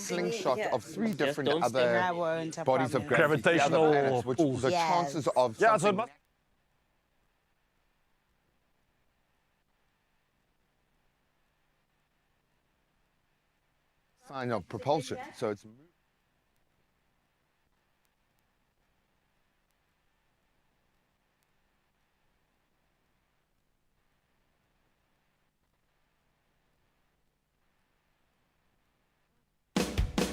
slingshot of three different don't other spin. I won't, I bodies of promise. gravity, the other Gravitational planets, which pulls. the Yes. chances of Yeah, so it something must... sign of propulsion. So it's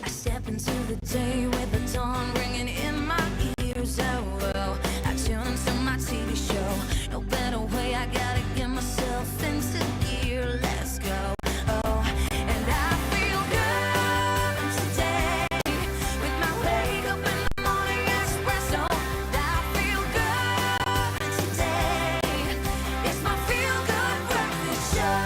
I step into the day with the dawn ringing in my ears. Oh, well, I tune into my TV show. No better way, I gotta get myself into gear. Let's go. Oh, and I feel good today with my wake up in the morning espresso. I feel good today. It's my feel good breakfast show.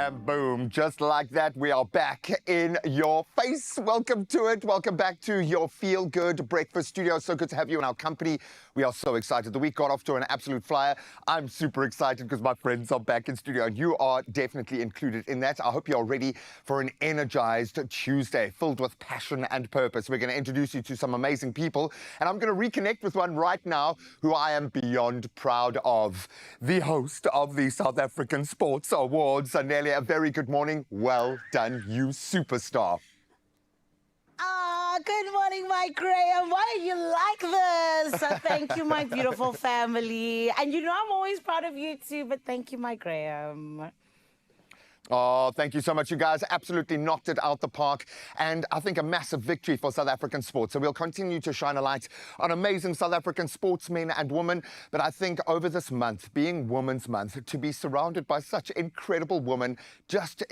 and boom, just like that, we are back in your face. Welcome to it. Welcome back to your Feel Good Breakfast Studio. So good to have you in our company. We are so excited. The week got off to an absolute flyer. I'm super excited because my friends are back in studio, and you are definitely included in that. I hope you're ready for an energized Tuesday filled with passion and purpose. We're going to introduce you to some amazing people, and I'm going to reconnect with one right now who I am beyond proud of. The host of the South African Sports Awards, Anelia. A very good morning. Well done, you superstar. Good morning, my Graham. Why are you like this? Thank you, my beautiful family. And you know I'm always proud of you too, but thank you, my Graham. Oh, thank you so much. You guys absolutely knocked it out the park, and I think a massive victory for South African sports. So we'll continue to shine a light on amazing South African sportsmen and women. But I think over this month, being Women's Month, to be surrounded by such incredible women, just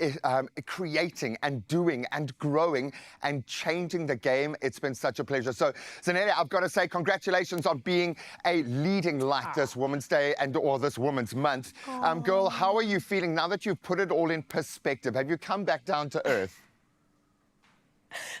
creating and doing and growing and changing the game, it's been such a pleasure. So, Zanelia, I've got to say congratulations on being a leading light this Women's Day or this Women's Month. Girl, how are you feeling now that you've put it all in perspective? Have you come back down to earth?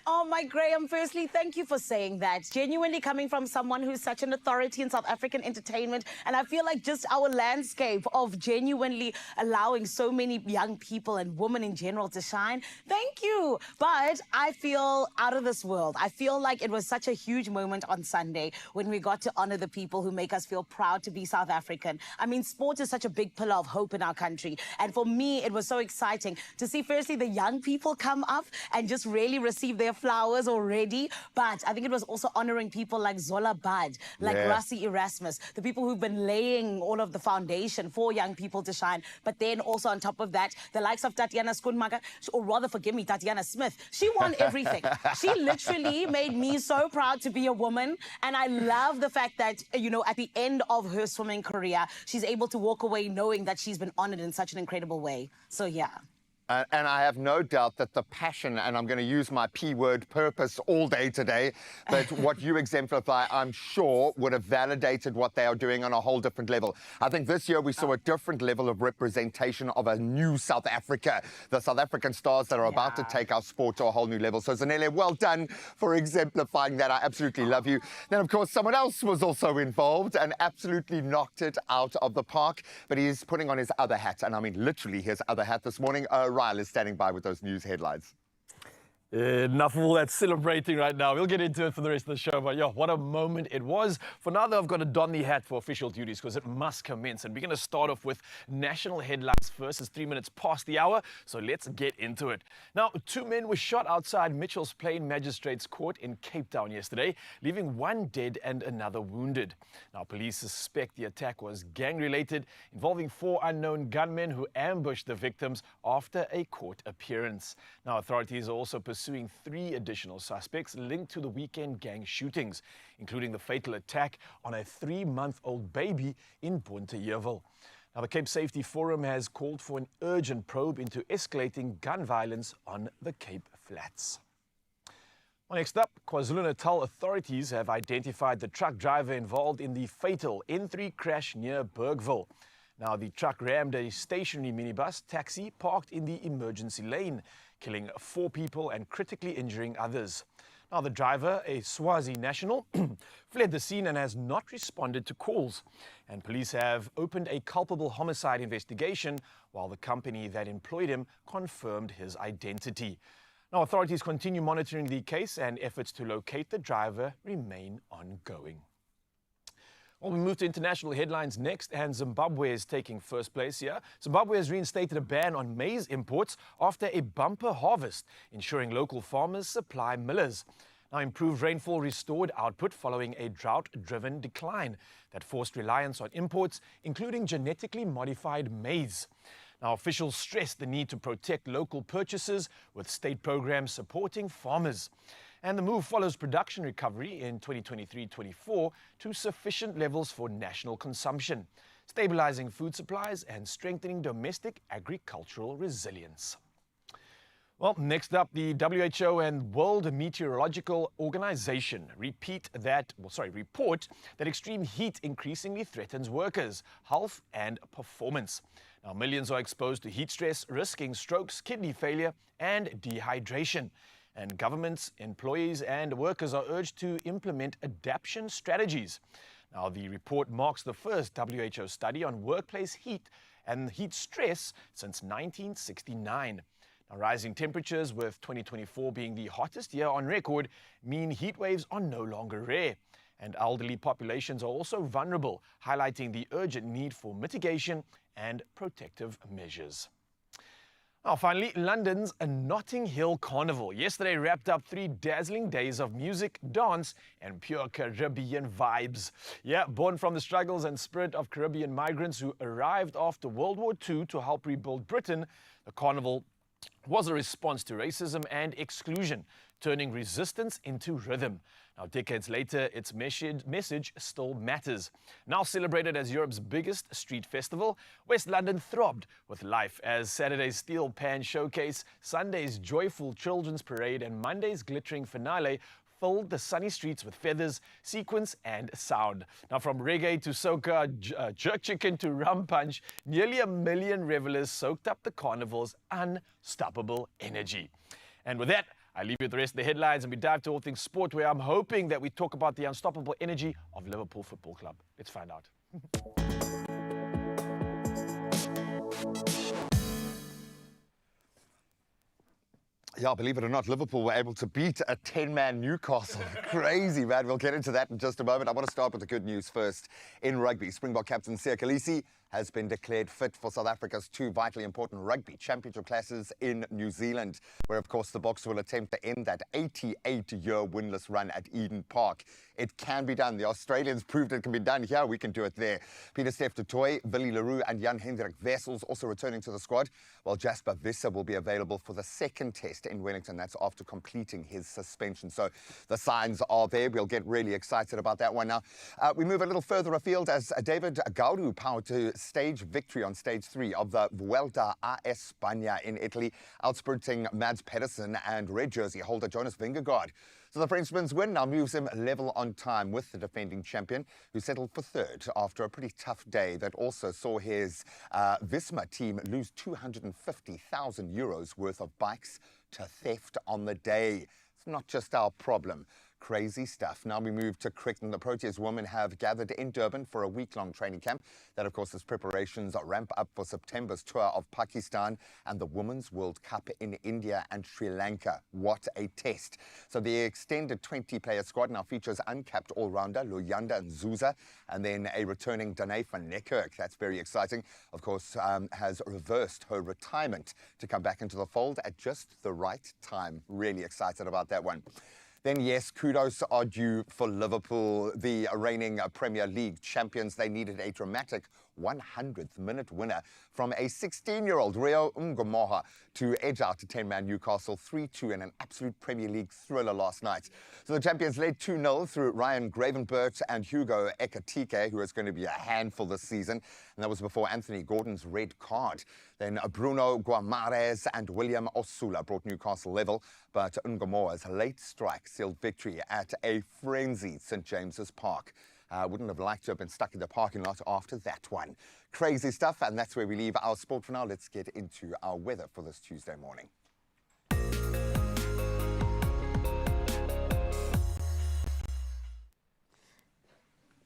Oh, my Graham, firstly, thank you for saying that. Genuinely coming from someone who's such an authority in South African entertainment. And I feel like just our landscape of genuinely allowing so many young people and women in general to shine. Thank you. But I feel out of this world. I feel like it was such a huge moment on Sunday when we got to honor the people who make us feel proud to be South African. I mean, sport is such a big pillar of hope in our country. And for me, it was so exciting to see, firstly, the young people come up and just really receive their flowers already. But I think it was also honoring people like Zola Bud, like Rassie Erasmus, the people who've been laying all of the foundation for young people to shine. But then also on top of that, the likes of Tatiana Schoonmaker, or rather, forgive me, Tatiana Smith. She won everything. She literally made me so proud to be a woman. And I love the fact that, you know, at the end of her swimming career, she's able to walk away knowing that she's been honored in such an incredible way. So, yeah. And I have no doubt that the passion, and I'm going to use my P word, purpose, all day today, but what you exemplify, I'm sure, would have validated what they are doing on a whole different level. I think this year we saw a different level of representation of a new South Africa, the South African stars that are about to take our sport to a whole new level. So, Zanelia, well done for exemplifying that. I absolutely love you. Then, of course, someone else was also involved and absolutely knocked it out of the park, but he's putting on his other hat, and I mean literally his other hat this morning. Ryle is standing by with those news headlines. Enough of all that celebrating right now. We'll get into it for the rest of the show, but yeah, what a moment it was. For now, though, I've got to don the hat for official duties because it must commence. And we're going to start off with national headlines first. It's 3 minutes past the hour, so let's get into it. Now, 2 men were shot outside Mitchell's Plain Magistrates Court in Cape Town yesterday, leaving 1 dead and another wounded. Now, police suspect the attack was gang-related, involving 4 unknown gunmen who ambushed the victims after a court appearance. Now, authorities are also pursuing 3 additional suspects linked to the weekend gang shootings, including the fatal attack on a 3-month-old baby in Bonteheuwel. Now, the Cape Safety Forum has called for an urgent probe into escalating gun violence on the Cape Flats. Well, next up, KwaZulu-Natal authorities have identified the truck driver involved in the fatal N3 crash near Bergville. Now, the truck rammed a stationary minibus taxi parked in the emergency lane, killing 4 people and critically injuring others. Now, the driver, a Swazi national, fled the scene and has not responded to calls. And police have opened a culpable homicide investigation while the company that employed him confirmed his identity. Now, authorities continue monitoring the case and efforts to locate the driver remain ongoing. Well, we move to international headlines next, and Zimbabwe is taking first place here. Zimbabwe has reinstated a ban on maize imports after a bumper harvest, ensuring local farmers supply millers. Now, improved rainfall restored output following a drought-driven decline that forced reliance on imports, including genetically modified maize. Now, officials stressed the need to protect local purchases with state programs supporting farmers. And the move follows production recovery in 2023-24 to sufficient levels for national consumption, stabilizing food supplies and strengthening domestic agricultural resilience. Well, next up, the WHO and World Meteorological Organization report that extreme heat increasingly threatens workers' health and performance. Now, millions are exposed to heat stress, risking strokes, kidney failure, and dehydration. And governments, employees, and workers are urged to implement adaptation strategies. Now, the report marks the first WHO study on workplace heat and heat stress since 1969. Now, rising temperatures, with 2024 being the hottest year on record, mean heat waves are no longer rare. And elderly populations are also vulnerable, highlighting the urgent need for mitigation and protective measures. Now, finally, London's Notting Hill Carnival yesterday wrapped up 3 dazzling days of music, dance, and pure Caribbean vibes. Yeah, born from the struggles and spirit of Caribbean migrants who arrived after World War II to help rebuild Britain, the carnival was a response to racism and exclusion, turning resistance into rhythm. Now, decades later, its message still matters. Now celebrated as Europe's biggest street festival, West London throbbed with life as Saturday's Steel Pan Showcase, Sunday's joyful children's parade, and Monday's glittering finale filled the sunny streets with feathers, sequins, and sound. Now, from reggae to soca, jerk chicken to rum punch, nearly 1 million revelers soaked up the carnival's unstoppable energy. And with that, I leave you with the rest of the headlines and we dive to all things sport, where I'm hoping that we talk about the unstoppable energy of Liverpool Football Club. Let's find out. Yeah, believe it or not, Liverpool were able to beat a 10-man Newcastle. Crazy, man. We'll get into that in just a moment. I want to start with the good news first. In rugby, Springbok captain Siya Kolisi has been declared fit for South Africa's 2 vitally important rugby championship classes in New Zealand, where, of course, the Boks will attempt to end that 88-year winless run at Eden Park. It can be done. The Australians proved it can be done here. We can do it there. Pieter-Steph du Toit, Willie Leroux and Jan-Hendrik Wessels also returning to the squad, while Jasper Visser will be available for the second test in Wellington. That's after completing his suspension. So the signs are there. We'll get really excited about that one. Now, we move a little further afield as David Gaudu powered to stage victory on stage 3 of the Vuelta a España in Italy, outsprinting Mads Pedersen and red jersey holder Jonas Vingegaard. So the Frenchman's win now moves him level on time with the defending champion, who settled for 3rd after a pretty tough day that also saw his Visma team lose €250,000 worth of bikes to theft on the day. It's not just our problem. Crazy stuff. Now we move to cricket, and the Proteas women have gathered in Durban for a week-long training camp. That, of course, as preparations ramp up for September's tour of Pakistan and the Women's World Cup in India and Sri Lanka. What a test. So the extended 20-player squad now features uncapped all-rounder Luyanda Nzuza, and then a returning Danae van Niekerk. That's very exciting. Of course, has reversed her retirement to come back into the fold at just the right time. Really excited about that one. Then, yes, kudos are due for Liverpool, the reigning Premier League champions. They needed a dramatic 100th minute winner from a 16-year-old Rio Ngomoha to edge out a 10-man Newcastle 3-2 in an absolute Premier League thriller last night. So the champions led 2-0 through Ryan Gravenberch and Hugo Ekatike, who is going to be a handful this season. And that was before Anthony Gordon's red card. Then Bruno Guamares and William Osula brought Newcastle level, but Ngomoa's late strike sealed victory at a frenzied St James's Park. Wouldn't have liked to have been stuck in the parking lot after that one. Crazy stuff, and that's where we leave our sport for now. Let's get into our weather for this Tuesday morning.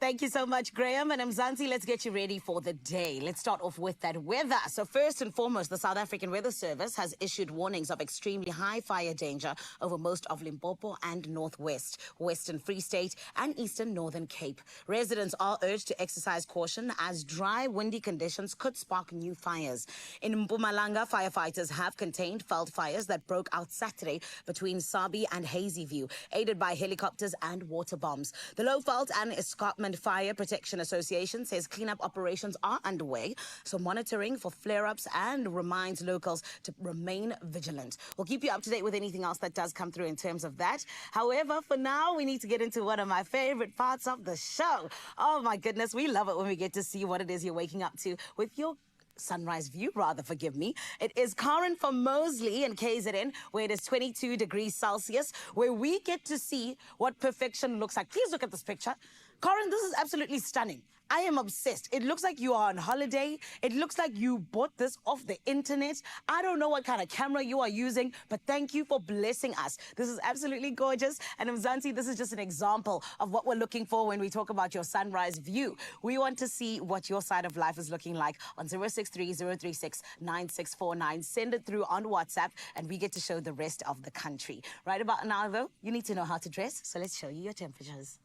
Thank you so much, Graham. And Mzansi, let's get you ready for the day. Let's start off with that weather. So first and foremost, the South African Weather Service has issued warnings of extremely high fire danger over most of Limpopo and Northwest, Western Free State and Eastern Northern Cape. Residents are urged to exercise caution as dry, windy conditions could spark new fires. In Mpumalanga, firefighters have contained felt fires that broke out Saturday between Sabi and Hazyview, aided by helicopters and water bombs. The Lowveld and Escarpment Fire Protection Association says cleanup operations are underway, so monitoring for flare-ups, and reminds locals to remain vigilant. We'll keep you up to date with anything else that does come through in terms of that. However, for now, we need to get into one of my favorite parts of the show. Oh my goodness, we love it when we get to see what it is you're waking up to with your sunrise view, rather, forgive me. It is Karen from Mosley in KZN, where it is 22 degrees Celsius, where we get to see what perfection looks like. Please look at this picture. Karen, this is absolutely stunning. I am obsessed. It looks like you are on holiday. It looks like you bought this off the internet. I don't know what kind of camera you are using, but thank you for blessing us. This is absolutely gorgeous. And Mzansi, this is just an example of what we're looking for when we talk about your sunrise view. We want to see what your side of life is looking like on 063-036-9649. Send it through on WhatsApp, and we get to show the rest of the country. Right about now, though, you need to know how to dress, so let's show you your temperatures.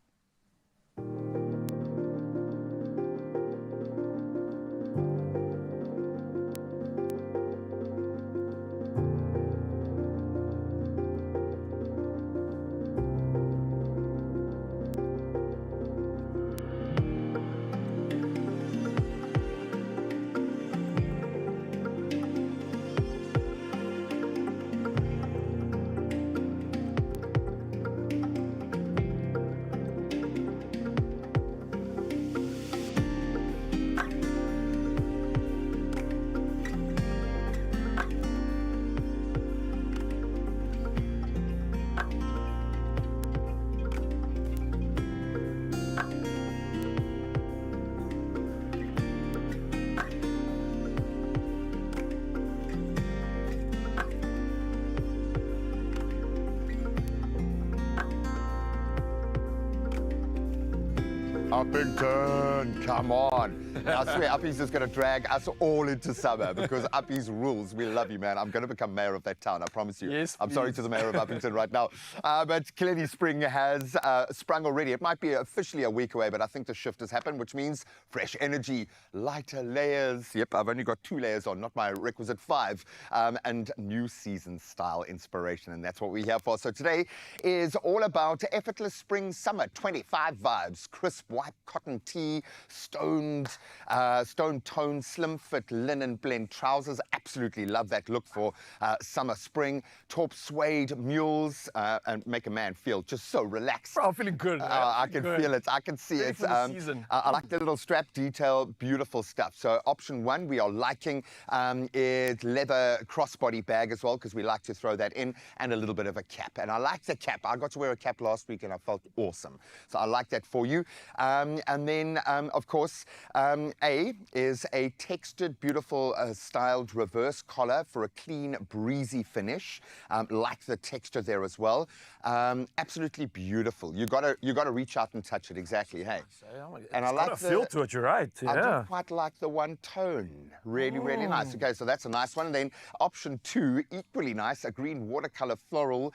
Uppington, come on. I swear, Uppy's just going to drag us all into summer because Uppy's rules. We love you, man. I'm going to become mayor of that town, I promise you. Yes, I'm please. sorry to the mayor of Uppington right now. But clearly spring has sprung already. It might be officially a week away, but I think the shift has happened, which means fresh energy, lighter layers. Yep, I've only got 2 layers on, not my requisite 5. And new season style inspiration, and that's what we're here for. So today is all about effortless spring summer 25 vibes. Crisp white cotton tee, stone tone, slim fit linen blend trousers. Absolutely love that look for summer spring. Taupe suede mules and make a man feel just so relaxed. Bro, I'm feeling good, man. I can feel it. I can see Ready it. for the season. I like the little strap detail. Beautiful stuff. So option 1 we are liking is leather crossbody bag as well, because we like to throw that in, and a little bit of a cap. And I like the cap. I got to wear a cap last week and I felt awesome. So I like that for you. And then, of course, A is a textured, beautiful, styled reverse collar for a clean, breezy finish. Like the texture there as well. Absolutely beautiful. You gotta reach out and touch it. Exactly. Hey. And I like a feel to it. You're right. I Yeah. do quite like the one tone. Really, really nice. Okay, so that's a nice one. And then option 2, equally nice, a green watercolor floral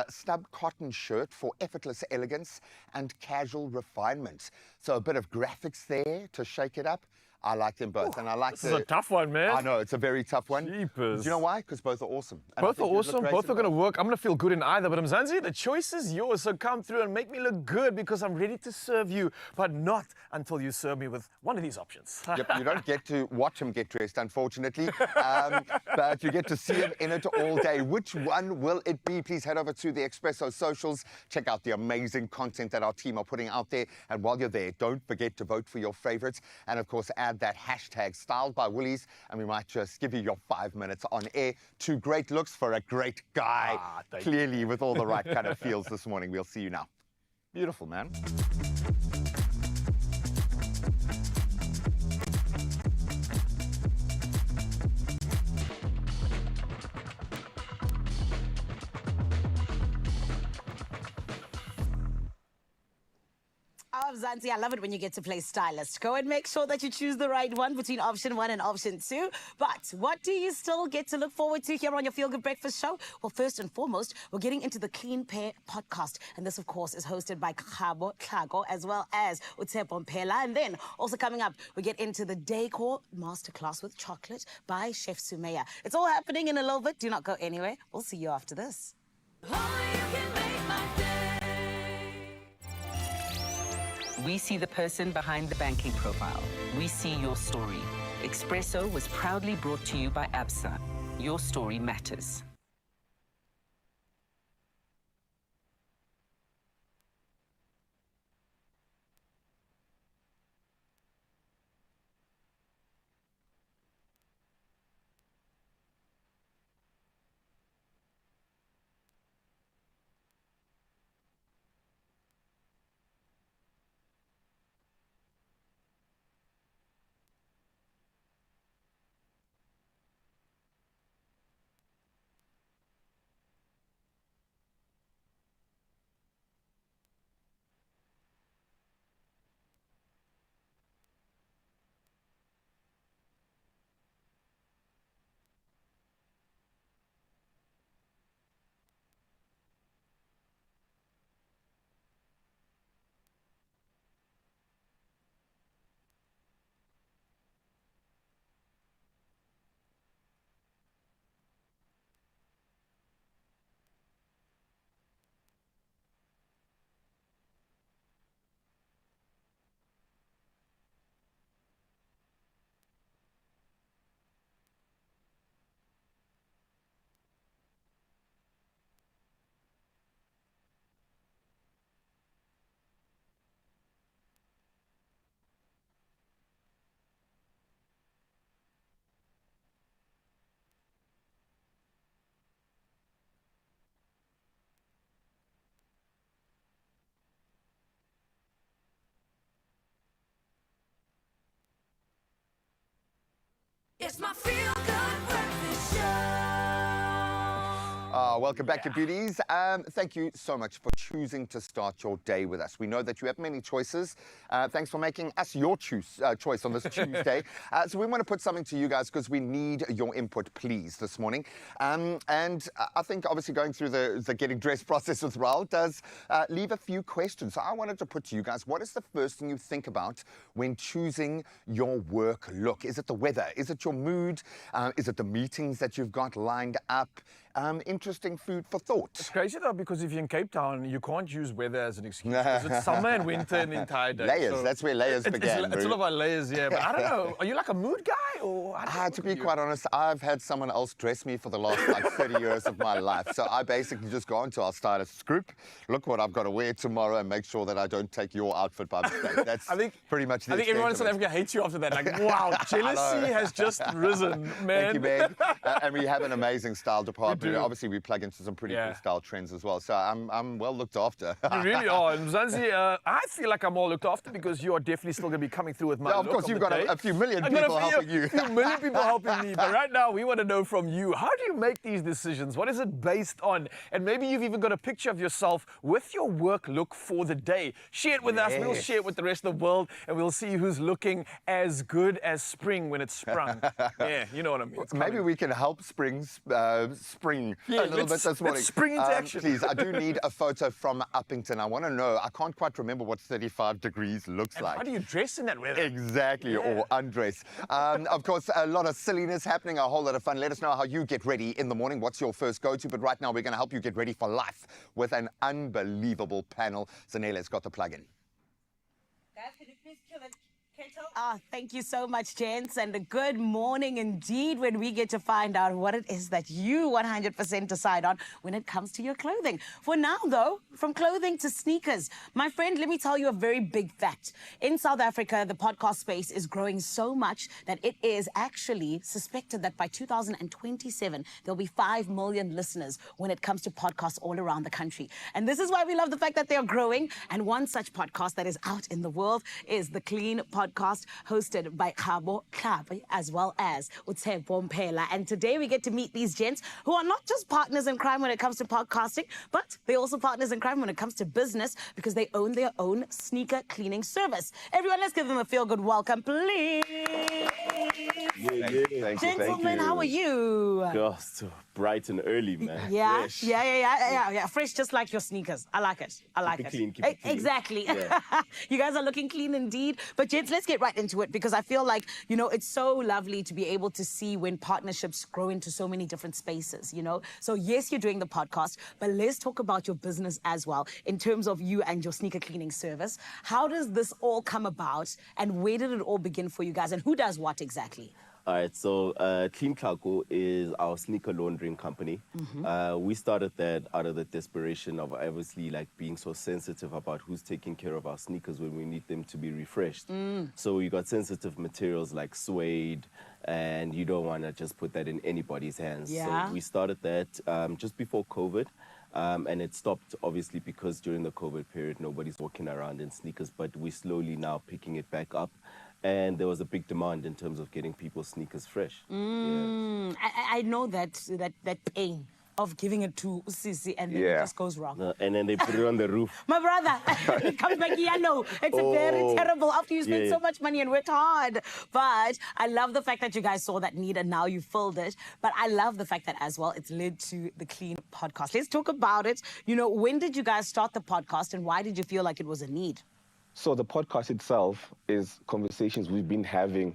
snub cotton shirt for effortless elegance and casual refinement. So a bit of graphics there to shake it up. I like them both. And I like This is a tough one, man. I know, it's a very tough one. Jeepers. Do you know why? Because both are awesome. And I Both are think you'd look awesome. great Both in are going to work. I'm going to feel good in either. But Mzansi, the choice is yours. So come through and make me look good, because I'm ready to serve you. But not until you serve me with one of these options. Yep, you don't get to watch him get dressed, unfortunately, but you get to see him in it all day. Which one will it be? Please head over to the Expresso socials. Check out the amazing content that our team are putting out there. And while you're there, don't forget to vote for your favorites. And of course, add that hashtag styled by Woolies, and we might just give you your 5 minutes on air. 2 great looks for a great guy. Clearly, with all the right kind of feels this morning. We'll see you now. Beautiful, man. Oh, Zanzi, I love it when you get to play stylist. Go and make sure that you choose the right one between option 1 and option 2. But what do you still get to look forward to here on your Feel Good Breakfast show? Well, first and foremost, we're getting into the Clean Pair podcast. And this, of course, is hosted by Klago as well as Utepo Mpela. And then also coming up, we get into the Decor Masterclass with Chocolate by Chef Sumeya. It's all happening in a little bit. Do not go anywhere. We'll see you after this. Only you can make my day. We see the person behind the banking profile. We see your story. Expresso was proudly brought to you by ABSA. Your story matters. It's my Feel Good Breakfast show. Welcome back, you beauties. Thank you so much for choosing to start your day with us. We know that you have many choices. Thanks for making us your choice on this Tuesday. So we want to put something to you guys because we need your input, please, this morning. And I think obviously going through the getting dressed process with Raul does leave a few questions. So I wanted to put to you guys, what is the first thing you think about when choosing your work look? Is it the weather? Is it your mood? Is it the meetings that you've got lined up? Interesting food for thought. It's crazy though, because if you're in Cape Town, you can't use weather as an excuse. Because it's summer and winter an entire day. Layers, so that's where layers began. It's all about layers, yeah. But I don't know, are you like a mood guy? Or to be quite honest, I've had someone else dress me for the last like 30 years of my life. So I basically just go into our stylist's group, look what I've got to wear tomorrow and make sure that I don't take your outfit by mistake. That's pretty much the I think everyone in South Africa hates you after that. Like, wow, jealousy has just risen, man. Thank you, Meg. And we have an amazing style department. Obviously, we plug into some pretty cool style trends as well. So I'm well looked after. You really are. And Zanzi, I feel like I'm well looked after because you are definitely still going to be coming through with my of course, you've got a few million people helping you. A few million people helping me. But right now, we want to know from you, how do you make these decisions? What is it based on? And maybe you've even got a picture of yourself with your work look for the day. Share it with us. We'll share it with the rest of the world. And we'll see who's looking as good as spring when it's sprung. Yeah, you know what I mean. Maybe we can help spring a little bit this morning. Let's spring into action. Please, I do need a photo from Uppington. I want to know, I can't quite remember what 35 degrees looks like. How do you dress in that weather? Exactly, or undress. Of course, a lot of silliness happening, a whole lot of fun. Let us know how you get ready in the morning. What's your first go-to? But right now, we're going to help you get ready for life with an unbelievable panel. Zanele's got the plug-in. Guys, can you please kill it? Thank you so much, gents, and a good morning indeed when we get to find out what it is that you 100% decide on when it comes to your clothing. For now, though, from clothing to sneakers, my friend, let me tell you a very big fact. In South Africa, the podcast space is growing so much that it is actually suspected that by 2027, there'll be 5 million listeners when it comes to podcasts all around the country. And this is why we love the fact that they are growing. And one such podcast that is out in the world is the Clean Podcast podcast hosted by Khabo Klape as well as Utse Bompela. And today we get to meet these gents who are not just partners in crime when it comes to podcasting, but they're also partners in crime when it comes to business because they own their own sneaker cleaning service. Everyone, let's give them a feel-good welcome, please. Thank you. Gentlemen, how are you? Just bright and early, man. Yeah, Fresh. yeah. Fresh, just like your sneakers. I like it. Keep it clean. Exactly. Yeah. You guys are looking clean indeed. But gents, let's get right into it because I feel like, you know, it's so lovely to be able to see when partnerships grow into so many different spaces, you know? So yes, you're doing the podcast, but let's talk about your business as well in terms of you and your sneaker cleaning service. How does this all come about and where did it all begin for you guys and who does what exactly? All right, so Clean Clarko is our sneaker laundering company. We started that out of the desperation of obviously like being so sensitive about who's taking care of our sneakers when we need them to be refreshed. So we got sensitive materials like suede, and you don't want to just put that in anybody's hands. Yeah. So we started that just before COVID. And it stopped, obviously, because during the COVID period, nobody's walking around in sneakers, but we're slowly now picking it back up. And there was a big demand in terms of getting people's sneakers fresh. Yeah. I know that pain of giving it to Sisi and then it just goes wrong. And then they put it on the roof. My brother, it comes back yellow. It's very terrible after you spend so much money and worked hard. But I love the fact that you guys saw that need and now you filled it. But I love the fact that as well, it's led to the Clean podcast. Let's talk about it. You know, when did you guys start the podcast and why did you feel like it was a need? So the podcast itself is conversations we've been having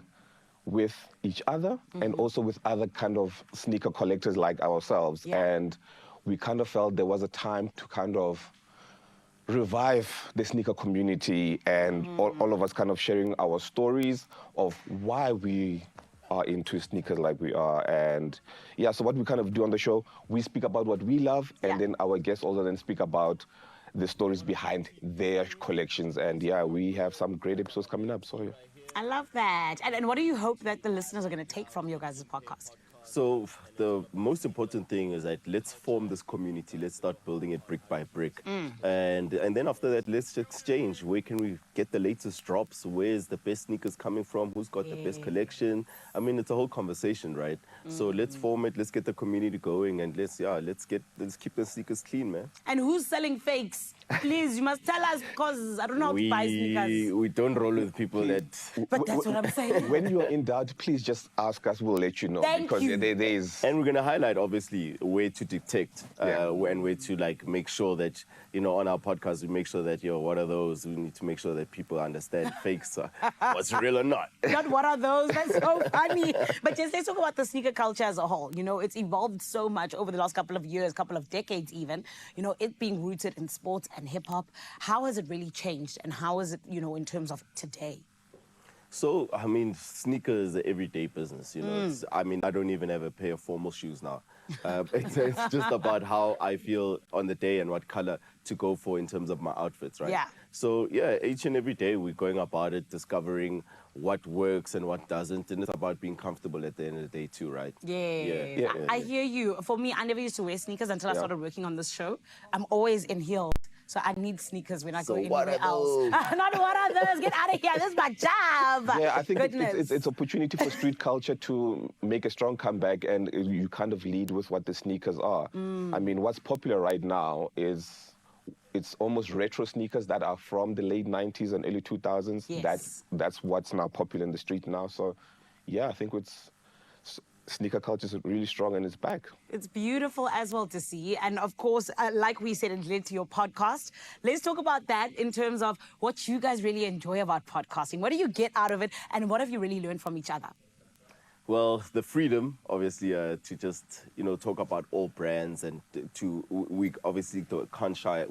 with each other and also with other kind of sneaker collectors like ourselves. Yeah. And we kind of felt there was a time to kind of revive the sneaker community and all of us kind of sharing our stories of why we are into sneakers like we are. And yeah, so what we kind of do on the show, we speak about what we love and then our guests also then speak about the stories behind their collections. And yeah, we have some great episodes coming up. So yeah. I love that. And what do you hope that the listeners are going to take from your guys' podcast? So the most important thing is that let's form this community. Let's start building it brick by brick. And then after that, let's exchange. Where can we get the latest drops? Where's the best sneakers coming from? Who's got the best collection? I mean, it's a whole conversation, right? So let's form it. Let's get the community going. And let's keep the sneakers clean, man. And who's selling fakes? Please, you must tell us because I don't know how to buy sneakers. We don't roll with people that... But that's what I'm saying. When you are in doubt, please just ask us. We'll let you know. Thank because you. there is... And we're going to highlight, obviously, where to detect and where to, like, make sure that, you know, on our podcast, we make sure that, what are those? We need to make sure that people understand fakes, what's real or not. Not what are those? That's so funny. But just let's talk about the sneaker culture as a whole. You know, it's evolved so much over the last couple of years, couple of decades even. You know, it being rooted in sports and hip-hop. How has it really changed? And how is it, you know, in terms of today? So, I mean, sneakers is an everyday business, you know. I mean, I don't even have a pair of formal shoes now. It's just about how I feel on the day and what color to go for in terms of my outfits, right? Yeah. So, yeah, each and every day we're going about it, discovering what works and what doesn't. And it's about being comfortable at the end of the day too, right? Yeah. I hear you. For me, I never used to wear sneakers until I started working on this show. I'm always in heels. So I need sneakers when I go anywhere else. Not what are those? Get out of here. This is my job. Yeah, I think it's opportunity for street culture to make a strong comeback and you kind of lead with what the sneakers are. I mean, what's popular right now is it's almost retro sneakers that are from the late 90s and early 2000s. Yes. That's what's now popular in the street now. So yeah, I think sneaker culture is really strong and it's back. It's beautiful as well to see. And of course, like we said, it led to your podcast. Let's talk about that in terms of what you guys really enjoy about podcasting. What do you get out of it? And what have you really learned from each other? Well, the freedom, obviously, to just, talk about all brands and we obviously can't shy,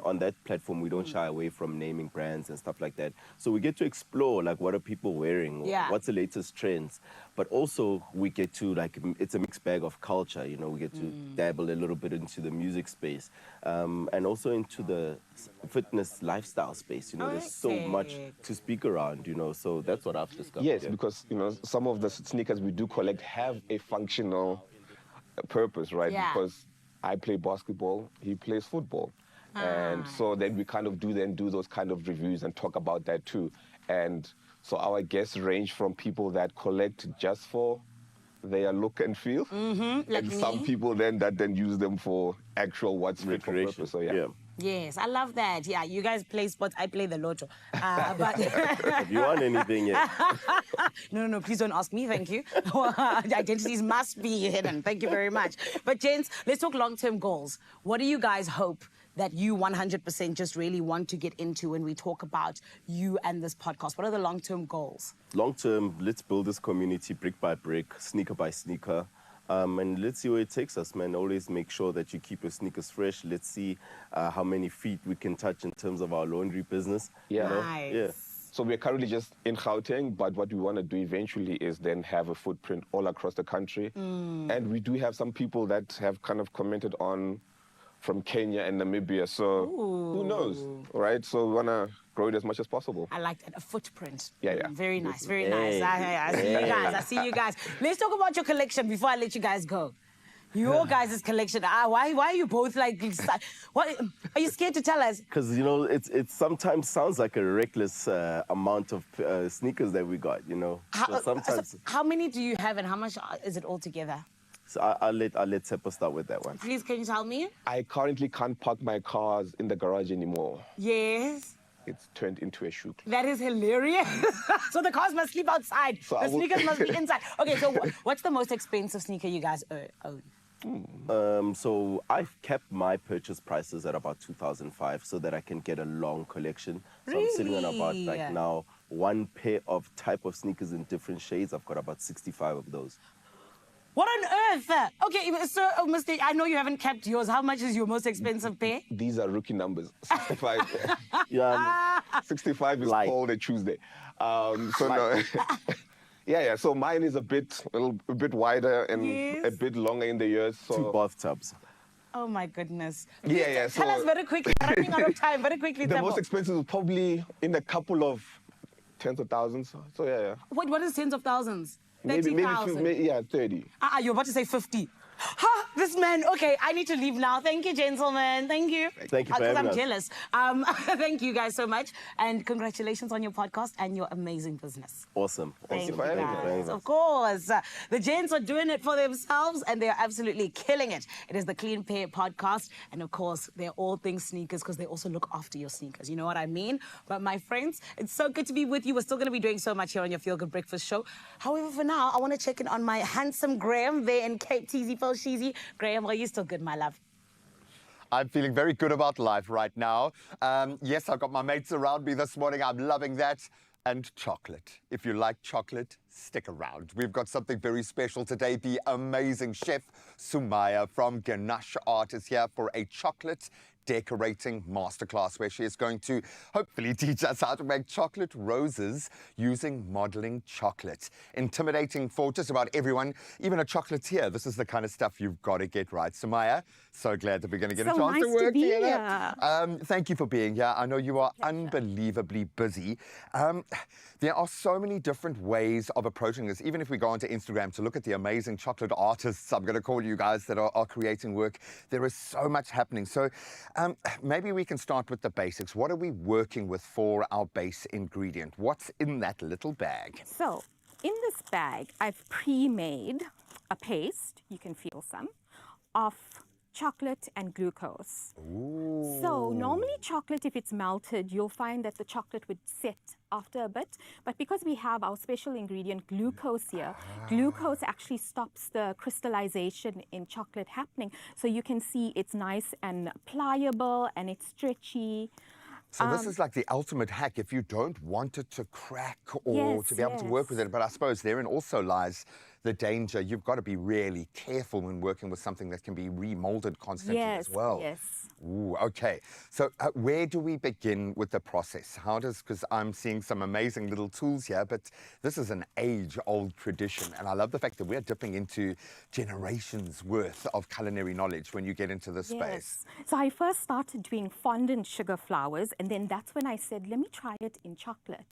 on that platform, we don't shy away from naming brands and stuff like that. So we get to explore, like, what are people wearing? Yeah. What's the latest trends? But also we get to, like, it's a mixed bag of culture, we get to dabble a little bit into the music space and also into the fitness lifestyle space. There's so much to speak around, so that's what I've discovered. Yes, because, some of the sneakers we do collect have a functional purpose, right? Yeah. Because I play basketball, he plays football. And so then we kind of do those kind of reviews and talk about that too. And So our guests range from people that collect just for their look and feel, and some people then use them for actual what's fit for Recreation. purpose. So yeah. Yes, I love that. Yeah, you guys play sports, I play the lotto. But Have you won anything yet? no, please don't ask me, thank you. The identities must be hidden. Thank you very much. But gents, let's talk long-term goals. What do you guys hope that you 100% just really want to get into when we talk about you and this podcast? What are the long-term goals? Long term, let's build this community brick by brick, sneaker by sneaker. And let's see where it takes us, man. Always make sure that you keep your sneakers fresh. Let's see how many feet we can touch in terms of our laundry business. Yeah. You know? Nice. Yeah. So we're currently just in Gauteng, but what we want to do eventually is then have a footprint all across the country. And we do have some people that have kind of commented on from Kenya and Namibia. So who knows, right? So we want to grow it as much as possible. I like that, a footprint. Yeah. Very nice, very Hey. nice. I see you guys, I see you guys. Let's talk about your collection before I let you guys go. Your guys' collection. Why are you both like, what, are you scared to tell us? Because, you know, it sometimes sounds like a reckless amount of sneakers that we got, you know. So sometimes, How many do you have and how much is it all together? so I'll let Tsepo start with that one. Please, can you tell me? I currently can't park my cars in the garage anymore. Yes. It's turned into a shoe club. That is hilarious. So the cars must sleep outside. So the I will- sneakers must be inside. Okay, so what's the most expensive sneaker you guys own? So I've kept my purchase prices at about 2005 so that I can get a long collection. So I'm sitting on about Really? like now one pair of type of sneakers in different shades. I've got about 65 of those. What on earth? Okay, so, Mr. I know you haven't kept yours. How much is your most expensive pair? These are rookie numbers. 65. Yeah, 65 is Light. called a Tuesday. So no. Yeah. So mine is a bit wider and Yes. a bit longer in the ears. So two bathtubs. Oh my goodness. Yeah. Tell us So very quickly. We're running out of time. Very quickly, the Tsepo. most expensive is probably in a couple of tens of thousands. So yeah. What is tens of thousands? Maybe 30,000. 30. You're about to say 50. Ha! This man. Okay, I need to leave now. Thank you, gentlemen. Thank you. Thank you for Because having I'm us. jealous. Thank you guys so much. And congratulations on your podcast and your amazing business. Awesome. Thank you for having guys. me. having Of us. course. The gents are doing it for themselves and they're absolutely killing it. It is the Clean Pair podcast. And of course, they're all things sneakers because they also look after your sneakers. You know what I mean? But my friends, it's so good to be with you. We're still going to be doing so much here on your Feel Good Breakfast show. However, for now, I want to check in on my handsome Graham there in Cape Teasy, Sheezy. Graham, are you still good, my love? I'm feeling very good about life right now. Yes, I've got my mates around me this morning. I'm loving that. And chocolate. If you like chocolate, stick around. We've got something very special today. The amazing chef Sumaya from Ganache Art is here for a chocolate decorating masterclass where she is going to hopefully teach us how to make chocolate roses using modeling chocolate. Intimidating for just about everyone, even a chocolatier. This is the kind of stuff you've got to get right. Sumaya, so glad that we're going to get a So chance nice to to work be together. here. Thank you for being here. I know you are unbelievably busy. There are so many different ways of approaching this. Even if we go onto Instagram to look at the amazing chocolate artists, I'm going to call you guys, that are creating work, there is so much happening. So maybe we can start with the basics. What are we working with for our base ingredient? What's in that little bag? So, in this bag, I've pre-made a paste, you can feel some, of chocolate and glucose. Ooh. So, normally chocolate, if it's melted, you'll find that the chocolate would set after a bit. But because we have our special ingredient, glucose here, glucose actually stops the crystallization in chocolate happening. So you can see it's nice and pliable and it's stretchy. So this is like the ultimate hack if you don't want it to crack or Yes, to be able to work with yes. it. But I suppose therein also lies the danger. You've got to be really careful when working with something that can be remolded constantly Yes, as well. yes. Ooh, okay. So where do we begin with the process? Because I'm seeing some amazing little tools here, but this is an age-old tradition. And I love the fact that we're dipping into generations worth of culinary knowledge when you get into this space. So I first started doing fondant sugar flowers, and then that's when I said, let me try it in chocolate.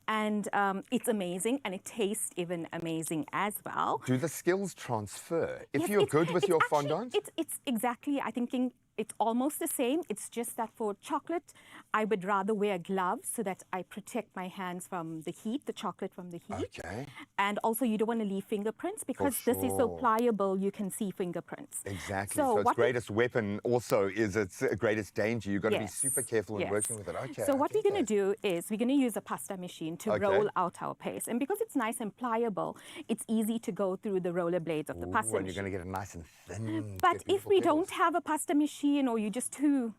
And it's amazing, and it tastes even amazing as well. Do the skills transfer? If Yes, you're it's- good with it's your actually- fondant? It's exactly, I think, it's almost the same. It's just that for chocolate, I would rather wear gloves so that I protect my hands from the heat, the chocolate from the heat. Okay. And also, you don't want to leave fingerprints because this is so sure. pliable, you can see fingerprints. Exactly. So its greatest weapon also is its greatest danger. You've got to be super careful in working with it. Okay. So what we're going to do is we're going to use a pasta machine to roll out our paste. And because it's nice and pliable, it's easy to go through the roller blades of the pasta and machine. you're going to get it nice and thin. But if we don't have a pasta machine, or you're just too,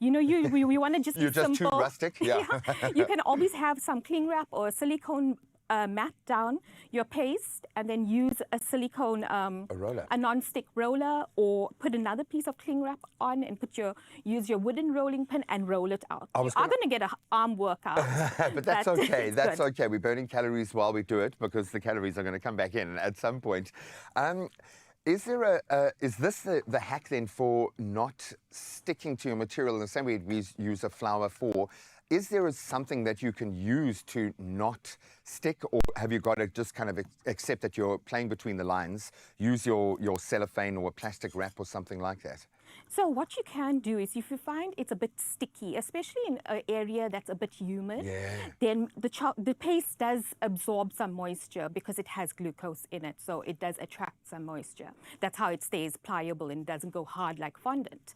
you know, we want to just You're be just simple. too rustic. Yeah. You can always have some cling wrap or a silicone mat down your paste, and then use a silicone A roller. a non-stick roller, or put another piece of cling wrap on and use your wooden rolling pin and roll it out. You are going to get an arm workout. But that's okay. That's good. okay. We're burning calories while we do it because the calories are going to come back in at some point. Is there is this the hack then for not sticking to your material in the same way we use a flour for? Is there something that you can use to not stick, or have you got to just kind of accept that you're playing between the lines, use your cellophane or a plastic wrap or something like that? So what you can do is, if you find it's a bit sticky, especially in an area that's a bit humid, then the paste does absorb some moisture because it has glucose in it. So it does attract some moisture. That's how it stays pliable and doesn't go hard like fondant.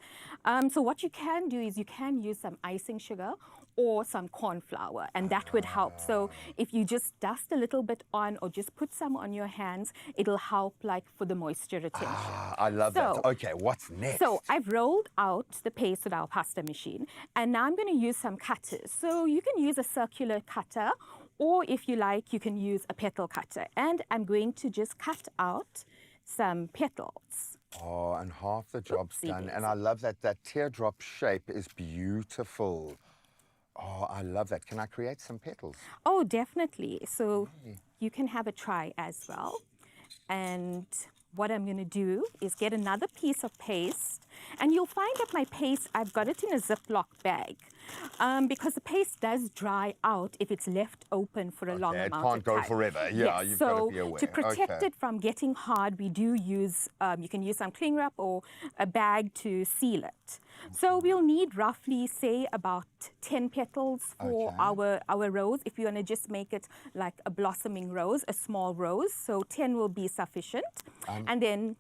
So what you can do is you can use some icing sugar or some corn flour, and that would help. So if you just dust a little bit on, or just put some on your hands, it'll help like for the moisture retention. I love that. Okay, what's next? So I've rolled out the paste with our pasta machine, and now I'm going to use some cutters. So you can use a circular cutter, or if you like, you can use a petal cutter. And I'm going to just cut out some petals. Oh, and half the job's done. And I love that teardrop shape is beautiful. Oh, I love that. Can I create some petals? Oh, definitely. So you can have a try as well. And what I'm going to do is get another piece of paste. And you'll find that my paste, I've got it in a Ziploc bag. Because the paste does dry out if it's left open for a long amount of time. It can't go forever. Yeah, yes. you've So got to be aware. to protect it from getting hard, we do use, you can use some cling wrap or a bag to seal it. So we'll need roughly, say, about 10 petals for our rose. If you want to just make it like a blossoming rose, a small rose, so 10 will be sufficient. And then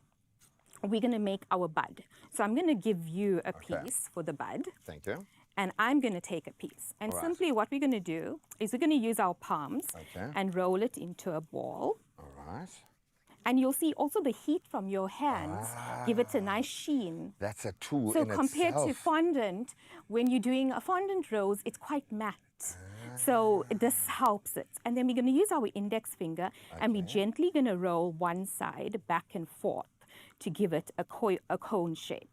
we're going to make our bud. So I'm going to give you a piece for the bud. Thank you. And I'm going to take a piece. And simply what we're going to do is we're going to use our palms and roll it into a ball. All right. And you'll see also the heat from your hands give it a nice sheen. That's a tool So in compared itself. to fondant, when you're doing a fondant rose, it's quite matte. So this helps it. And then we're going to use our index finger and we're gently going to roll one side back and forth to give it a cone shape.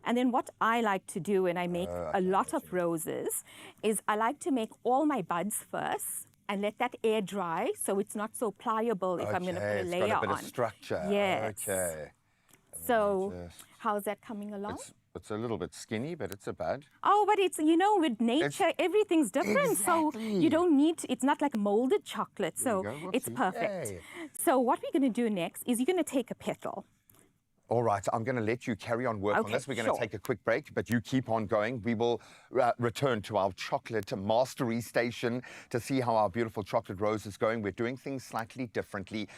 And then what I like to do when I make a lot of roses is I like to make all my buds first and let that air dry so it's not so pliable if I'm going to put a layer on. It's got a bit of structure. Yes. Okay. So how's that coming along? It's a little bit skinny, but it's a bud. Oh, but it's, you know, with nature, everything's different. So you don't need, it's not like molded chocolate. So it's perfect. Yay. So what we're going to do next is you're going to take a petal. All right, I'm going to let you carry on work on this. We're going to take a quick break, but you keep on going. We will return to our chocolate mastery station to see how our beautiful chocolate rose is going. We're doing things slightly differently.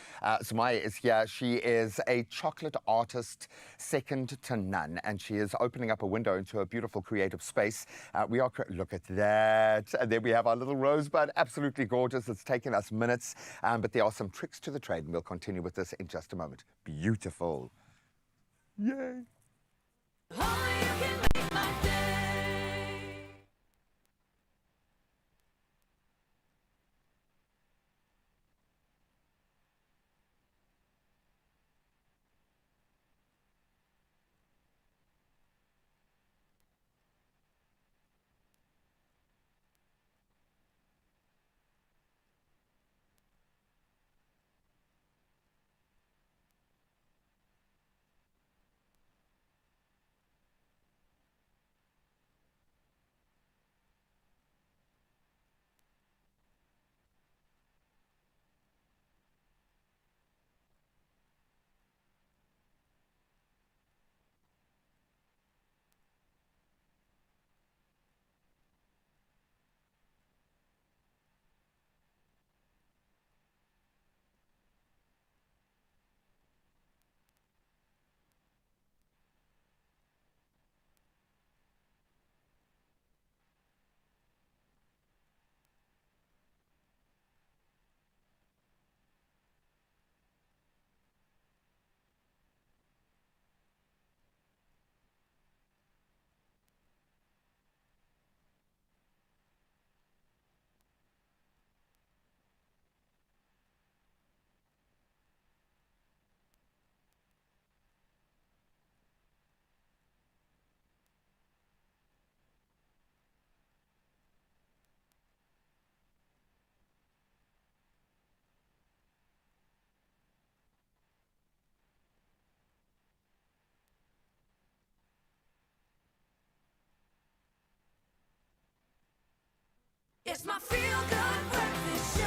Sumaya is here. She is a chocolate artist, second to none, and she is opening up a window into a beautiful creative space. Look at that. And then we have our little rosebud, absolutely gorgeous. It's taken us minutes, but there are some tricks to the trade, and we'll continue with this in just a moment. Beautiful. Yay! It's my feel-good breakfast show.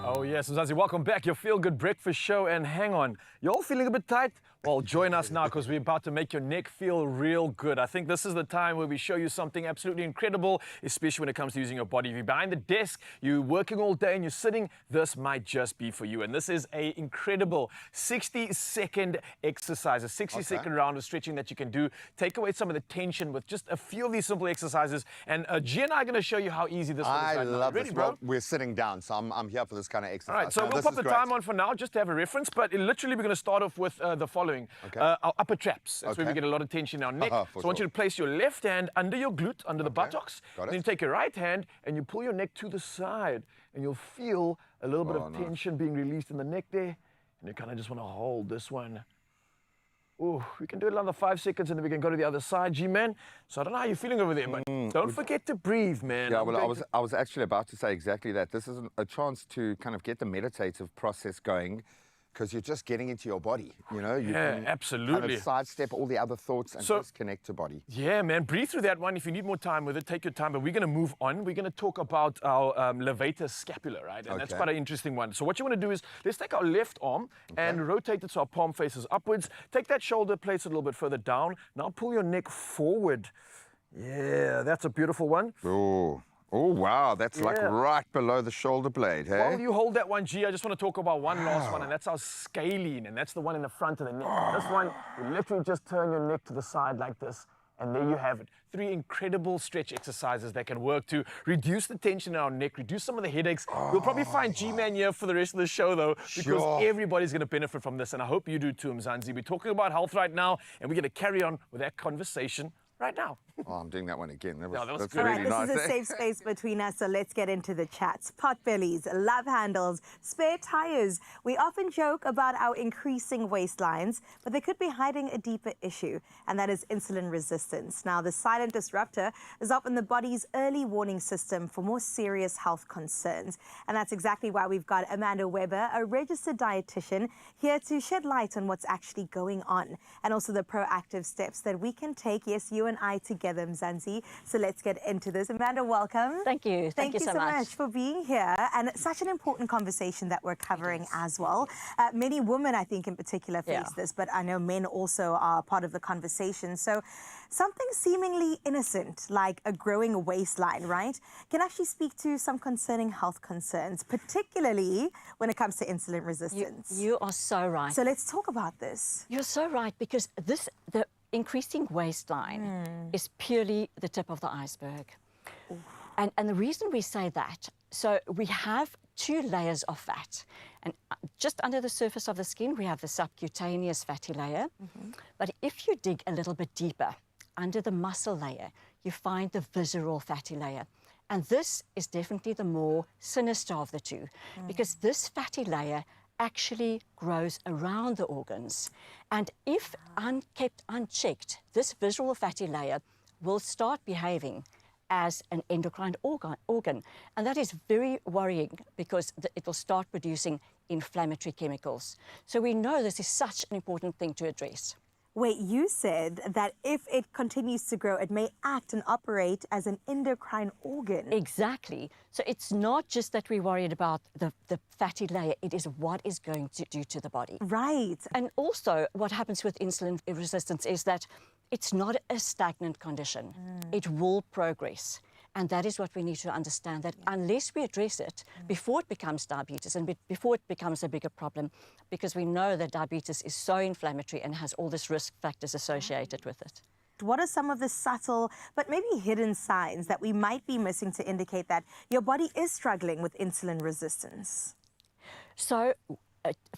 Oh yes, Mzansi, welcome back. Your Feel Good Breakfast Show. And hang on, you all feeling a bit tight? Well, join us now because we're about to make your neck feel real good. I think this is the time where we show you something absolutely incredible, especially when it comes to using your body. If you're behind the desk, you're working all day and you're sitting, this might just be for you. And this is an incredible 60-second exercise, a 60-second round of stretching that you can do. Take away some of the tension with just a few of these simple exercises. And G and I are going to show you how easy this one is. I love Ready, this. bro? Well, we're sitting down, so I'm here for this kind of exercise. All right, so Now, we'll this pop is the great. time on for now, just to have a reference, but literally we're going to start off with the following. Okay. Our upper traps. That's where we Okay. get a lot of tension in our neck. So For I want you sure. to place your left hand under your glute, under the buttocks. Got Then it. you take your right hand and you pull your neck to the side. And you'll feel a little bit of nice. tension being released in the neck there. And you kind of just want to hold this one. Ooh, we can do it another 5 seconds and then we can go to the other side, G-Man. So I don't know how you're feeling over there, but don't forget to breathe, man. Yeah, I'm well, going I was actually about to say exactly that. This is a chance to kind of get the meditative process going because you're just getting into your body, you know? You Yeah, can absolutely. Kind of sidestep all the other thoughts and So- just connect to body. Yeah, man, breathe through that one. If you need more time with it, take your time. But we're going to move on. We're going to talk about our levator scapula, right? And that's Okay. quite an interesting one. So what you want to do is, let's take our left arm and rotate it so our palm faces upwards. Take that shoulder, place it a little bit further down. Now pull your neck forward. Yeah, that's a beautiful one. Oh, wow, that's like Yeah. right below the shoulder blade, hey? While you hold that one, G, I just want to talk about one last one, and that's our scalene, and that's the one in the front of the neck. This one, you literally just turn your neck to the side like this, and there you have it. 3 incredible stretch exercises that can work to reduce the tension in our neck, reduce some of the headaches. You'll probably find G-Man here for the rest of the show, though, because Sure. everybody's going to benefit from this, and I hope you do too, Mzansi. We're talking about health right now, and we're going to carry on with that conversation right now. Oh, I'm doing that one again. that was That's good. All really right, nice. this is a eh? safe space between us, so let's get into the chats. Pot bellies, love handles, spare tires. We often joke about our increasing waistlines, but they could be hiding a deeper issue, and that is insulin resistance. Now, the silent disruptor is often the body's early warning system for more serious health concerns. And that's exactly why we've got Amanda Weber, a registered dietitian, here to shed light on what's actually going on, and also the proactive steps that we can take, yes, you and I together, Mzansi. So let's get into this. Amanda, welcome. Thank you. Thank you so much. For being here. And it's such an important conversation that we're covering as well. Many women, I think, in particular face Yeah. this, but I know men also are part of the conversation. So something seemingly innocent, like a growing waistline, right, can actually speak to some concerning health concerns, particularly when it comes to insulin resistance. You are so right. So let's talk about this. You're so right, because the increasing waistline is purely the tip of the iceberg. And the reason we say that, so we have 2 layers of fat. And just under the surface of the skin, we have the subcutaneous fatty layer. But if you dig a little bit deeper, under the muscle layer, you find the visceral fatty layer. And this is definitely the more sinister of the 2, because this fatty layer actually grows around the organs. And if kept unchecked, this visceral fatty layer will start behaving as an endocrine organ. And that is very worrying, because it will start producing inflammatory chemicals. So we know this is such an important thing to address. Wait, you said that if it continues to grow, it may act and operate as an endocrine organ. Exactly. So it's not just that we're worried about the fatty layer, it is what is going to do to the body. Right. And also what happens with insulin resistance is that it's not a stagnant condition. It will progress. And that is what we need to understand, that unless we address it before it becomes diabetes and before it becomes a bigger problem, because we know that diabetes is so inflammatory and has all these risk factors associated with it. What are some of the subtle but maybe hidden signs that we might be missing to indicate that your body is struggling with insulin resistance? So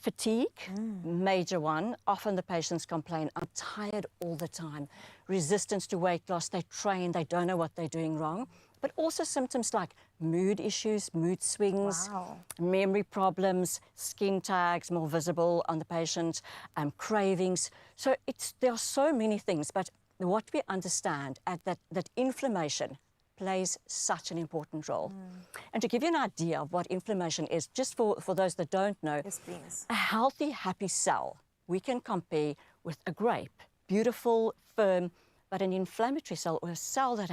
fatigue, major one. Often the patients complain, I'm tired all the time. Resistance to weight loss, they train, they don't know what they're doing wrong. But also symptoms like mood issues, mood swings, memory problems, skin tags more visible on the patient, cravings. So there are so many things, but what we understand at that inflammation plays such an important role. And to give you an idea of what inflammation is, just for those that don't know, Yes, please. a healthy, happy cell we can compare with a grape. Beautiful, firm, But an inflammatory cell, or a cell that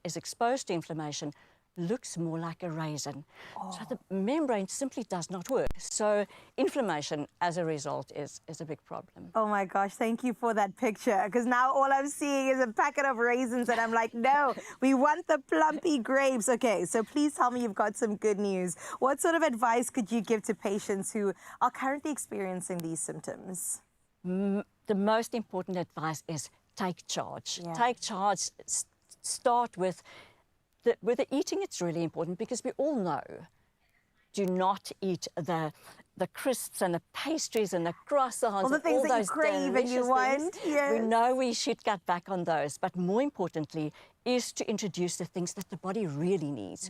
is exposed to inflammation, looks more like a raisin. So the membrane simply does not work. So inflammation as a result is a big problem. Oh my gosh, thank you for that picture, because now all I'm seeing is a packet of raisins and I'm like, no, we want the plumpy grapes. Okay, so please tell me you've got some good news. What sort of advice could you give to patients who are currently experiencing these symptoms? The most important advice is take charge. Yeah. Take charge. Start with the eating. It's really important because we all know, do not eat the crisps and the pastries and the croissants. All the things all that you those crave and you delicious want. things. Yes. We know we should cut back on those, but more importantly is to introduce the things that the body really needs.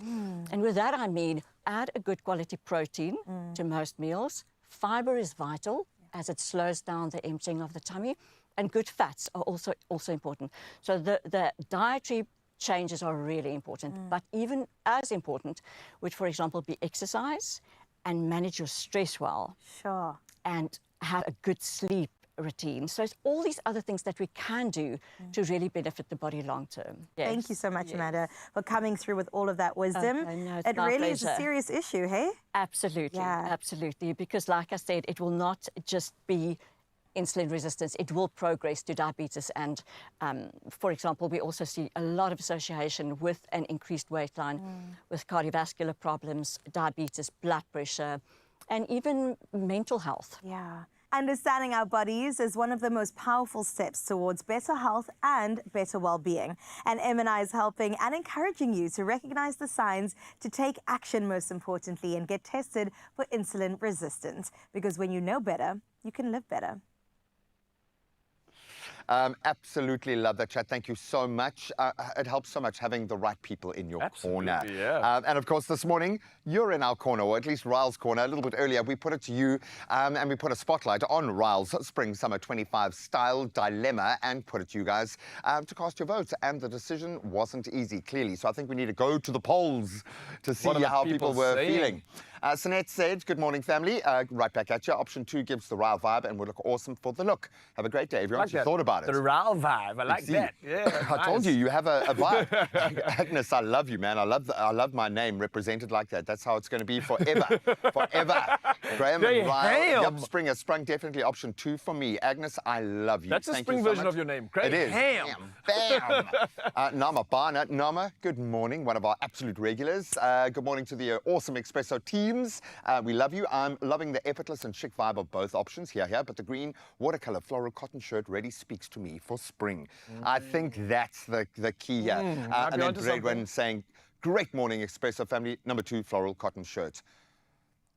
And with that I mean add a good quality protein to most meals. Fiber is vital as it slows down the emptying of the tummy, and good fats are also important. So the dietary changes are really important, but even as important would, for example, be exercise and manage your stress well. Sure. And have a good sleep routine. So it's all these other things that we can do to really benefit the body long term. Yes. Thank you so much, Amanda, for coming through with all of that wisdom. Okay, no, it's it my really is a pleasure. serious issue, hey? Absolutely, Yeah. absolutely. Because like I said, it will not just be insulin resistance, it will progress to diabetes. And for example, we also see a lot of association with an increased weight line, with cardiovascular problems, diabetes, blood pressure, and even mental health. Yeah. Understanding our bodies is one of the most powerful steps towards better health and better well-being. And MNI is helping and encouraging you to recognize the signs, to take action most importantly, and get tested for insulin resistance. Because when you know better, you can live better. Absolutely love that chat. Thank you so much. It helps so much having the right people in your corner. Yeah. And of course, this morning, you're in our corner, or at least Ryle's corner. A little bit earlier, we put it to you, and we put a spotlight on Ryle's Spring Summer 25 style dilemma and put it to you guys to cast your votes. And the decision wasn't easy, clearly. So I think we need to go to the polls to see What are the how people people were saying? feeling. Sanette said, good morning, family. Right back at you. Option 2 gives the Ryle vibe and would look awesome for the look. Have a great day, everyone. You thought about it. The Ryle vibe. I like See, that. Yeah. I told nice. you have a vibe. Agnes, I love you, man. I love my name represented like that. That's how it's going to be forever. Forever. Graham They and Ryle. ham. Yep, Springer Sprung, definitely option 2 for me. Agnes, I love you. That's the Thank spring you so version much. of your name. Great. It is. Ham. Bam. Nama Barnett. Nama, good morning. One of our absolute regulars. Good morning to the awesome Expresso teams. We love you. I'm loving the effortless and chic vibe of both options here, but the green watercolor floral cotton shirt really speaks to me for spring. I think that's the key here. Might be And then onto grade something. 1 saying, great morning, Expresso family. Number 2, floral cotton shirt.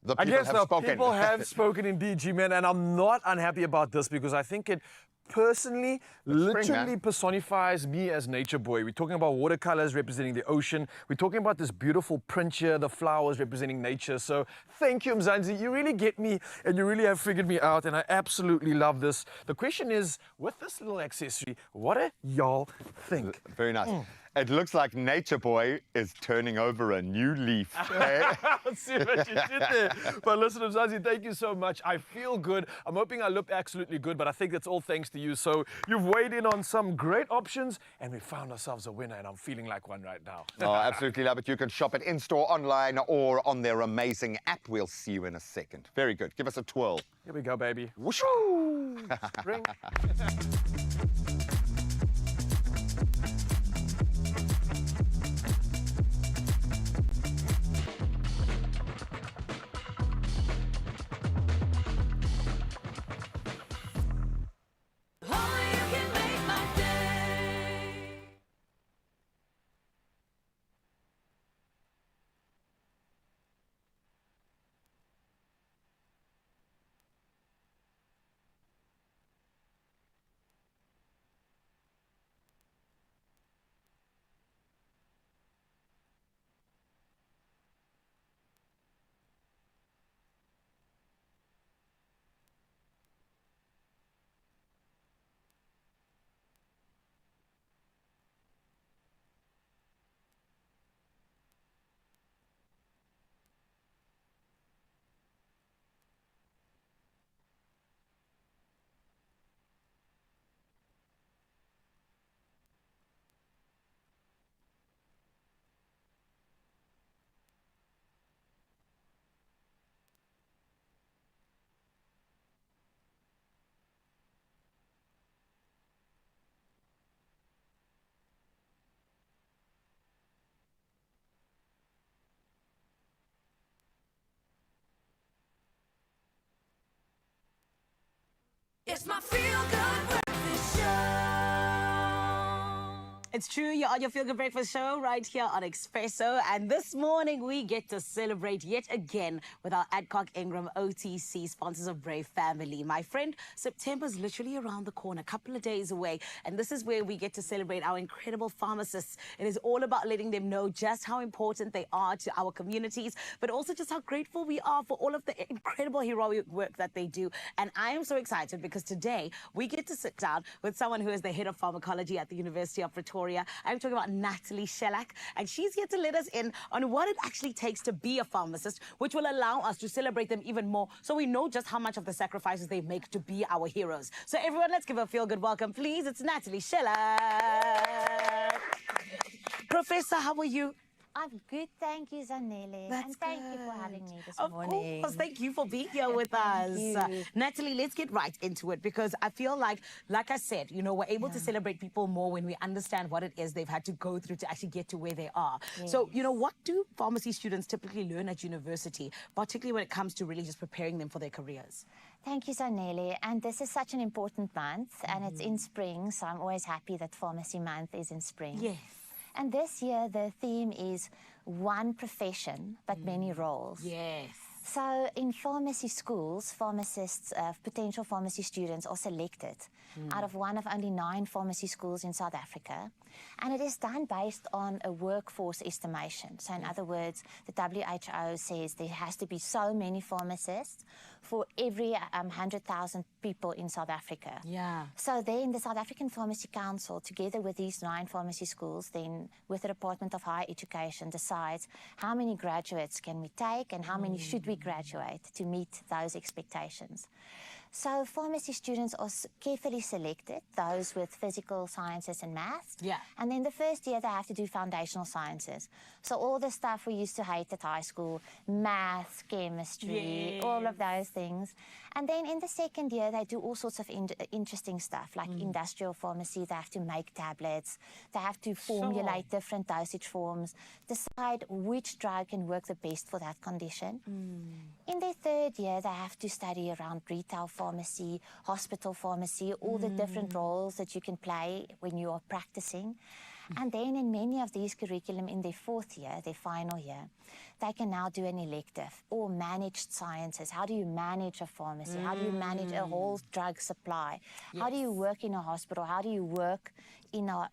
The I people guess have the spoken. people have spoken indeed, G-Man, and I'm not unhappy about this because I think it personally literally man. personifies me as nature boy. We're talking about watercolors representing the ocean. We're talking about this beautiful print here, the flowers representing nature. So thank you, Mzansi. You really get me and you really have figured me out and I absolutely love this. The question is, with this little accessory, what do y'all think? Very nice. It looks like Nature Boy is turning over a new leaf. eh? Let's see what you did there. But listen, Mzansi, thank you so much. I feel good. I'm hoping I look absolutely good, but I think that's all thanks to you. So you've weighed in on some great options, and we found ourselves a winner, and I'm feeling like one right now. Oh, absolutely love it. You can shop it in-store, online, or on their amazing app. We'll see you in a second. Very good. Give us a twirl. Here we go, baby. Whoosh. Spring. Only you can make my day. It's my feel-good breakfast show. It's true, you're on your Feel Good Breakfast show right here on Expresso. And this morning, we get to celebrate yet again with our Adcock Ingram OTC, sponsors of Brave Family. My friend, September's literally around the corner, a couple of days away. And this is where we get to celebrate our incredible pharmacists. It is all about letting them know just how important they are to our communities, but also just how grateful we are for all of the incredible heroic work that they do. And I am so excited because today we get to sit down with someone who is the head of pharmacology at the University of Pretoria. I'm talking about Natalie Shellack, and she's here to let us in on what it actually takes to be a pharmacist, which will allow us to celebrate them even more so we know just how much of the sacrifices they make to be our heroes. So everyone, let's give a feel-good welcome, please. It's Natalie Shellack. Professor, how are you? I'm good, thank you, Zanele. That's and thank you for having me this Of morning. course, thank you for being here with us. you. Natalie, let's get right into it because I feel like I said, you know, we're able to celebrate people more when we understand what it is they've had to go through to actually get to where they are. So, you know, what do pharmacy students typically learn at university, particularly when it comes to really just preparing them for their careers? Thank you, Zanele. And this is such an important month, and it's in spring, so I'm always happy that Pharmacy Month is in spring. Yes. And this year, the theme is one profession, but many roles. Yes. So in pharmacy schools, pharmacists, potential pharmacy students are selected out of one of only 9 pharmacy schools in South Africa. And it is done based on a workforce estimation. So in other words, the WHO says there has to be so many pharmacists for every 100,000 people in South Africa. Yeah. So then the South African Pharmacy Council, together with these 9 pharmacy schools, then with the Department of Higher Education, decides how many graduates can we take and how many should we graduate to meet those expectations. So pharmacy students are carefully selected, those with physical sciences and maths. Yeah. And then the first year they have to do foundational sciences. So all the stuff we used to hate at high school, maths, chemistry, all of those things. And then in the second year they do all sorts of interesting stuff like industrial pharmacy. They have to make tablets. They have to formulate different dosage forms, decide which drug can work the best for that condition. In their third year they have to study around retail pharmacy, hospital pharmacy, all the different roles that you can play when you are practicing. And then in many of these curriculum in their fourth year, their final year, they can now do an elective or managed sciences. How do you manage a pharmacy? How do you manage a whole drug supply? How do you work in a hospital? How do you work in a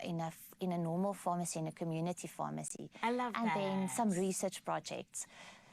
normal pharmacy, in a community pharmacy? I love and that. then some research projects.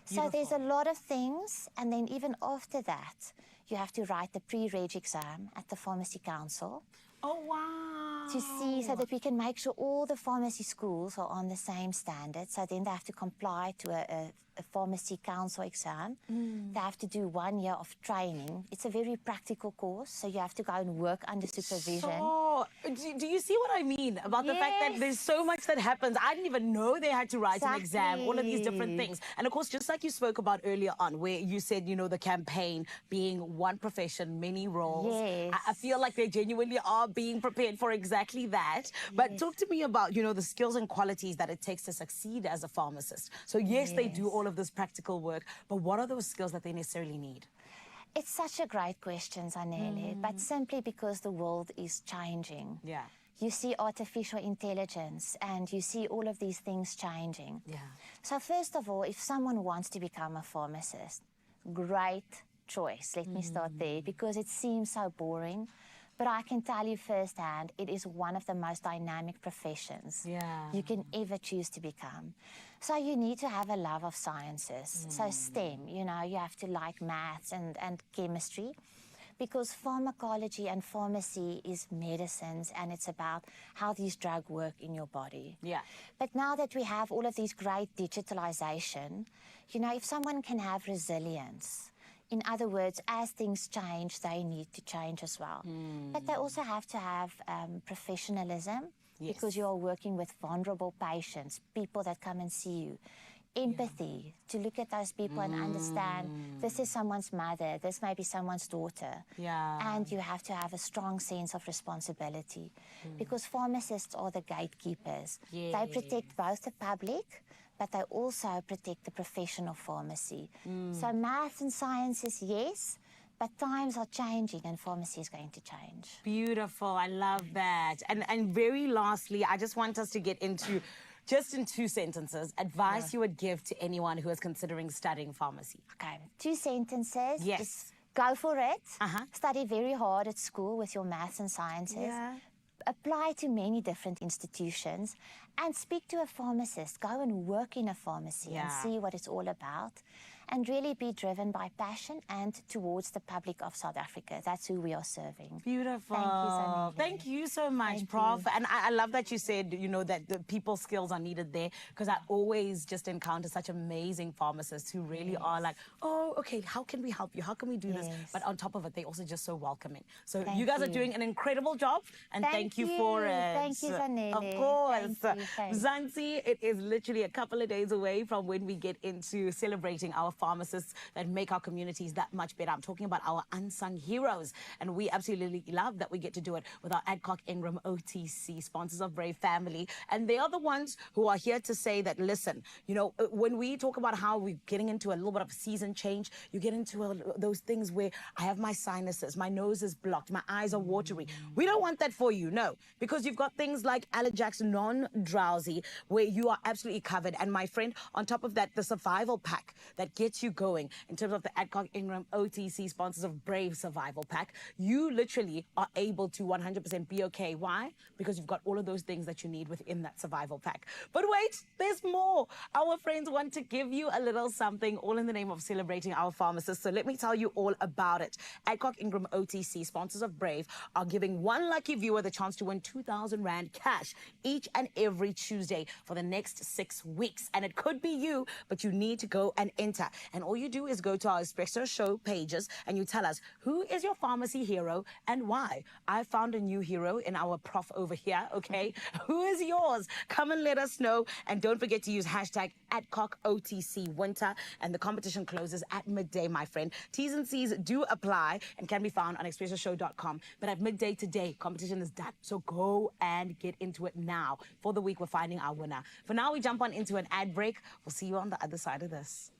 So there's a lot of things, and then even after that, you have to write the pre-reg exam at the Pharmacy Council. Oh, wow. To see, so that we can make sure all the pharmacy schools are on the same standard. So then they have to comply to a pharmacy council exam. They have to do 1 year of training. It's a very practical course, so you have to go and work under supervision. So, do you see what I mean about the fact that there's so much that happens? I didn't even know they had to write an exam, all of these different things. And of course, just like you spoke about earlier on, where you said, you know, the campaign being one profession, many roles. Yes. I feel like they genuinely are being prepared for exactly that. But talk to me about, you know, the skills and qualities that it takes to succeed as a pharmacist. So yes, they do all of this practical work, but what are those skills that they necessarily need? It's such a great question, Zanele, but simply because the world is changing. Yeah. You see artificial intelligence and you see all of these things changing. Yeah. So first of all, if someone wants to become a pharmacist, great choice. Let me start there, because it seems so boring. But I can tell you firsthand, it is one of the most dynamic professions you can ever choose to become. So you need to have a love of sciences. So STEM, you know, you have to like maths and chemistry, because pharmacology and pharmacy is medicines, and it's about how these drugs work in your body. Yeah. But now that we have all of these great digitalization, you know, if someone can have resilience, in other words, as things change, they need to change as well. But they also have to have professionalism, because you are working with vulnerable patients, people that come and see you. Empathy, to look at those people and understand this is someone's mother, this may be someone's daughter. And you have to have a strong sense of responsibility, because pharmacists are the gatekeepers. They protect both the public, but they also protect the professional pharmacy. So maths and sciences, yes, But times are changing and pharmacy is going to change. Beautiful. I love that. And very lastly, I just want us to get into, just in 2 sentences, advice you would give to anyone who is considering studying pharmacy. Okay, 2 sentences. Yes. Just go for it. Uh-huh. Study very hard at school with your maths and sciences. Yeah. Apply to many different institutions and speak to a pharmacist. Go and work in a pharmacy and see what it's all about. And really be driven by passion and towards the public of South Africa. That's who we are serving. Beautiful. Thank you, Zanele. Thank you so much, Thank Prof. you. And I love that you said, you know, that the people skills are needed there, because I always just encounter such amazing pharmacists who really are like, oh, okay, how can we help you? How can we do this? But on top of it, they're also just so welcoming. So you guys are doing an incredible job, and thank you for it. Thank you, Zanele. Of course. Thank you, thanks. Zanzi, it is literally a couple of days away from when we get into celebrating our pharmacists that make our communities that much better. I'm talking about our unsung heroes, and we absolutely love that we get to do it with our Adcock Ingram OTC, sponsors of Brave Family, and they are the ones who are here to say that, listen, you know, when we talk about how we're getting into a little bit of a season change, you get into those things where I have my sinuses, my nose is blocked, my eyes are watery. We don't want that for you, no, because you've got things like Allerjax non-drowsy, where you are absolutely covered. And my friend, on top of that, the survival pack that gets you going in terms of the Adcock Ingram OTC, sponsors of Brave Survival Pack, you literally are able to 100% be okay. Why? Because you've got all of those things that you need within that survival pack. But wait, there's more. Our friends want to give you a little something, all in the name of celebrating our pharmacists. So let me tell you all about it. Adcock Ingram OTC, sponsors of Brave, are giving one lucky viewer the chance to win 2,000 Rand cash each and every Tuesday for the next 6 weeks. And it could be you, but you need to go and enter. And all you do is go to our Expresso show pages and you tell us, who is your pharmacy hero and why? I found a new hero in our prof over here, okay? Who is yours? Come and let us know. And don't forget to use hashtag #AdcockOTCWinter. And the competition closes at midday, my friend. T's and C's do apply and can be found on expressoshow.com. But at midday today, competition is done. So go and get into it now. For the week, we're finding our winner. For now, we jump on into an ad break. We'll see you on the other side of this.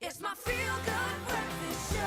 It's my feel-good breakfast show.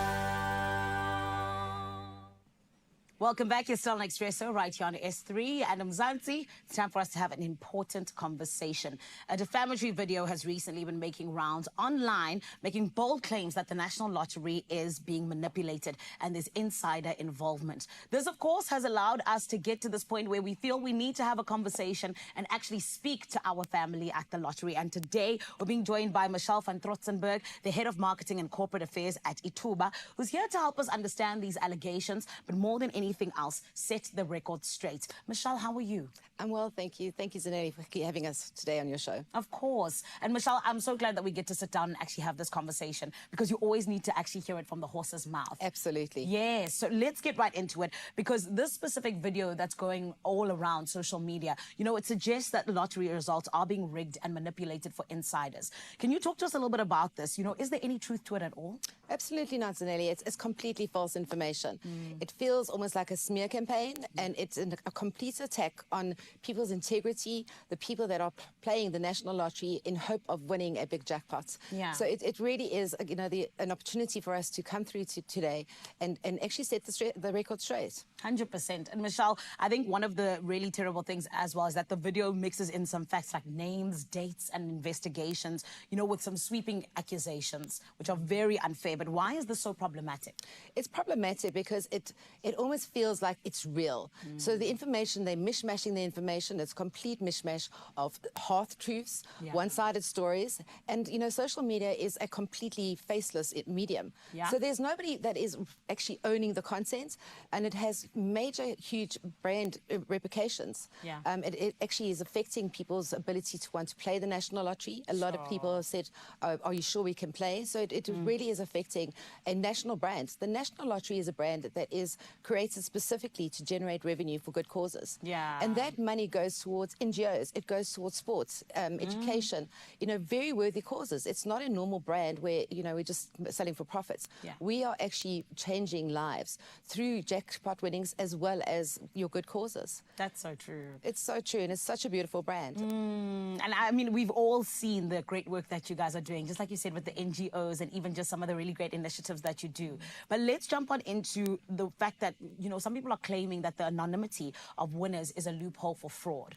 Welcome back. You're still on Expresso right here on S3. And Mzansi, it's time for us to have an important conversation. A defamatory video has recently been making rounds online, making bold claims that the National Lottery is being manipulated and there's insider involvement. This, of course, has allowed us to get to this point where we feel we need to have a conversation and actually speak to our family at the lottery. And today, we're being joined by Michelle van Trotzenberg, the head of marketing and corporate affairs at Ituba, who's here to help us understand these allegations, but more than anything, anything else, set the record straight. Michelle, how are you? I'm well, thank you. Thank you, Zanelli, for having us today on your show. Of course. And Michelle, I'm so glad that we get to sit down and actually have this conversation, because you always need to actually hear it from the horse's mouth. Absolutely. Yes. So let's get right into it, because this specific video that's going all around social media, you know, it suggests that lottery results are being rigged and manipulated for insiders. Can you talk to us a little bit about this? You know, is there any truth to it at all? Absolutely not, Zanelli. It's completely false information. It feels almost like a smear campaign, and it's a complete attack on people's integrity, the people that are playing the National Lottery in hope of winning a big jackpot. Yeah. So it really is, you know, an opportunity for us to come through to today and actually set the record straight. 100%. And Michelle, I think one of the really terrible things as well is that the video mixes in some facts like names, dates, and investigations, you know, with some sweeping accusations, which are very unfair. But why is this so problematic? It's problematic because it almost feels like it's real. So the information, they're mishmashing the information. It's complete mishmash of half-truths, one-sided stories. And, you know, social media is a completely faceless medium. Yeah. So there's nobody that is actually owning the content, and it has major, huge brand repercussions. Yeah. It actually is affecting people's ability to want to play the National Lottery. A lot of people have said, oh, are you sure we can play? So it really is affecting a national brand. The National Lottery is a brand that is created specifically to generate revenue for good causes. Yeah. And that money goes towards NGOs, it goes towards sports, education, you know, very worthy causes. It's not a normal brand where, you know, we're just selling for profits. Yeah. We are actually changing lives through jackpot winnings as well as your good causes. That's so true. It's so true, and it's such a beautiful brand. And I mean, we've all seen the great work that you guys are doing, just like you said, with the NGOs and even just some of the really great initiatives that you do. But let's jump on into the fact that, you know, some people are claiming that the anonymity of winners is a loophole for fraud.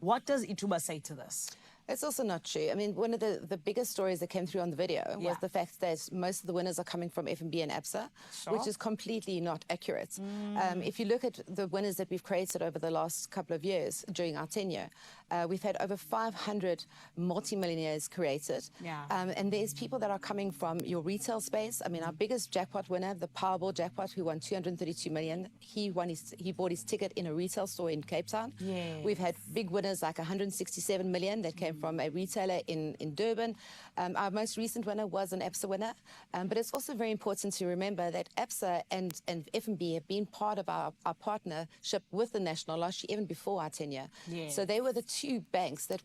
What does Ituba say to this? It's also not true. I mean, one of the biggest stories that came through on the video was the fact that most of the winners are coming from FNB and ABSA, which is completely not accurate. If you look at the winners that we've created over the last couple of years during our tenure, we've had over 500 multimillionaires created. Yeah. And there's people that are coming from your retail space. I mean, our biggest jackpot winner, the Powerball jackpot, who won 232 million, he bought his ticket in a retail store in Cape Town. Yes. We've had big winners like 167 million that came from a retailer in Durban. Our most recent winner was an ABSA winner. But it's also very important to remember that ABSA and FNB have been part of our partnership with the National Lottery even before our tenure. Yes. So they were the two banks that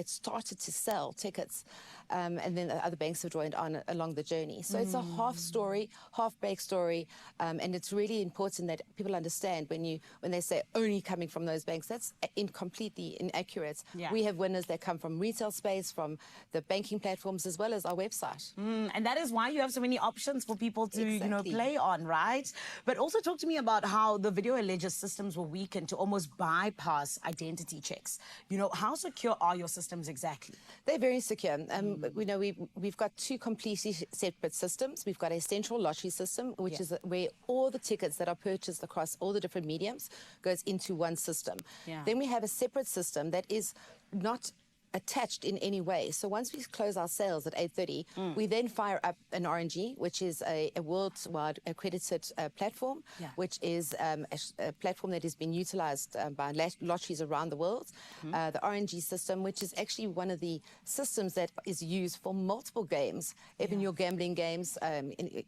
started to sell tickets, and then the other banks have joined on along the journey. So it's a half story, half-baked story, and it's really important that people understand when they say only coming from those banks, that's completely inaccurate. Yeah. We have winners that come from retail space, from the banking platforms, as well as our website. And that is why you have so many options for people to, you know, Exactly. play on, right? But also talk to me about how the video alleges systems were weakened to almost bypass identity checks. You know, how secure are your systems exactly? They're very secure. We know we've got two completely separate systems. We've got a central lottery system, which is where all the tickets that are purchased across all the different mediums goes into one system. Yeah. Then we have a separate system that is not attached in any way. So once we close our sales at 8:30, we then fire up an RNG, which is a worldwide accredited platform, which is a platform that has been utilized by lotteries around the world. The RNG system, which is actually one of the systems that is used for multiple games, even your gambling games,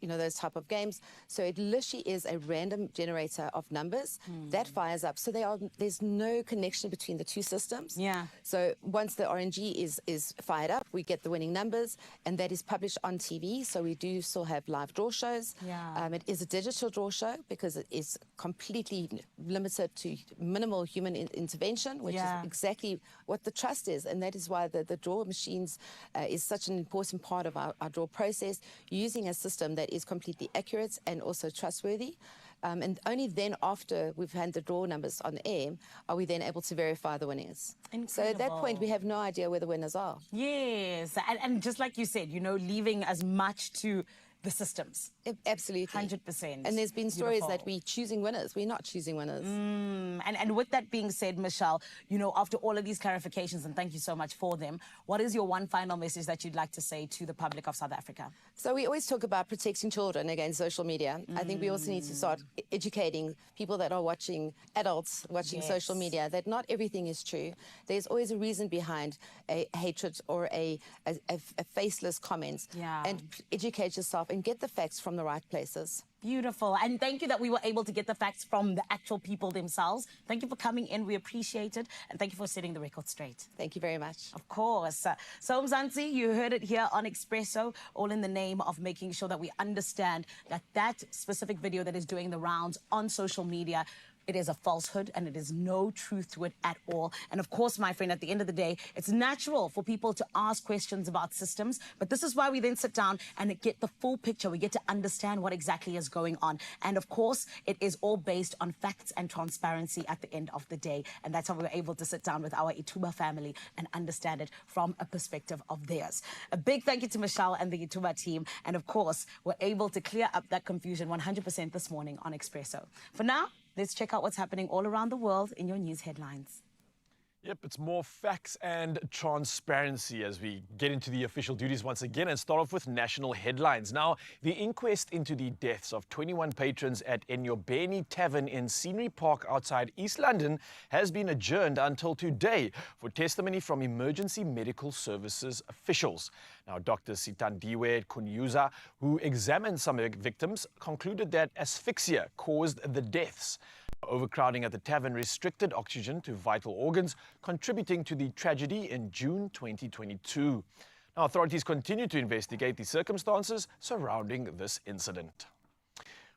you know, those type of games. So it literally is a random generator of numbers that fires up. So there's no connection between the two systems. Yeah. So once the RNG is fired up, we get the winning numbers, and that is published on TV. So we do still have live draw shows. Yeah. It is a digital draw show because it is completely limited to minimal human intervention, which is exactly what the trust is. And that is why the draw machines is such an important part of our draw process, using a system that is completely accurate and also trustworthy. And only then, after we've had the draw numbers on the air, are we then able to verify the winners. So at that point, we have no idea where the winners are. Yes, and just like you said, you know, leaving as much to the systems. Absolutely. 100%. And there's been stories that Beautiful. we're choosing winners. We're not choosing winners. And with that being said, Michelle, you know, after all of these clarifications, and thank you so much for them, what is your one final message that you'd like to say to the public of South Africa? So we always talk about protecting children against social media. I think we also need to start educating people that are watching, adults watching social media, that not everything is true. There's always a reason behind a hatred or a faceless comment. Yeah. And educate yourself and get the facts from the right places. Beautiful. And thank you that we were able to get the facts from the actual people themselves. Thank you for coming in. We appreciate it. And thank you for setting the record straight. Thank you very much. Of course. So, Mzansi, you heard it here on Expresso, all in the name of making sure that we understand that that specific video that is doing the rounds on social media, it is a falsehood and it is no truth to it at all. And of course, my friend, at the end of the day, it's natural for people to ask questions about systems. But this is why we then sit down and get the full picture. We get to understand what exactly is going on. And of course, it is all based on facts and transparency at the end of the day. And that's how we were able to sit down with our Ituba family and understand it from a perspective of theirs. A big thank you to Michelle and the Ituba team. And of course, we're able to clear up that confusion 100% this morning on Expresso. For now, let's check out what's happening all around the world in your news headlines. Yep, it's more facts and transparency as we get into the official duties once again and start off with national headlines. Now, the inquest into the deaths of 21 patrons at Enyobeni Tavern in Scenery Park outside East London has been adjourned until today for testimony from emergency medical services officials. Now, Dr. Sitandiwe Kunyuza, who examined some victims, concluded that asphyxia caused the deaths. Overcrowding at the tavern restricted oxygen to vital organs, contributing to the tragedy in June 2022. Now, authorities continue to investigate the circumstances surrounding this incident.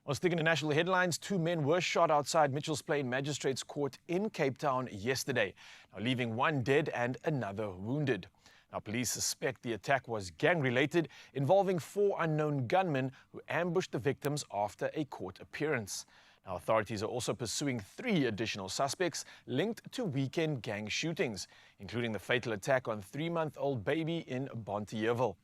Well, sticking to national headlines, 2 men were shot outside Mitchells Plain Magistrates Court in Cape Town yesterday, now leaving 1 dead and another wounded. Now, police suspect the attack was gang-related, involving 4 unknown gunmen who ambushed the victims after a court appearance. Now, authorities are also pursuing 3 additional suspects linked to weekend gang shootings, including the fatal attack on 3-month-old baby in Bonteheuwel.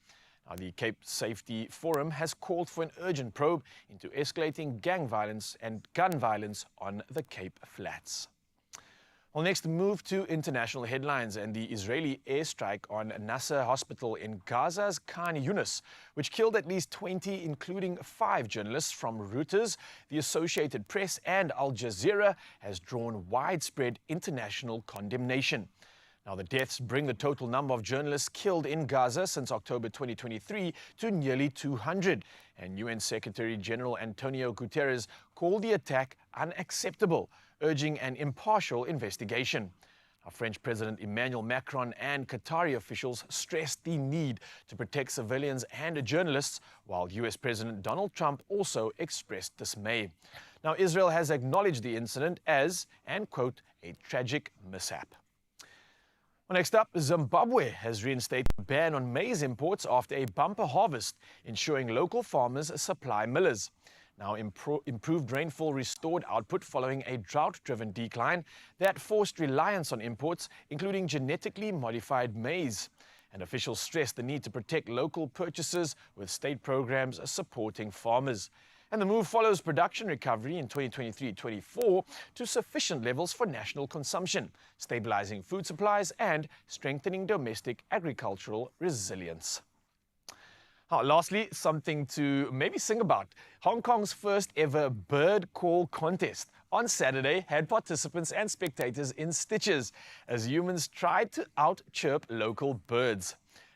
Now, the Cape Safety Forum has called for an urgent probe into escalating gang violence and gun violence on the Cape Flats. Well, next, move to international headlines and the Israeli airstrike on Nasser Hospital in Gaza's Khan Yunis, which killed at least 20, including 5 journalists from Reuters, the Associated Press and Al Jazeera, has drawn widespread international condemnation. Now, the deaths bring the total number of journalists killed in Gaza since October 2023 to nearly 200. And UN Secretary General Antonio Guterres called the attack unacceptable, urging an impartial investigation. Now, French President Emmanuel Macron and Qatari officials stressed the need to protect civilians and journalists, while US President Donald Trump also expressed dismay. Now, Israel has acknowledged the incident as, and quote, a tragic mishap. Well, next up, Zimbabwe has reinstated a ban on maize imports after a bumper harvest, ensuring local farmers supply millers. Now, improved rainfall restored output following a drought-driven decline that forced reliance on imports, including genetically modified maize. And officials stressed the need to protect local purchasers with state programs supporting farmers. And the move follows production recovery in 2023-24 to sufficient levels for national consumption, stabilizing food supplies and strengthening domestic agricultural resilience. Lastly, something to maybe sing about. Hong Kong's first ever bird call contest on Saturday had participants and spectators in stitches as humans tried to out-chirp local birds.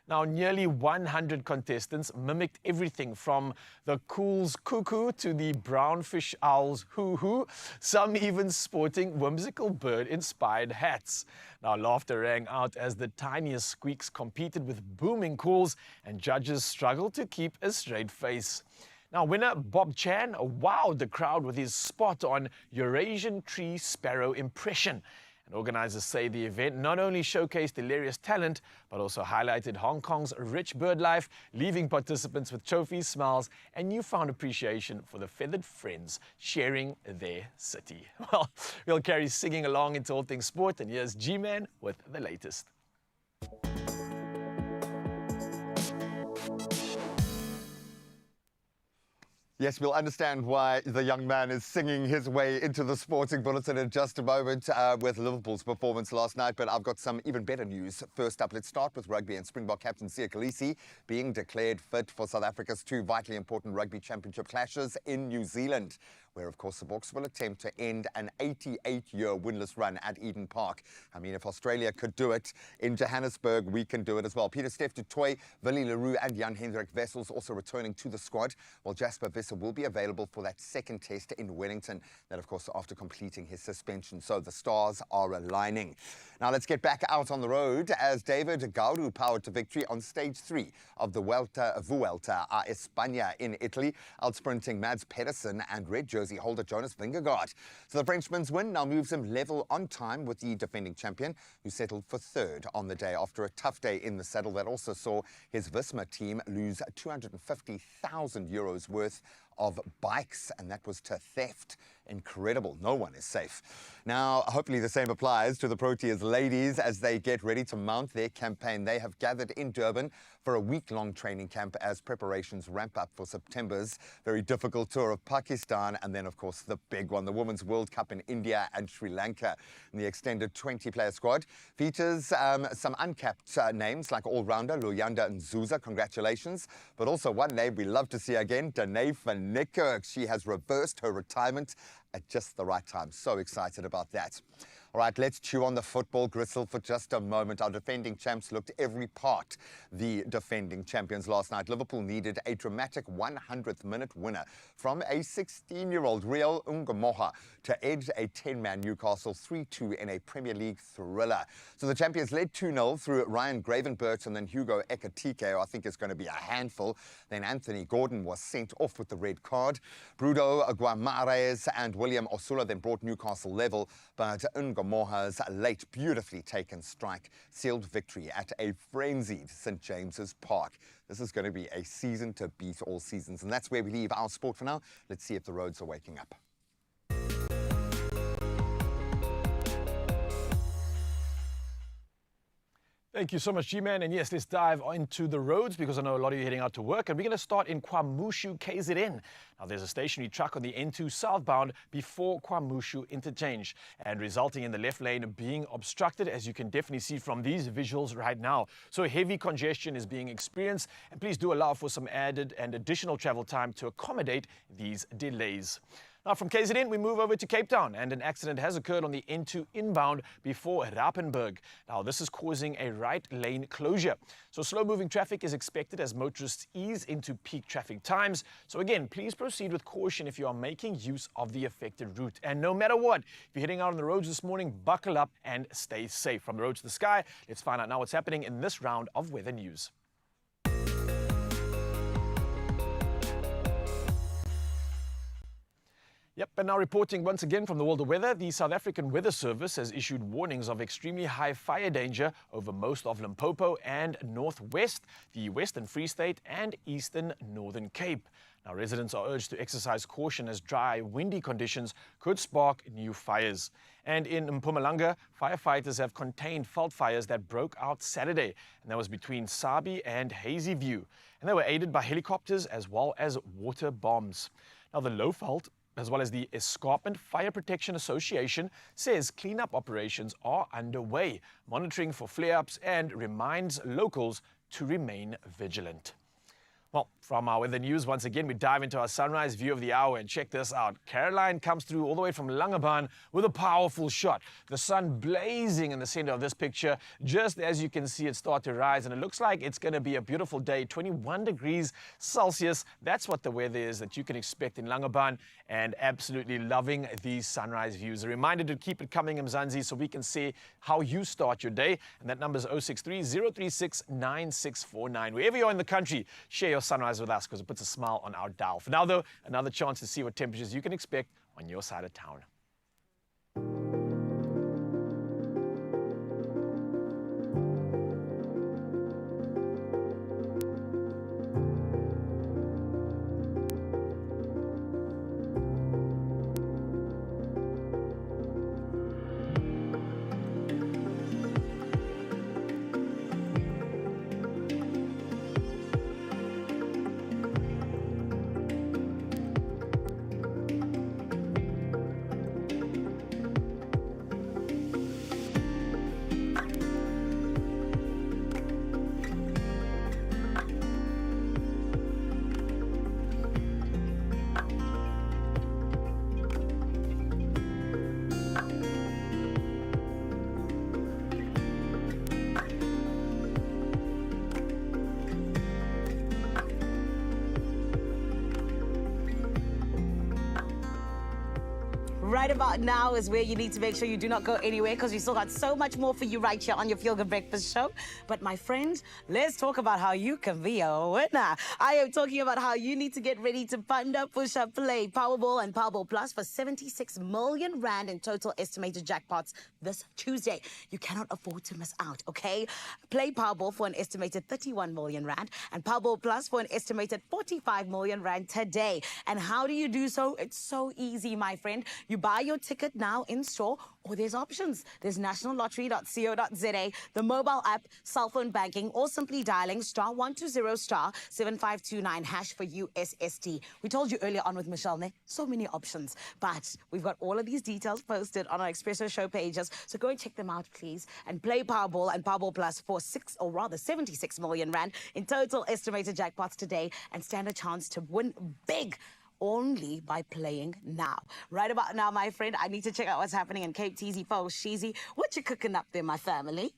Now, nearly 100 contestants mimicked everything from the cool's cuckoo to the brownfish owl's hoo-hoo, some even sporting whimsical bird-inspired hats. Now, laughter rang out as the tiniest squeaks competed with booming calls, and judges struggled to keep a straight face. Now, winner Bob Chan wowed the crowd with his spot-on Eurasian tree sparrow impression. And organizers say the event not only showcased hilarious talent, but also highlighted Hong Kong's rich bird life, leaving participants with trophies, smiles, and newfound appreciation for the feathered friends sharing their city. Well, we'll carry singing along into all things sport, and here's G-Man with the latest. Yes, we'll understand why the young man is singing his way into the sporting bulletin in just a moment with Liverpool's performance last night. But I've got some even better news. First up, let's start with rugby and Springbok captain Siya Kolisi being declared fit for South Africa's two vitally important rugby championship clashes in New Zealand, where, of course, the Boks will attempt to end an 88-year winless run at Eden Park. I mean, if Australia could do it in Johannesburg, we can do it as well. Pieter-Steph du Toit, Willie Leroux and Jan-Hendrik Wessels also returning to the squad, while Jasper Visser will be available for that second test in Wellington. That, of course, after completing his suspension. So the stars are aligning. Now let's get back out on the road as David Gaudu powered to victory on stage 3 of the Vuelta a España in Italy, outsprinting Mads Pedersen and red jersey holder Jonas Vingegaard. So the Frenchman's win now moves him level on time with the defending champion, who settled for third on the day after a tough day in the saddle that also saw his Visma team lose €250,000 worth of bikes, and that was to theft. Incredible. No one is safe. Now, hopefully the same applies to the Proteas ladies as they get ready to mount their campaign. They have gathered in Durban for a week-long training camp as preparations ramp up for September's very difficult tour of Pakistan, and then, of course, the big one, the Women's World Cup in India and Sri Lanka. And the extended 20-player squad features some uncapped names like all-rounder Luyanda Nzuza, congratulations, but also one name we love to see again, Danae van Niekerk. She has reversed her retirement at just the right time. So excited about that. All right, let's chew on the football gristle for just a moment. Our defending champs looked every part the defending champions last night. Liverpool needed a dramatic 100th minute winner from a 16-year-old Real Ungamoha to edge a 10-man Newcastle 3-2 in a Premier League thriller. So the champions led 2-0 through Ryan Gravenberch and then Hugo Ekitike, who I think is going to be a handful. Then Anthony Gordon was sent off with the red card. Bruno Guimaraes and William Osula then brought Newcastle level, but Ungamoha's late, beautifully taken strike sealed victory at a frenzied St. James's Park. This is going to be a season to beat all seasons, and that's where we leave our sport for now. Let's see if the roads are waking up. Thank you so much, G-Man. And yes, let's dive into the roads because I know a lot of you are heading out to work. And we're going to start in KwaMushu, KZN. Now, there's a stationary truck on the N2 southbound before KwaMushu interchange and resulting in the left lane being obstructed, as you can definitely see from these visuals right now. So heavy congestion is being experienced, and please do allow for some added and additional travel time to accommodate these delays. Now, from KZN, we move over to Cape Town, and an accident has occurred on the N2 inbound before Rappenburg. Now, this is causing a right lane closure. So slow-moving traffic is expected as motorists ease into peak traffic times. So again, please proceed with caution if you are making use of the affected route. And no matter what, if you're heading out on the roads this morning, buckle up and stay safe. From the road to the sky, let's find out now what's happening in this round of weather news. Yep, and now reporting once again from the world of weather, the South African Weather Service has issued warnings of extremely high fire danger over most of Limpopo and Northwest, the Western Free State and Eastern Northern Cape. Now, residents are urged to exercise caution as dry, windy conditions could spark new fires. And in Mpumalanga, firefighters have contained fault fires that broke out Saturday, and that was between Sabi and Hazy View. And they were aided by helicopters as well as water bombs. Now, the Lowveld, as well as the Escarpment Fire Protection Association, says cleanup operations are underway, monitoring for flare-ups and reminds locals to remain vigilant. Well, from our weather news, once again, we dive into our sunrise view of the hour, and check this out. Caroline comes through all the way from Langebaan with a powerful shot. The sun blazing in the center of this picture, just as you can see it start to rise, and it looks like it's going to be a beautiful day, 21 degrees Celsius. That's what the weather is that you can expect in Langebaan, and absolutely loving these sunrise views. A reminder to keep it coming, Mzansi, so we can see how you start your day, and that number is 063-036-9649. Wherever you are in the country, share your sunrise with us because it puts a smile on our dial. For now, though, another chance to see what temperatures you can expect on your side of town. Right about now is where you need to make sure you do not go anywhere because we still got so much more for you right here on your Feel Good Breakfast Show. But my friend, let's talk about how you can be a winner. I am talking about how you need to get ready to fund up, push up, play Powerball and Powerball Plus for 76 million rand in total estimated jackpots this Tuesday. You cannot afford to miss out, okay? Play Powerball for an estimated 31 million rand and Powerball Plus for an estimated 45 million rand today. And how do you do so? It's so easy, my friend. You buy your ticket now in store, or there's options. There's nationallottery.co.za, the mobile app, cell phone banking, or simply dialing *120 *7529 hash for USSD. We told you earlier on with Michelle, ne? So many options, but we've got all of these details posted on our Expresso show pages. So go and check them out, please, and play Powerball and Powerball Plus for 76 million rand in total estimated jackpots today, and stand a chance to win big only by playing now. Right about now, my friend, I need to check out what's happening in Cape TZ. Folks, Sheezy, what you cooking up there, my family?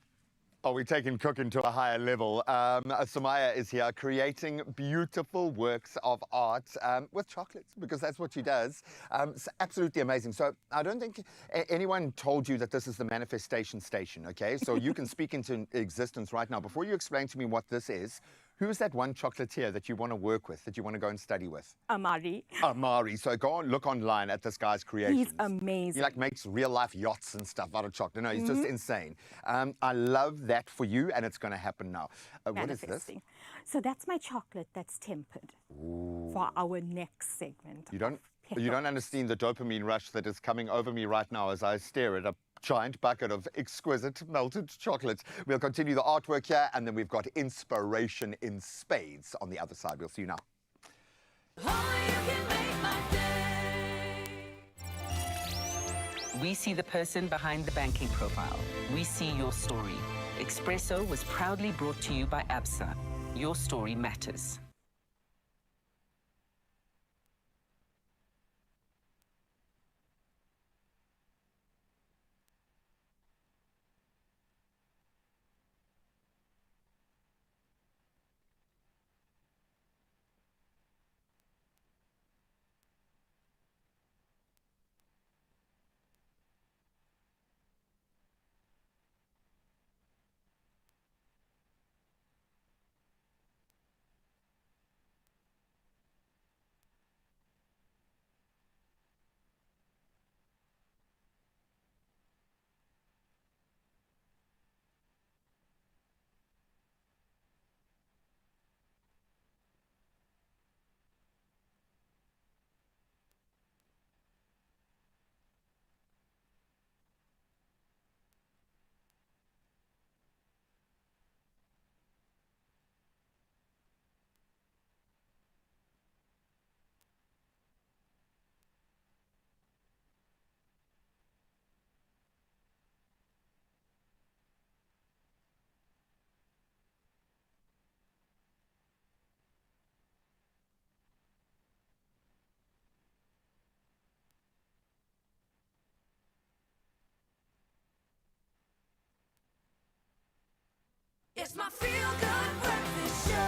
Oh, we're taking cooking to a higher level. Samaya is here creating beautiful works of art with chocolates, because that's what she does. It's absolutely amazing. So I don't think anyone told you that this is the manifestation station, okay? So you can speak into existence right now. Before you explain to me what this is, who's that one chocolatier that you want to work with, that you want to go and study with? Amari. Amari. So go and look online at this guy's creations. He's amazing. He like makes real life yachts and stuff out of chocolate. No, he's just insane. I love that for you, and it's going to happen now. What is this? So that's my chocolate that's tempered for our next segment. You don't understand the dopamine rush that is coming over me right now as I stare at a giant bucket of exquisite melted chocolate. We'll continue the artwork here, and then we've got inspiration in spades on the other side. We'll see you now. We see the person behind the banking profile. We see your story. Expresso was proudly brought to you by ABSA. Your story matters. It's my Feel Good Breakfast Show.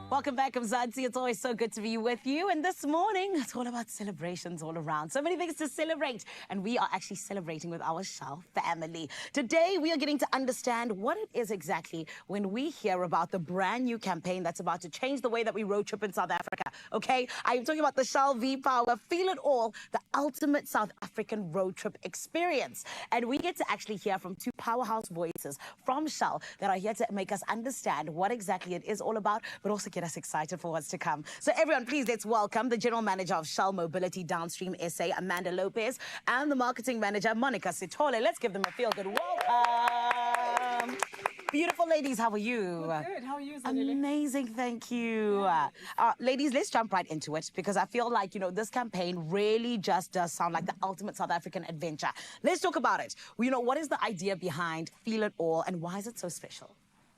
Welcome back, Mzansi. It's always so good to be with you. And this morning, it's all about celebrations all around. So many things to celebrate. And we are actually celebrating with our Shell family. Today, we are getting to understand what it is exactly when we hear about the brand new campaign that's about to change the way that we road trip in South Africa. Okay? I am talking about the Shell V-Power Feel It All, the ultimate South African road trip experience. And we get to actually hear from two powerhouse voices from Shell that are here to make us understand what exactly it is all about, but also get us excited for what's to come. So everyone, please let's welcome the General Manager of Shell Mobility Downstream SA, Amanda Lopez, and the Marketing Manager, Monica Sitole. Let's give them a feel-good welcome. Beautiful ladies, how are you? Good, how are you, Zanele? Amazing, thank you. Ladies, let's jump right into it, because I feel like, you know, this campaign really just does sound like the ultimate South African adventure. Let's talk about it. You know, what is the idea behind Feel It All, and why is it so special?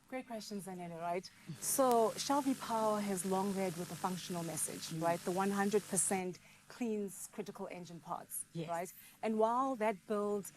Great question, Zanele, right? So Shell V-Power has long led with a functional message, right? The 100% cleans critical engine parts, right? And while that builds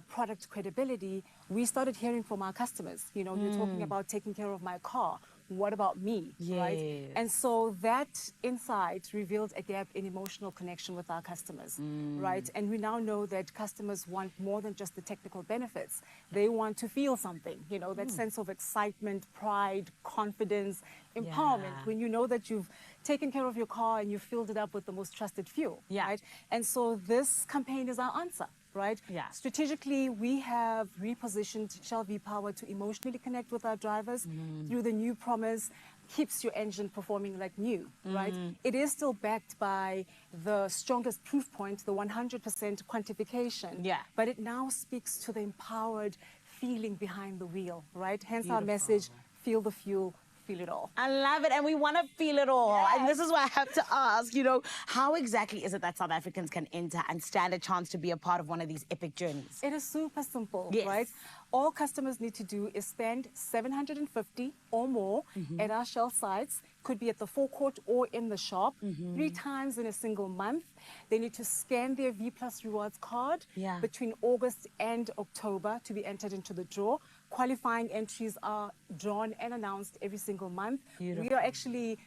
product credibility, we started hearing from our customers. You know, you're talking about taking care of my car. what about me, right? Yes. And so that insight revealed a gap in emotional connection with our customers, right? And we now know that customers want more than just the technical benefits. They want to feel something, you know, that sense of excitement, pride, confidence, empowerment, Yeah. when you know that you've taken care of your car and you filled it up with the most trusted fuel, Yeah. right? And so this campaign is our answer, right? Yeah. Strategically, we have repositioned Shell V-Power to emotionally connect with our drivers through the new promise, keeps your engine performing like new, right? It is still backed by the strongest proof point, the 100% quantification. Yeah. But it now speaks to the empowered feeling behind the wheel, right? Hence our message, feel the fuel, feel it all. I love it, and we want to feel it all. And this is why I have to ask, you know, how exactly is it that South Africans can enter and stand a chance to be a part of one of these epic journeys? It is super simple, Yes. right? All customers need to do is spend 750 or more at our Shell sites. Could be at the forecourt or in the shop, 3 times in a single month. They need to scan their V Plus Rewards card Yeah. between August and October to be entered into the draw. Qualifying entries are drawn and announced every single month. We are actually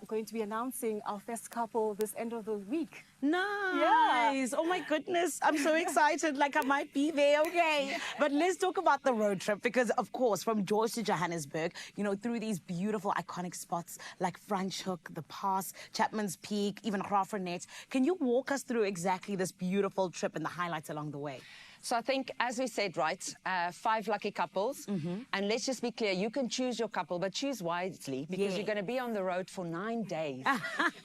going to be announcing our first couple this end of the week. Nice. Oh my goodness. I'm so excited. Like I might be there. Okay. But let's talk about the road trip because, of course, from George to Johannesburg, you know, through these beautiful iconic spots like Franschhoek, The Pass, Chapman's Peak, even Graafrenet. Can you walk us through exactly this beautiful trip and the highlights along the way? So I think, as we said, right, 5 lucky couples. And let's just be clear, you can choose your couple, but choose wisely because you're going to be on the road for 9 days.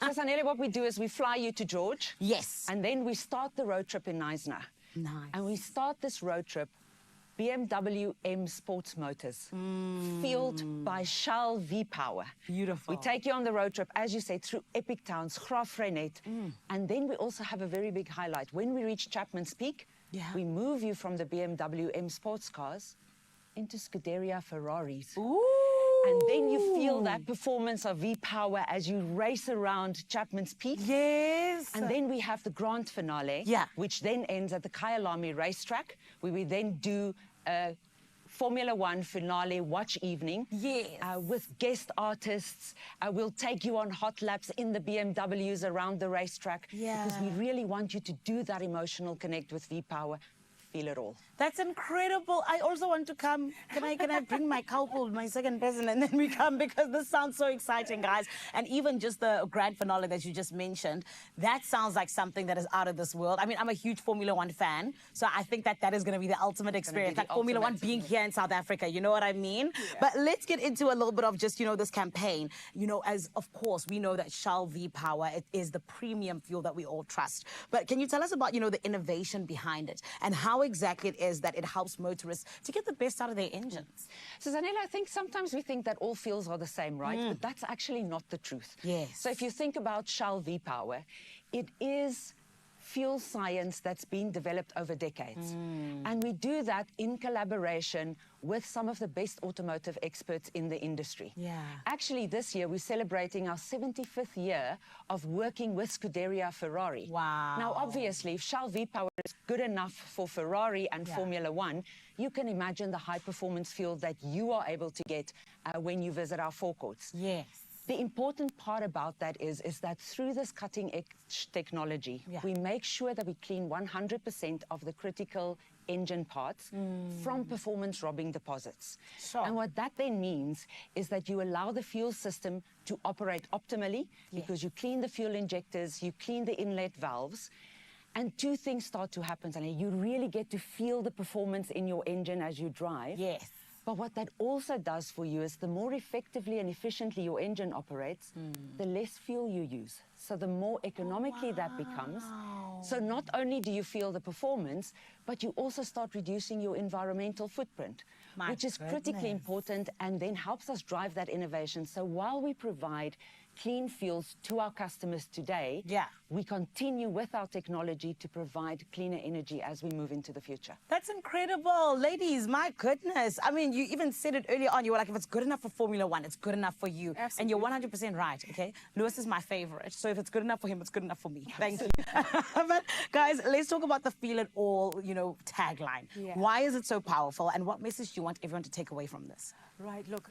So, Sanele, what we do is we fly you to George. Yes. And then we start the road trip in Knysna. Nice. And we start this road trip BMW M Sports Motors, fueled by Shell V-Power. Beautiful. We take you on the road trip, as you say, through epic towns, Graafrenet. And then we also have a very big highlight. When we reach Chapman's Peak, we move you from the BMW M sports cars into Scuderia Ferraris. Ooh. And then you feel that performance of V-Power as you race around Chapman's Peak. Yes. And then we have the grand finale, which then ends at the Kyalami racetrack, where we then do a Formula One finale watch evening. Yes. With guest artists. We'll take you on hot laps in the BMWs around the racetrack. Yeah. Because we really want you to do that emotional connect with V-Power. Feel it all. That's incredible. I also want to come. Can I bring my couple, my second person, and then we come because this sounds so exciting, guys. And even just the grand finale that you just mentioned, that sounds like something that is out of this world. I mean, I'm a huge Formula One fan, so I think that that is going to be the ultimate experience, like Formula One being here in South Africa. You know what I mean? Yeah. But let's get into a little bit of just, you know, this campaign. You know, as of course we know that Shell V-Power, it is the premium fuel that we all trust. But can you tell us about, you know, the innovation behind it and how exactly it is that it helps motorists to get the best out of their engines? So, Zanella, I think sometimes we think that all fuels are the same, right? But that's actually not the truth. Yes. So if you think about Shell V-Power, it is fuel science that's been developed over decades. And we do that in collaboration with some of the best automotive experts in the industry. Yeah. Actually, this year, we're celebrating our 75th year of working with Scuderia Ferrari. Wow. Now, obviously, if Shell V-Power is good enough for Ferrari and Formula One, you can imagine the high-performance fuel that you are able to get when you visit our forecourts. Yes. The important part about that is that through this cutting-edge technology, we make sure that we clean 100% of the critical engine parts from performance-robbing deposits. Sure. And what that then means is that you allow the fuel system to operate optimally because you clean the fuel injectors, you clean the inlet valves, and 2 things start to happen, Sally. You really get to feel the performance in your engine as you drive. Yes. But what that also does for you is the more effectively and efficiently your engine operates, the less fuel you use. So the more economically that becomes. So not only do you feel the performance, but you also start reducing your environmental footprint, which is critically important and then helps us drive that innovation. So while we provide clean fuels to our customers today, we continue with our technology to provide cleaner energy as we move into the future. That's incredible. Ladies, my goodness. I mean, you even said it earlier on. You were like, if it's good enough for Formula One, it's good enough for you. Absolutely. And you're 100% right, okay? Lewis is my favorite. So if it's good enough for him, it's good enough for me. Thank you. But guys, let's talk about the feel it all, tagline. Yeah. Why is it so powerful? And what message do you want everyone to take away from this? Right, look,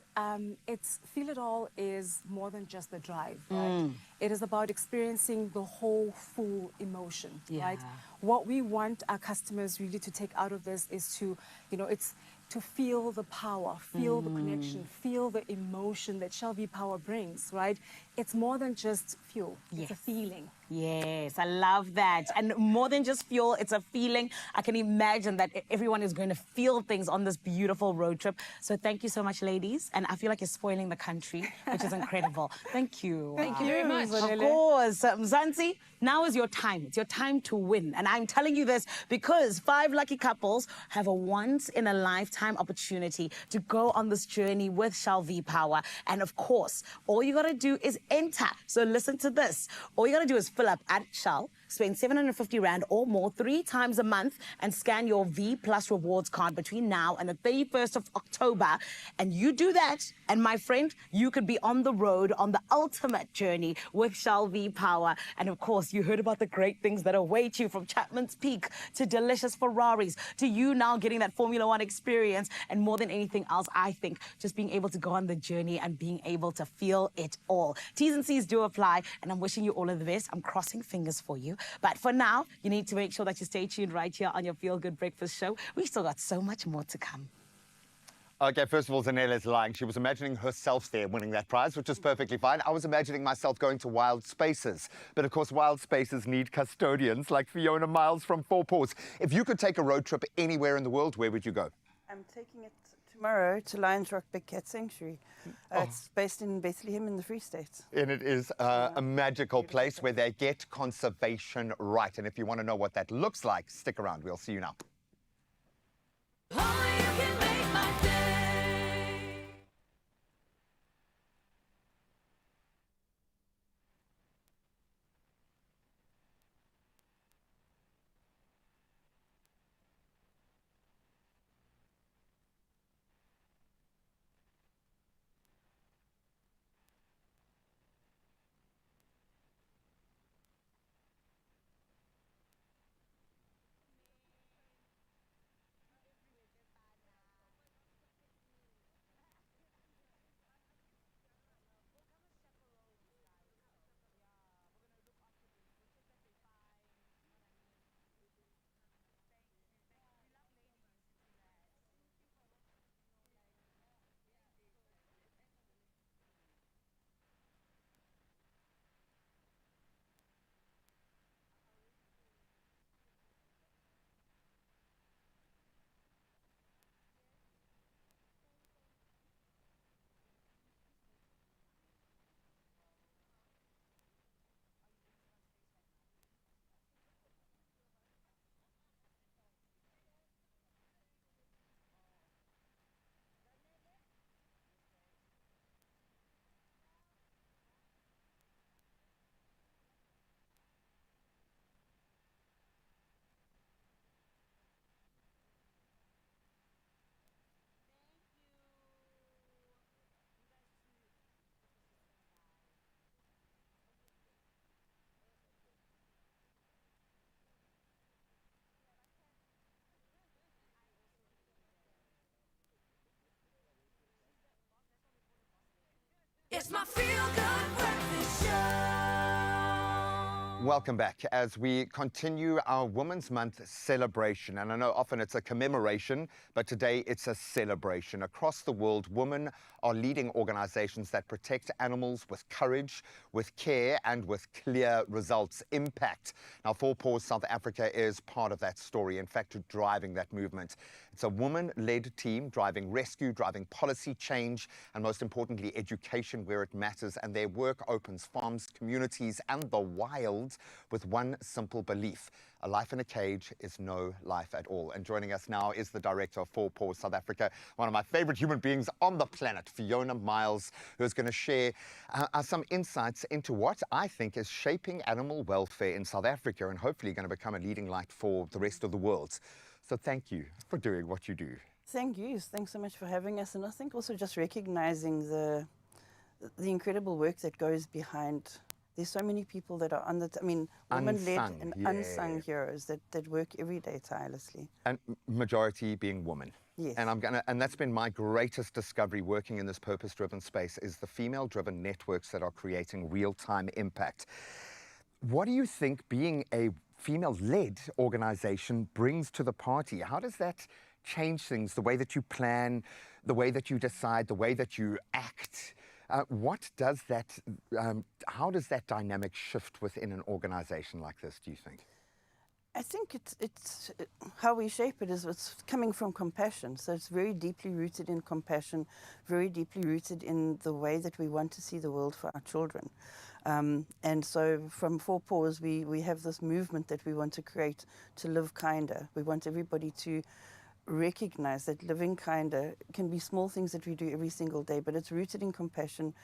it's Feel It All is more than just the drive, right? It is about experiencing the whole full emotion, right? What we want our customers really to take out of this is to, it's to feel the power, feel the connection, feel the emotion that Shell V Power brings, right? It's more than just fuel, it's a feeling. Yes, I love that. And more than just fuel, it's a feeling. I can imagine that everyone is going to feel things on this beautiful road trip. So thank you so much, ladies. And I feel like you're spoiling the country, which is incredible. Thank you. Thank you very much. Of course. Mzansi, now is your time. It's your time to win. And I'm telling you this because 5 lucky couples have a once-in-a-lifetime opportunity to go on this journey with Shell V Power. And of course, all you got to do is enter. So listen to this. All you got to do is fill up at Shell, spend 750 Rand or more 3 times a month, and scan your V Plus rewards card between now and the 31st of October. And you do that, and my friend, you could be on the road on the ultimate journey with Shell V Power. And of course, you heard about the great things that await you, from Chapman's Peak to delicious Ferraris to you now getting that Formula One experience. And more than anything else, I think just being able to go on the journey and being able to feel it all. T's and C's do apply, and I'm wishing you all of the best. I'm crossing fingers for you. But for now, you need to make sure that you stay tuned right here on your Feel Good Breakfast show. We've still got so much more to come. Okay, first of all, Zanele's lying. She was imagining herself there winning that prize, which is perfectly fine. I was imagining myself going to Wild Spaces. But of course, Wild Spaces need custodians like Fiona Miles from Four Paws. If you could take a road trip anywhere in the world, where would you go? I'm taking it tomorrow to Lions Rock Big Cat Sanctuary. It's based in Bethlehem in the Free State. And it is a magical place where they get conservation right. And if you want to know what that looks like, stick around. We'll see you now. It's my Feel Good Breakfast Show. Welcome back as we continue our Women's Month celebration. And I know often it's a commemoration, but today it's a celebration. Across the world, women are leading organizations that protect animals with courage, with care, and with clear results. Impact. Now, Four Paws South Africa is part of that story, in fact, driving that movement. It's a woman-led team driving rescue, driving policy change, and most importantly, education where it matters. And their work opens farms, communities, and the wild world with one simple belief: a life in a cage is no life at all. And joining us now is the director of Four Paws South Africa, one of my favorite human beings on the planet, Fiona Miles, who is going to share some insights into what I think is shaping animal welfare in South Africa and hopefully going to become a leading light for the rest of the world. So thank you for doing what you do. Thank you. Thanks so much for having us. And I think also just recognizing the incredible work that goes behind. There's so many people that are on the, women-led and unsung heroes that work every day tirelessly. And majority being women. Yes. And that's been my greatest discovery working in this purpose-driven space, is the female-driven networks that are creating real-time impact. What do you think being a female-led organization brings to the party? How does that change things, the way that you plan, the way that you decide, the way that you act? What does that, how does that dynamic shift within an organization like this, do you think? I think it's how we shape it is it's coming from compassion. So it's very deeply rooted in compassion, very deeply rooted in the way that we want to see the world for our children. And so from Four Paws, we have this movement that we want to create to live kinder. We want everybody to recognize that living kinder can be small things that we do every single day, but it's rooted in compassion,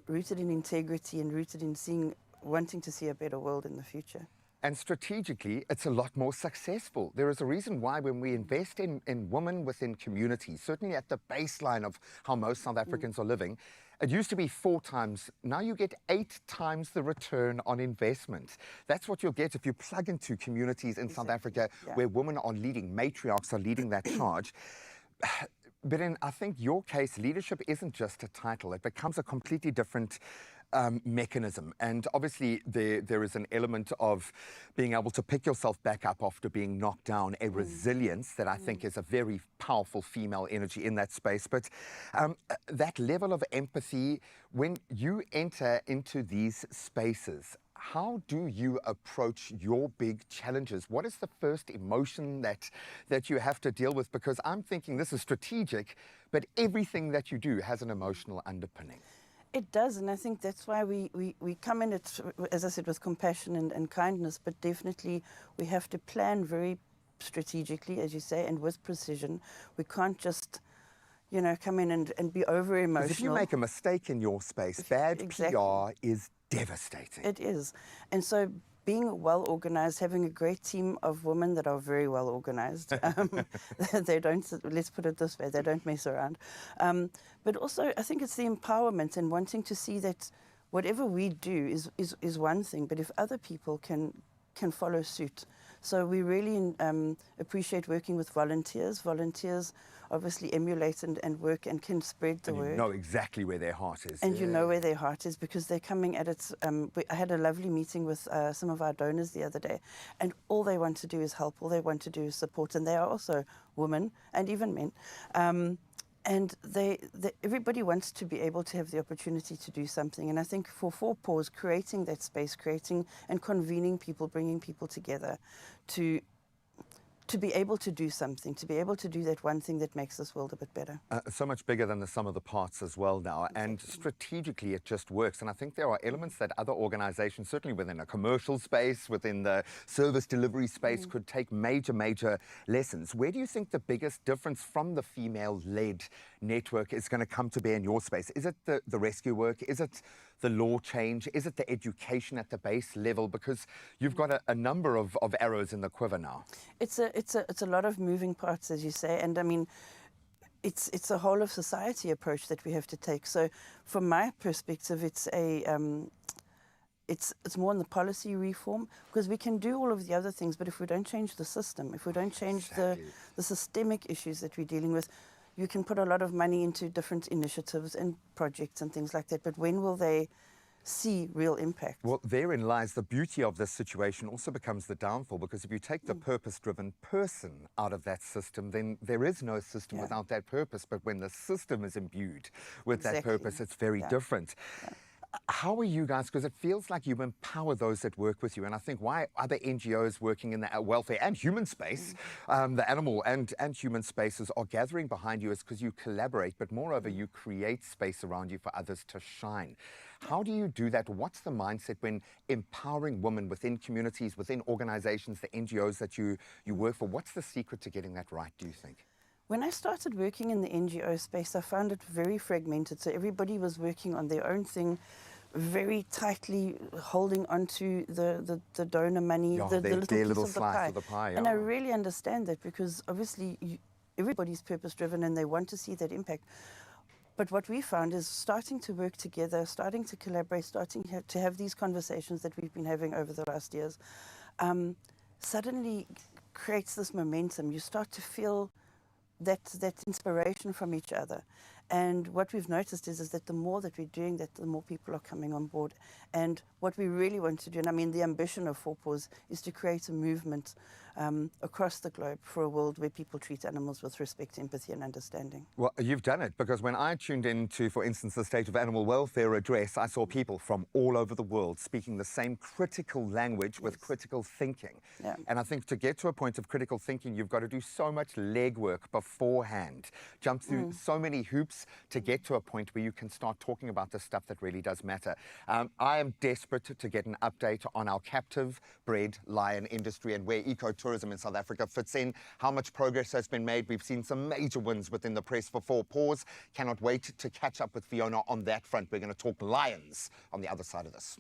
rooted in integrity, and rooted in wanting to see a better world in the future. And strategically, it's a lot more successful. There is a reason why when we invest in women within communities, certainly at the baseline of how most South Africans are living, it used to be 4 times. Now you get 8 times the return on investment. That's what you'll get if you plug into communities in South Africa where women are leading, matriarchs are leading that charge. But in, I think, your case, leadership isn't just a title. It becomes a completely different mechanism. And obviously there is an element of being able to pick yourself back up after being knocked down, a resilience that I think is a very powerful female energy in that space. But that level of empathy, when you enter into these spaces, how do you approach your big challenges? What is the first emotion that you have to deal with? Because I'm thinking this is strategic, but everything that you do has an emotional underpinning. It does, and I think that's why we come in it, as I said, with compassion and kindness, but definitely we have to plan very strategically, as you say, and with precision. We can't just, come in and be over-emotional. If you make a mistake in your space, bad PR is devastating. It is. And so being well-organized, having a great team of women that are very well-organized. They don't, let's put it this way, they don't mess around. But also, I think it's the empowerment and wanting to see that whatever we do is one thing, but if other people can follow suit. So we really appreciate working with volunteers. Volunteers obviously emulate and work and can spread the word. You know exactly where their heart is. And you know where their heart is because they're coming at it. I had a lovely meeting with some of our donors the other day, and all they want to do is help. All they want to do is support, and they are also women and even men. And everybody wants to be able to have the opportunity to do something. And I think for Four Paws, creating that space, creating and convening people, bringing people together to be able to do something, to be able to do that one thing that makes this world a bit better. So much bigger than the sum of the parts as well now. Exactly. And strategically it just works. And I think there are elements that other organizations, certainly within a commercial space, within the service delivery space, could take major lessons. Where do you think the biggest difference from the female-led network is going to come to bear in your space? Is it the rescue work? Is it the law change? Is it the education at the base level? Because you've got a number of arrows in the quiver now. It's a lot of moving parts, as you say, and I mean, it's a whole of society approach that we have to take. So, from my perspective, it's more in the policy reform, because we can do all of the other things, but if we don't change the system, if we don't change the systemic issues that we're dealing with, you can put a lot of money into different initiatives and projects and things like that, but when will they see real impact? Well, therein lies the beauty of this situation. Also becomes the downfall, because if you take the purpose-driven person out of that system, then there is no system without that purpose. But when the system is imbued with that purpose, it's very different. How are you guys, because it feels like you empower those that work with you, and I think why other NGOs working in the welfare and human space, the animal and human spaces are gathering behind you is because you collaborate, but moreover you create space around you for others to shine. How do you do that? What's the mindset when empowering women within communities, within organizations, the NGOs that you work for? What's the secret to getting that right, do you think? When I started working in the NGO space, I found it very fragmented. So everybody was working on their own thing, very tightly holding onto the donor money, Yeah, the their little piece slice of the pie. And I Yeah. really understand that because obviously everybody's purpose-driven and they want to see that impact. But what we found is starting to work together, starting to collaborate, starting to have these conversations that we've been having over the last years, suddenly creates this momentum. You start to feel that inspiration from each other. And what we've noticed is that the more that we're doing that, the more people are coming on board. And what we really want to do, and I mean the ambition of 4paws, is to create a movement across the globe for a world where people treat animals with respect, empathy and understanding. Well, you've done it, because when I tuned into, for instance, the State of Animal Welfare address, I saw people from all over the world speaking the same critical language with critical thinking. Yeah. And I think to get to a point of critical thinking, you've got to do so much legwork beforehand, jump through so many hoops to get to a point where you can start talking about the stuff that really does matter. I am desperate to get an update on our captive bred lion industry and where ecotourism in South Africa fits in, how much progress has been made. We've seen some major wins within the press for 4paws. Cannot wait to catch up with Fiona on that front. We're going to talk lions on the other side of this.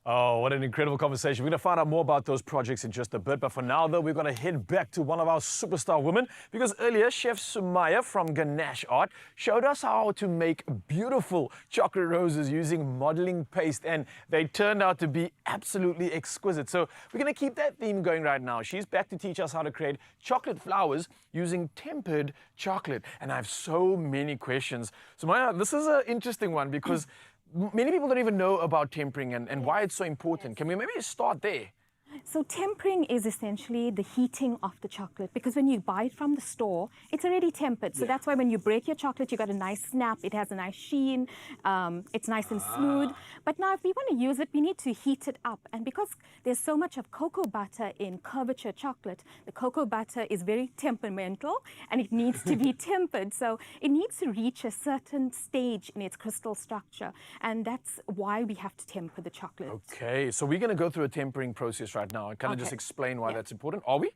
Oh, what an incredible conversation. We're going to find out more about those projects in just a bit. But for now, though, we're going to head back to one of our superstar women, because earlier, Chef Sumaya from Ganache Art showed us how to make beautiful chocolate roses using modeling paste, and they turned out to be absolutely exquisite. So we're going to keep that theme going right now. She's back to teach us how to create chocolate flowers using tempered chocolate. And I have so many questions. Sumaya, this is an interesting one because many people don't even know about tempering and why it's so important. Can we maybe start there? So tempering is essentially the heating of the chocolate, because when you buy it from the store, it's already tempered. So that's why when you break your chocolate, you got a nice snap. It has a nice sheen. It's nice and smooth. But now if we want to use it, we need to heat it up. And because there's so much of cocoa butter in curvature chocolate, the cocoa butter is very temperamental and it needs to be tempered. So it needs to reach a certain stage in its crystal structure. And that's why we have to temper the chocolate. Okay, so we're going to go through a tempering process right now and kind of just explain why that's important. Are we?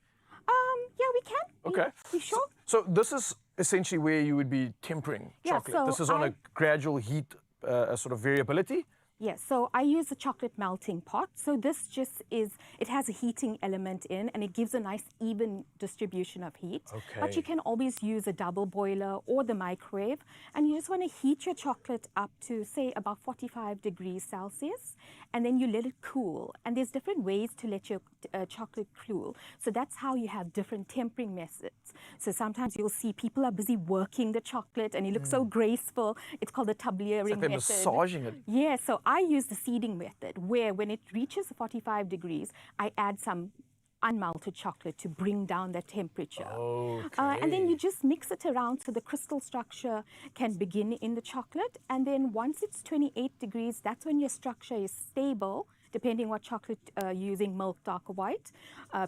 Yeah, we can. Okay. You sure? So this is essentially where you would be tempering chocolate. so This is on a gradual heat sort of variability. Yes, so I use a chocolate melting pot. So this just is, it has a heating element in and it gives a nice even distribution of heat. Okay. But you can always use a double boiler or the microwave. And you just want to heat your chocolate up to, say, about 45 degrees Celsius. And then you let it cool. And there's different ways to let your chocolate cool. So that's how you have different tempering methods. So sometimes you'll see people are busy working the chocolate and it looks so graceful. It's called the tabliering It's like they're method. massaging it. Yeah, so I use the seeding method, where when it reaches 45 degrees, I add some unmelted chocolate to bring down that temperature. And then you just mix it around so the crystal structure can begin in the chocolate. And then once it's 28 degrees, that's when your structure is stable, depending what chocolate you're using, milk, dark or white,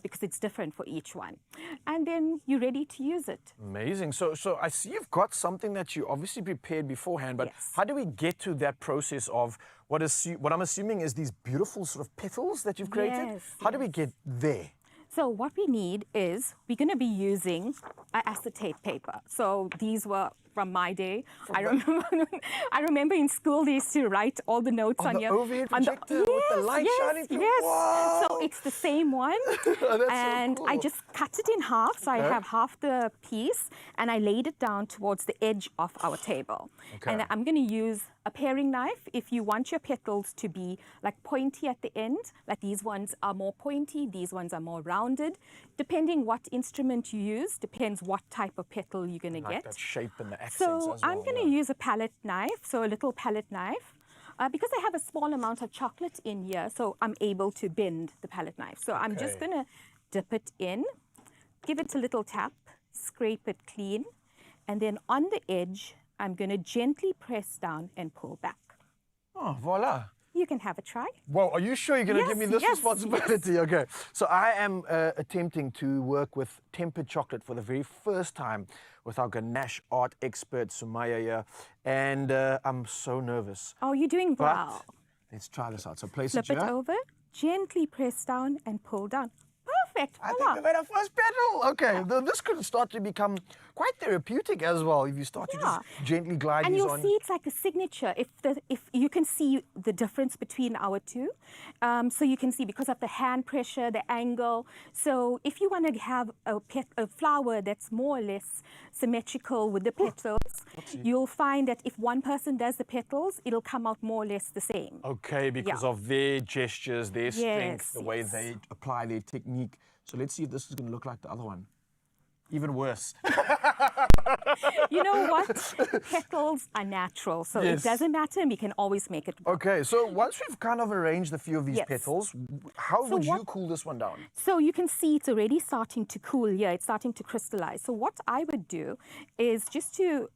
because it's different for each one. And then you're ready to use it. Amazing. So I see you've got something that you obviously prepared beforehand, but how do we get to that process of what I'm assuming is these beautiful sort of petals that you've created? Yes, How do we get there? So what we need is, we're going to be using acetate paper. So these were from my day. I remember in school they used to write all the notes on your overhead projector with the light shining through. Yes. Wow. So it's the same one. And so I cool. just cut it in half. So I have half the piece and I laid it down towards the edge of our table. And I'm going to use a paring knife. If you want your petals to be like pointy at the end, like these ones are more pointy, these ones are more rounded. Depending what instrument you use, depends what type of petal you're going to Like get. that shape and the accents So as well. I'm going to use a palette knife, so a little palette knife. Because I have a small amount of chocolate in here, so I'm able to bend the palette knife. So I'm just going to dip it in, give it a little tap, scrape it clean, and then on the edge, I'm going to gently press down and pull back. Oh, voila. You can have a try. Well, are you sure you're going to give me this Yes, responsibility? yes. Okay. So I am attempting to work with tempered chocolate for the very first time with our ganache art expert, Sumaya here. And I'm so nervous. Oh, you're doing But well. let's try this out. So place Flip it it here. over, gently press down and pull down. Perfect. I think we've had our first petal. Okay, this could start to become quite therapeutic as well if you start to just gently glide And these you'll on. see it's like a signature. If you can see the difference between our two, so you can see because of the hand pressure, the angle. So if you want to have a flower that's more or less symmetrical with the petals, you'll find that if one person does the petals, it'll come out more or less the same. Okay, because of their gestures, their strength, Yes, the way they apply their technique. So let's see if this is going to look like the other one. Even worse. You know what? Petals are natural, so Yes. it doesn't matter, and we can always make it work. Okay, so once we've kind of arranged a few of these Yes. petals, how So would you what- cool this one down? So you can see it's already starting to cool here. It's starting to crystallize. So what I would do is just to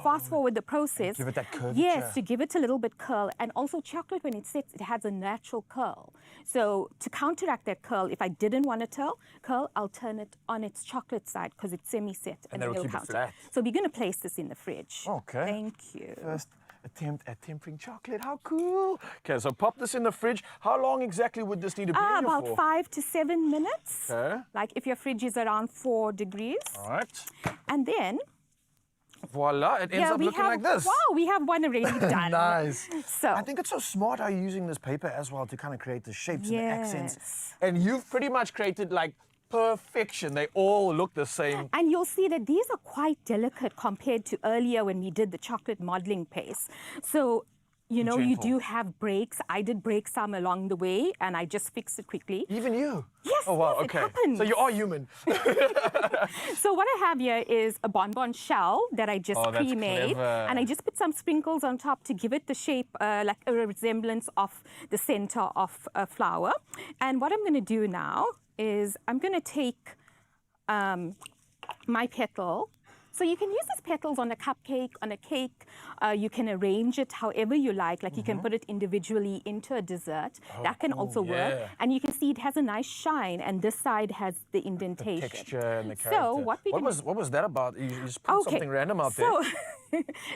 fast forward the process. give it that curvature. Yes, to give it a little bit curl. And also chocolate, when it sets, it has a natural curl. So to counteract that curl, if I didn't want to curl, I'll turn it on its chocolate side because it's semi-set. And then that'll it'll keep it counter. flat. So we're going to place this in the fridge. Okay. Thank you. First attempt at tempering chocolate. How cool. Okay, so pop this in the fridge. How long exactly would this need to be in here About for? 5 to 7 minutes. Okay. Like if your fridge is around 4 degrees. All right. And then Voila, it ends up looking like this. Wow, we have one already done. Nice. So I think it's so smart how you're using this paper as well to kind of create the shapes and the accents. Yes. And you've pretty much created like perfection. They all look the same. And you'll see that these are quite delicate compared to earlier when we did the chocolate modeling paste. So, you know, you Gentle. do have breaks. I did break some along the way and I just fixed it quickly. Even you? Yes, Oh, wow, yes, okay. it happens. So you are human. So what I have here is a bonbon shell that I just Oh, that's pre-made. clever. And I just put some sprinkles on top to give it the shape, like a resemblance of the center of a flower. And what I'm going to do now is I'm going to take my petal. So you can use these petals on a cupcake, on a cake. You can arrange it however you like. Like you can put it individually into a dessert. That can also work. yeah. And you can see it has a nice shine, and this side has the indentation. Texture and the character. So what was that about? You just put something random out there.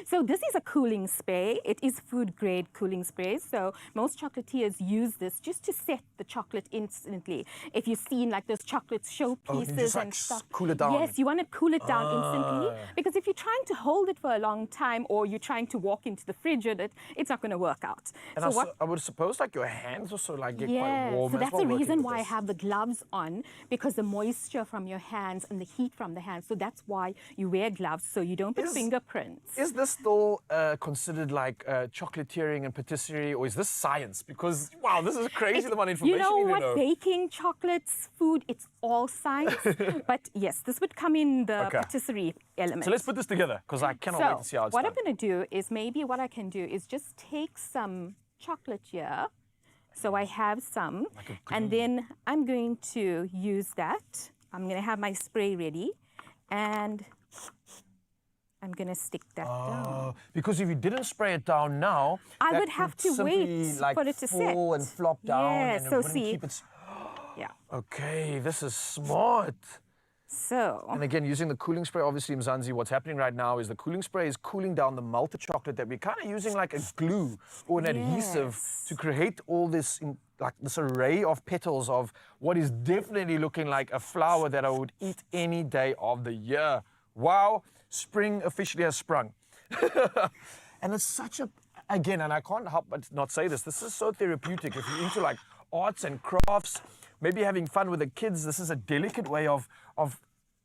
So this is a cooling spray. It is food grade cooling spray. So most chocolatiers use this just to set the chocolate instantly. If you've seen like those chocolate showpieces just, like, and stuff. cool it down. Yes, you want to cool it down instantly. Because if you're trying to hold it for a long time or you're trying to walk into the fridge with it, it's not going to work out. And I would suppose like your hands also like get quite warm so as that's well the working reason with why I this. have the gloves on, because the moisture from your hands and the heat from the hands. So that's why you wear gloves, so you don't put fingerprints. Is this still considered like chocolatiering and patisserie, or is this science? Because, wow, this is crazy the amount of information You know you need to what? know. Baking, chocolates, food, it's all science. But yes, this would come in the Okay. patisserie element. So let's put this together, because I cannot wait to see how it's what done. I'm going to do is maybe what I can do is just take some chocolate here. So I have some, and then I'm going to use that. I'm going to have my spray ready, and I'm going to stick that down. Because if you didn't spray it down now, I that would have to simply, wait like, for it to set. fall and flop down, Yes, and it so wouldn't see. keep its... Yeah. Okay, this is smart. So. And again, using the cooling spray, obviously, Mzansi, what's happening right now is the cooling spray is cooling down the melted chocolate that we're kind of using like a glue or an adhesive to create all this, like this array of petals of what is definitely looking like a flower that I would eat any day of the year. Wow, spring officially has sprung. And it's such a, again, and I can't help but not say this is so therapeutic. If you're into like arts and crafts, maybe having fun with the kids, this is a delicate way of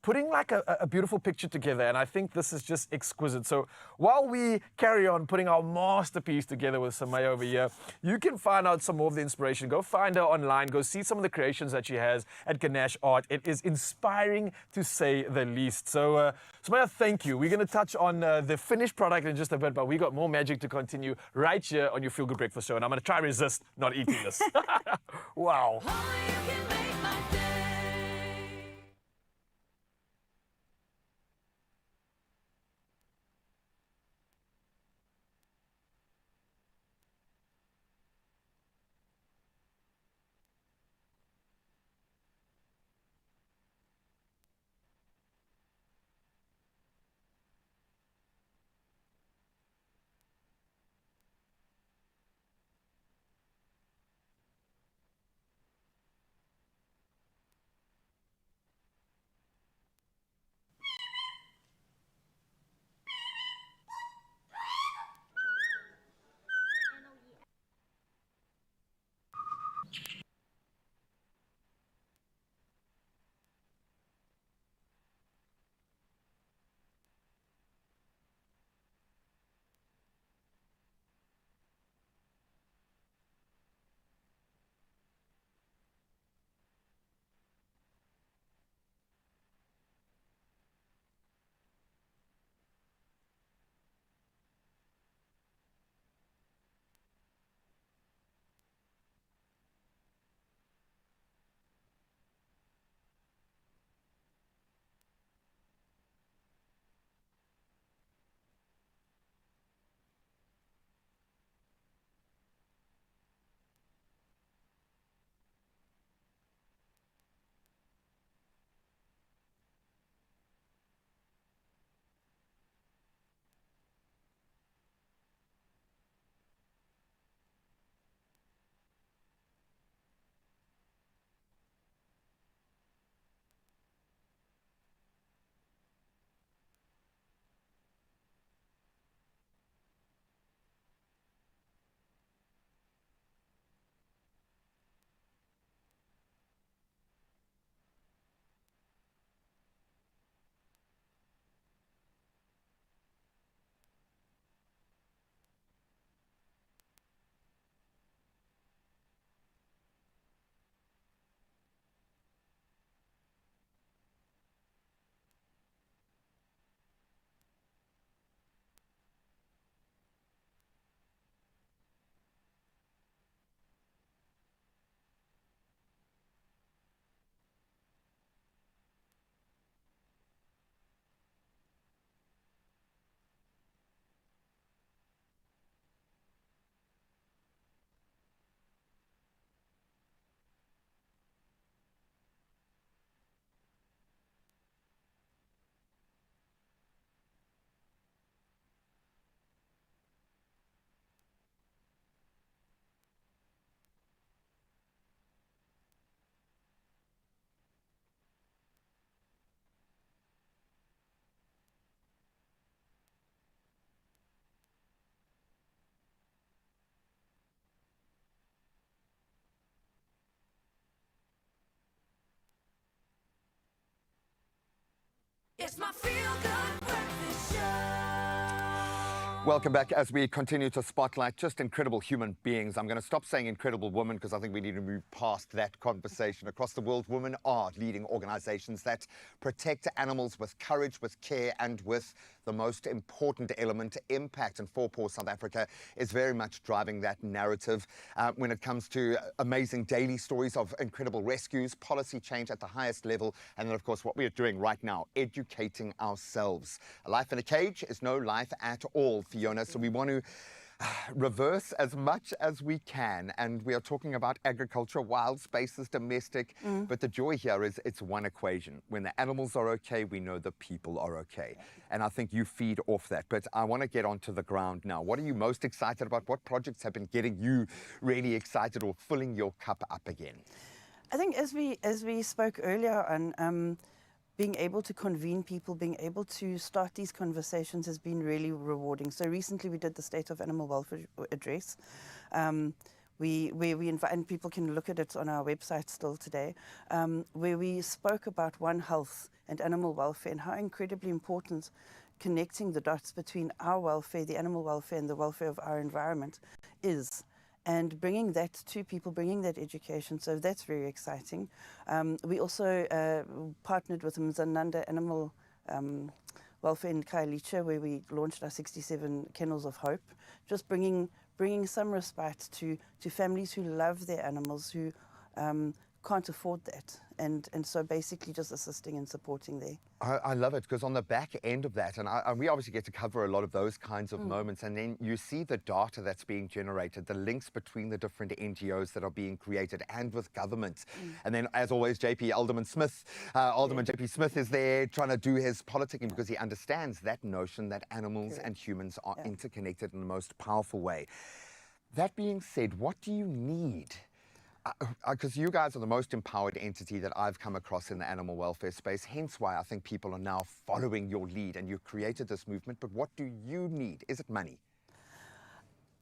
putting like a beautiful picture together, and I think this is just exquisite. So while we carry on putting our masterpiece together with Samaya over here, you can find out some more of the inspiration. Go find her online, go see some of the creations that she has at Ganache Art. It is inspiring to say the least. So Samaya, thank you. We're going to touch on the finished product in just a bit, but we got more magic to continue right here on your Feel Good Breakfast Show, and I'm going to try resist not eating this. Wow. It's my feel-good breakfast show. Welcome back as we continue to spotlight just incredible human beings. I'm going to stop saying incredible women because I think we need to move past that conversation. Across the world, women are leading organizations that protect animals with courage, with care, and with the most important element, impact. And For Paw South Africa is very much driving that narrative when it comes to amazing daily stories of incredible rescues, policy change at the highest level, and then, of course, what we are doing right now, educating ourselves. A life in a cage is no life at all, Fiona. So we want to reverse as much as we can, and we are talking about agriculture, wild spaces, domestic, but the joy here is it's one equation. When the animals are okay, we know the people are okay, and I think you feed off that. But I want to get onto the ground now. What are you most excited about? What projects have been getting you really excited or filling your cup up again? I think as we spoke earlier on, being able to convene people, being able to start these conversations has been really rewarding. So recently we did the State of Animal Welfare address. We invite, and people can look at it on our website still today, where we spoke about One Health and animal welfare and how incredibly important connecting the dots between our welfare, the animal welfare, and the welfare of our environment is. And bringing that to people, bringing that education, so that's very exciting. We also partnered with Mzananda Animal Welfare in Khayelitsha, where we launched our 67 Kennels of Hope, just bringing some respite to families who love their animals, who can't afford that. And so basically just assisting and supporting there. I love it, because on the back end of that, and we obviously get to cover a lot of those kinds of moments, and then you see the data that's being generated, the links between the different NGOs that are being created and with government. And then, as always, Alderman JP Smith is there trying to do his politicking, because he understands that notion that animals and humans are interconnected in the most powerful way. That being said, what do you need? Because you guys are the most empowered entity that I've come across in the animal welfare space, hence why I think people are now following your lead, and you've created this movement. But what do you need? Is it money?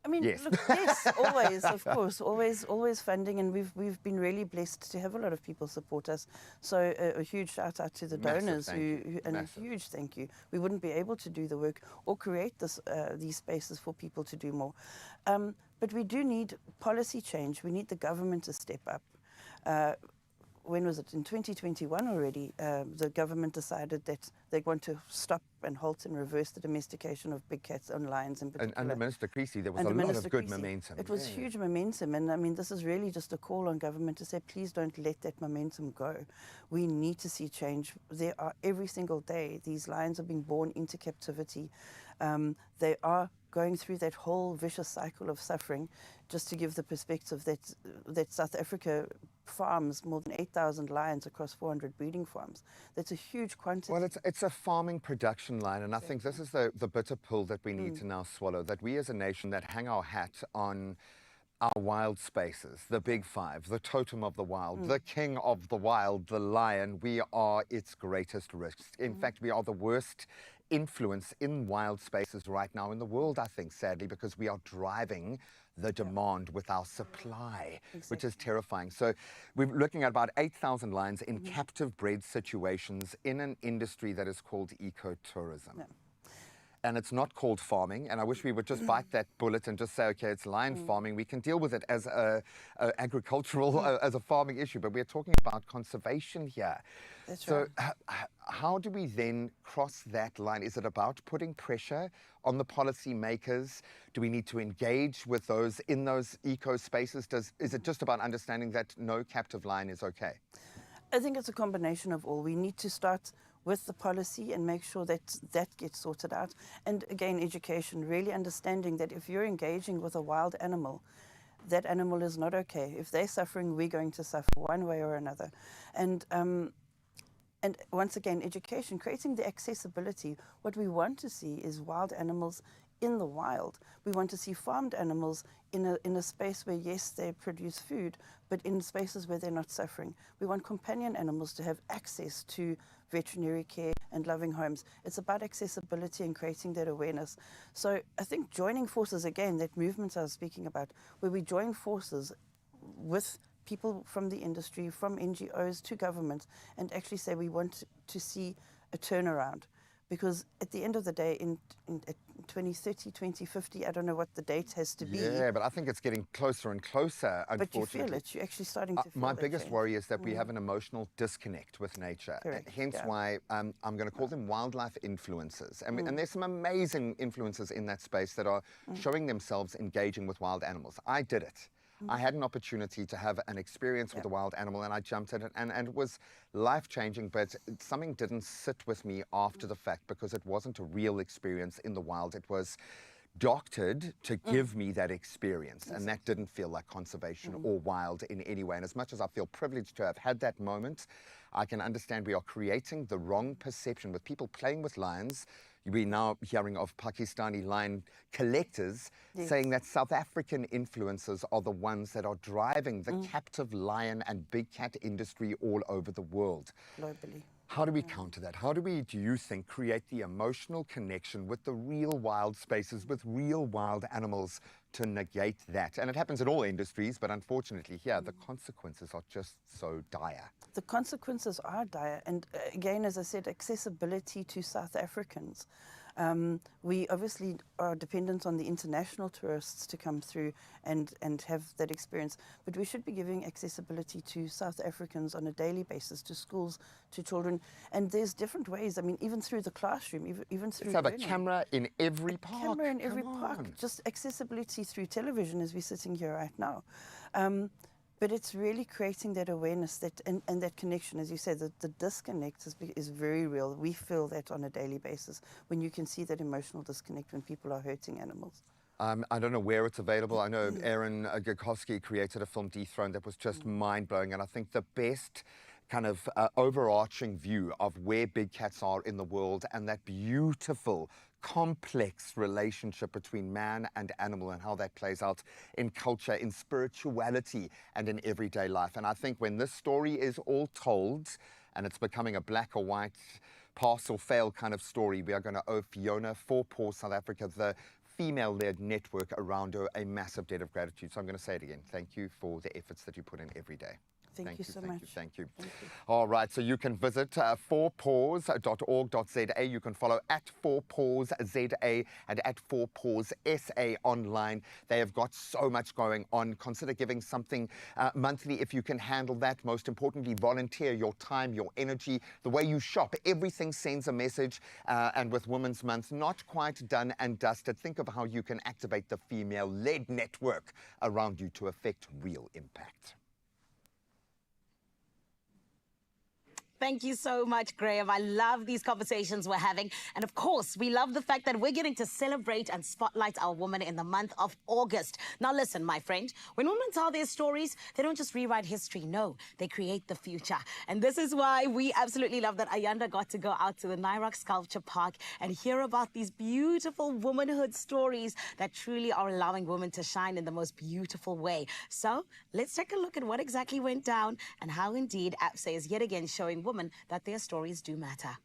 I mean, yes, look, yes, always, of course, always funding, and we've been really blessed to have a lot of people support us. So a huge shout out to the donors and a huge thank you. We wouldn't be able to do the work or create these spaces for people to do more. But we do need policy change. We need the government to step up. When was it? In 2021 already, the government decided that they want to stop and halt and reverse the domestication of big cats and lions in particular. And Minister Creasy, there was a lot of good momentum. It was huge momentum, and I mean, this is really just a call on government to say, please don't let that momentum go. We need to see change. There are, every single day, these lions are being born into captivity. They are going through that whole vicious cycle of suffering. Just to give the perspective that South Africa farms more than 8,000 lions across 400 breeding farms. That's a huge quantity. Well, it's a farming production line, and I think this is the bitter pill that we need to now swallow, that we as a nation that hang our hat on our wild spaces, the big five, the totem of the wild, the king of the wild, the lion, we are its greatest risk. In fact, we are the worst influence in wild spaces right now in the world, I think, sadly, because we are driving the demand with our supply, which is terrifying. So we're looking at about 8,000 lions in captive bred situations in an industry that is called ecotourism. And it's not called farming, and I wish we would just bite that bullet and just say, okay, it's lion farming. We can deal with it as a agricultural, as a farming issue, but we're talking about conservation here. That's so how do we then cross that line? Is it about putting pressure on the policy makers? Do we need to engage with those in those eco spaces? Is it just about understanding that no captive lion is okay? I think it's a combination of all. We need to start with the policy and make sure that that gets sorted out. And again, education, really understanding that if you're engaging with a wild animal, that animal is not okay. If they're suffering, we're going to suffer one way or another. And once again, education, creating the accessibility. What we want to see is wild animals in the wild. We want to see farmed animals in a space where, yes, they produce food, but in spaces where they're not suffering. We want companion animals to have access to veterinary care and loving homes. It's about accessibility and creating that awareness. So I think joining forces, again, that movement I was speaking about, where we join forces with people from the industry, from NGOs to government, and actually say we want to see a turnaround. Because at the end of the day, in 2030, 2050, I don't know what the date has to be. Yeah, but I think it's getting closer and closer, unfortunately. But you feel it. You're actually starting to feel My that biggest change. worry is that we have an emotional disconnect with nature. Correct, Hence yeah. why I'm going to call them wildlife influencers. And there's some amazing influencers in that space that are showing themselves engaging with wild animals. I did it. I had an opportunity to have an experience with a wild animal, and I jumped at it, and it was life-changing, but something didn't sit with me after the fact because it wasn't a real experience in the wild. It was doctored to give me that experience, and that didn't feel like conservation or wild in any way. And as much as I feel privileged to have had that moment, I can understand we are creating the wrong perception with people playing with lions. We're now hearing of Pakistani lion collectors saying that South African influencers are the ones that are driving the captive lion and big cat industry all over the world. Globally. How do we counter that? How do we, do you think, create the emotional connection with the real wild spaces, with real wild animals to negate that? And it happens in all industries, but unfortunately here, the consequences are just so dire. The consequences are dire. And again, as I said, accessibility to South Africans. We obviously are dependent on the international tourists to come through and have that experience, but we should be giving accessibility to South Africans on a daily basis, to schools, to children, and there's different ways. I mean, even through the classroom, even through Let's have a learning. camera in every park. Camera in every Come park. on. Just accessibility through television as we're sitting here right now. But it's really creating that awareness that and that connection, as you said, the disconnect is very real. We feel that on a daily basis when you can see that emotional disconnect when people are hurting animals. I don't know where it's available. I know Aaron Gakowski created a film, Dethroned, that was just mind-blowing. And I think the best kind of overarching view of where big cats are in the world and that beautiful, complex relationship between man and animal and how that plays out in culture, in spirituality, and in everyday life. And I think when this story is all told and it's becoming a black or white, pass or fail kind of story, we are going to owe Fiona, 4 Paws South Africa, the female-led network around her, a massive debt of gratitude. So I'm going to say it again. Thank you for the efforts that you put in every day. Thank you so much. Thank you. All right, so you can visit 4paws.org.za. You can follow at 4pawsza and at 4pawssa online. They have got so much going on. Consider giving something monthly if you can handle that. Most importantly, volunteer your time, your energy, the way you shop. Everything sends a message. And with Women's Month not quite done and dusted, think of how you can activate the female-led network around you to affect real impact. Thank you so much, Graham. I love these conversations we're having. And of course, we love the fact that we're getting to celebrate and spotlight our women in the month of August. Now listen, my friend, when women tell their stories, they don't just rewrite history. No, they create the future. And this is why we absolutely love that Ayanda got to go out to the Nairok Sculpture Park and hear about these beautiful womanhood stories that truly are allowing women to shine in the most beautiful way. So let's take a look at what exactly went down and how indeed APSA is yet again showing women that their stories do matter.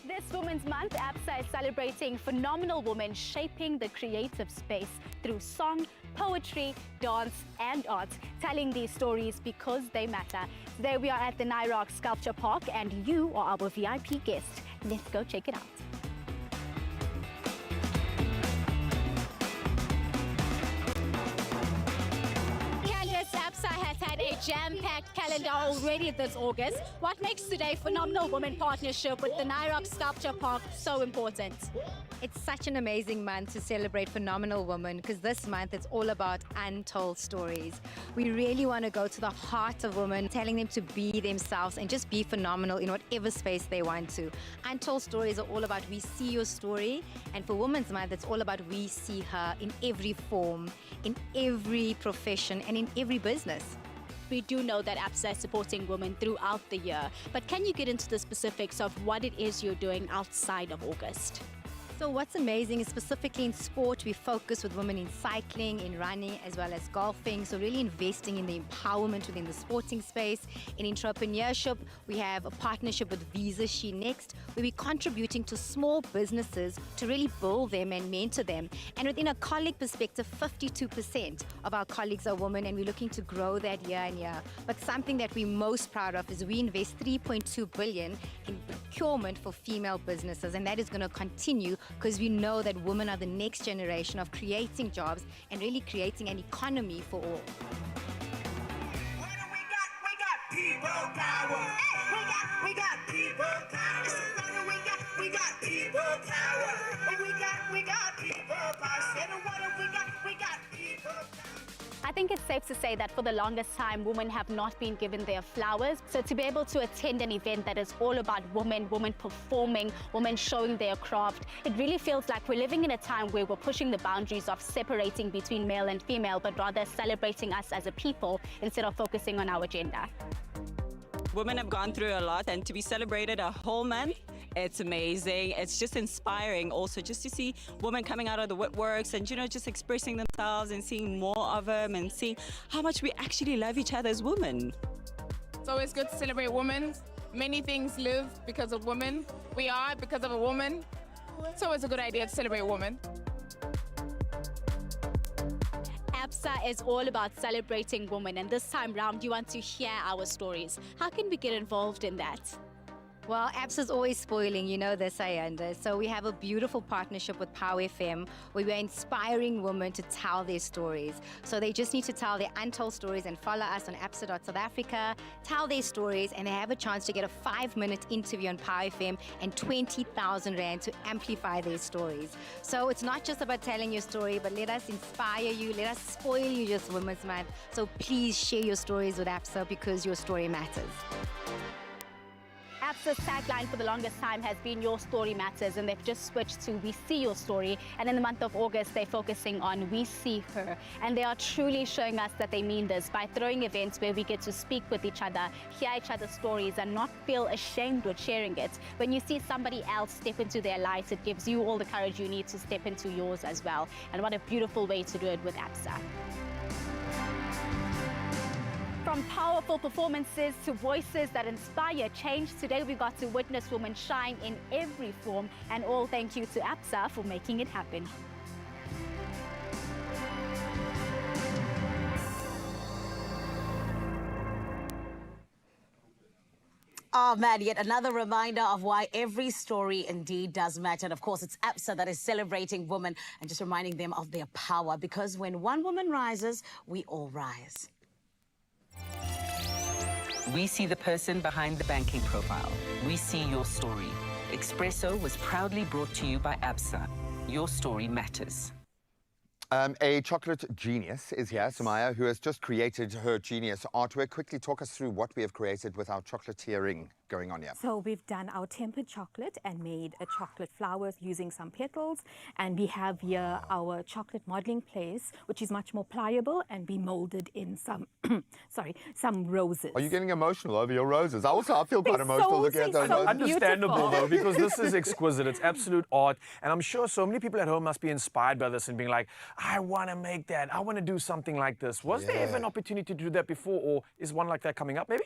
This Women's Month, APSA is celebrating phenomenal women shaping the creative space through song, poetry, dance and art, telling these stories because they matter. Today we are at the Nairok Sculpture Park and you are our VIP guest. Let's go check it out. APSA has had a jam-packed calendar already this August. What makes today Phenomenal Women partnership with the Nairok Sculpture Park so important? It's such an amazing month to celebrate phenomenal women because this month it's all about untold stories. We really want to go to the heart of women, telling them to be themselves and just be phenomenal in whatever space they want to. Untold stories are all about we see your story, and for Women's Month it's all about we see her in every form, in every profession and in every business. We do know that APSA is supporting women throughout the year, but can you get into the specifics of what it is you're doing outside of August? So what's amazing is specifically in sport, we focus with women in cycling, in running, as well as golfing. So really investing in the empowerment within the sporting space. In entrepreneurship, we have a partnership with Visa She Next, where we're contributing to small businesses to really build them and mentor them. And within a colleague perspective, 52% of our colleagues are women, and we're looking to grow that year and year. But something that we're most proud of is we invest 3.2 billion in procurement for female businesses, and that is going to continue because we know that women are the next generation of creating jobs and really creating an economy for all. People power. We got people power. We got people power. We got people power. We got people power. I think it's safe to say that for the longest time, women have not been given their flowers. So to be able to attend an event that is all about women performing, women showing their craft, it really feels like we're living in a time where we're pushing the boundaries of separating between male and female, but rather celebrating us as a people instead of focusing on our gender. Women have gone through a lot, and to be celebrated a whole month, it's amazing. It's just inspiring also just to see women coming out of the woodworks and, you know, just expressing themselves and seeing more of them and seeing how much we actually love each other as women. It's always good to celebrate women. Many things live because of women. We are because of a woman. It's always a good idea to celebrate women. ABSA is all about celebrating women, and this time round you want to hear our stories. How can we get involved in that? Well, ABSA's always spoiling, you know this, Ayanda. So we have a beautiful partnership with Power FM where we're inspiring women to tell their stories. So they just need to tell their untold stories and follow us on absa.South Africa, tell their stories, and they have a chance to get a 5-minute interview on Power FM and 20,000 Rand to amplify their stories. So it's not just about telling your story, but let us inspire you, let us spoil you this Women's Month. So please share your stories with ABSA because your story matters. ABSA's tagline for the longest time has been Your Story Matters, and they've just switched to We See Your Story. And in the month of August, they're focusing on We See Her. And they are truly showing us that they mean this by throwing events where we get to speak with each other, hear each other's stories, and not feel ashamed with sharing it. When you see somebody else step into their lives, it gives you all the courage you need to step into yours as well. And what a beautiful way to do it with ABSA. From powerful performances to voices that inspire change, today we got to witness women shine in every form, and all thank you to ABSA for making it happen. Oh man, yet another reminder of why every story indeed does matter. And of course, it's ABSA that is celebrating women and just reminding them of their power, because when one woman rises, we all rise. We see the person behind the banking profile. We see your story. Expresso was proudly brought to you by ABSA. Your story matters. A chocolate genius is here, Samaya, who has just created her genius artwork. Quickly talk us through what we have created with our chocolatiering going on here. So we've done our tempered chocolate and made a chocolate flowers using some petals. And we have here our chocolate modeling place, which is much more pliable, and be molded in some, some roses. Are you getting emotional over your roses? I feel quite emotional looking at those roses. Understandable, though, because this is exquisite. It's absolute art. And I'm sure so many people at home must be inspired by this and being like, I want to make that. I want to do something like this. Was there ever an opportunity to do that before, or is one like that coming up, maybe?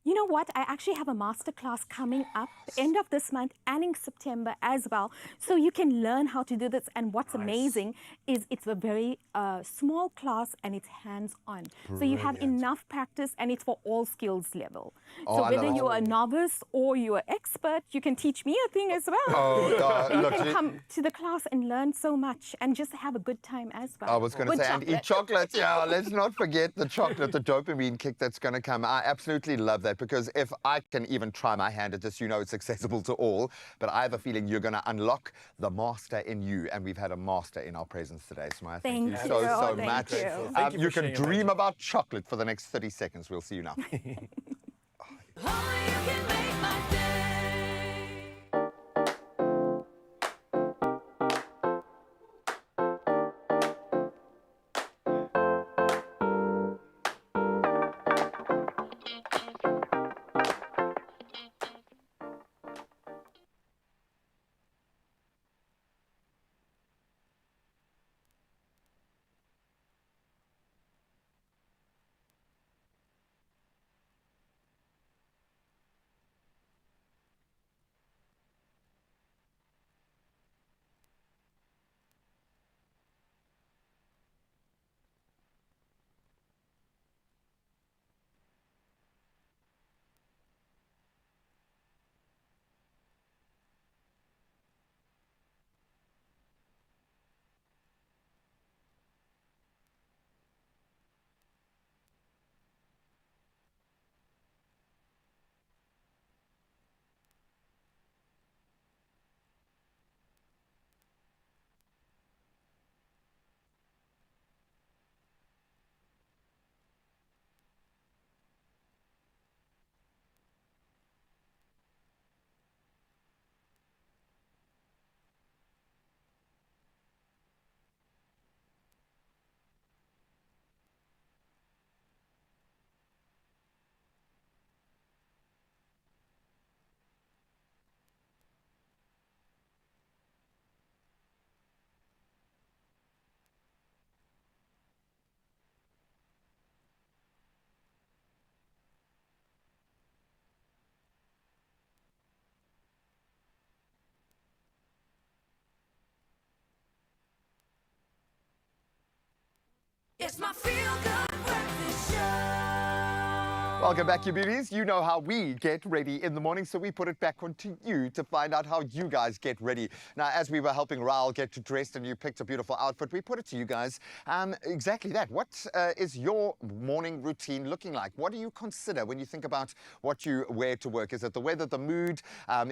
You know what? I actually have a masterclass coming up end of this month and in September as well. So you can learn how to do this. And what's amazing is it's a very small class and it's hands-on. So you have enough practice and it's for all skills level. Oh, so whether you're a novice or you're an expert, you can teach me a thing as well. Oh, you look, can come to the class and learn so much and just have a good time as well. I was going to say, and eat chocolate. Yeah, let's not forget the chocolate, the dopamine kick that's going to come. I absolutely love that, because if I can even try my hand at this, you know it's accessible to all. But I have a feeling you're going to unlock the master in you, and we've had a master in our presence today, Samaya. Thank you so much. You can dream about chocolate for the next 30 seconds. We'll see you now. It's my feel-good breakfast show. Welcome back, you beauties. You know how we get ready in the morning, so we put it back onto you to find out how you guys get ready. Now, as we were helping Raul get dressed and you picked a beautiful outfit, we put it to you guys exactly that. What is your morning routine looking like? What do you consider when you think about what you wear to work? Is it the weather, the mood?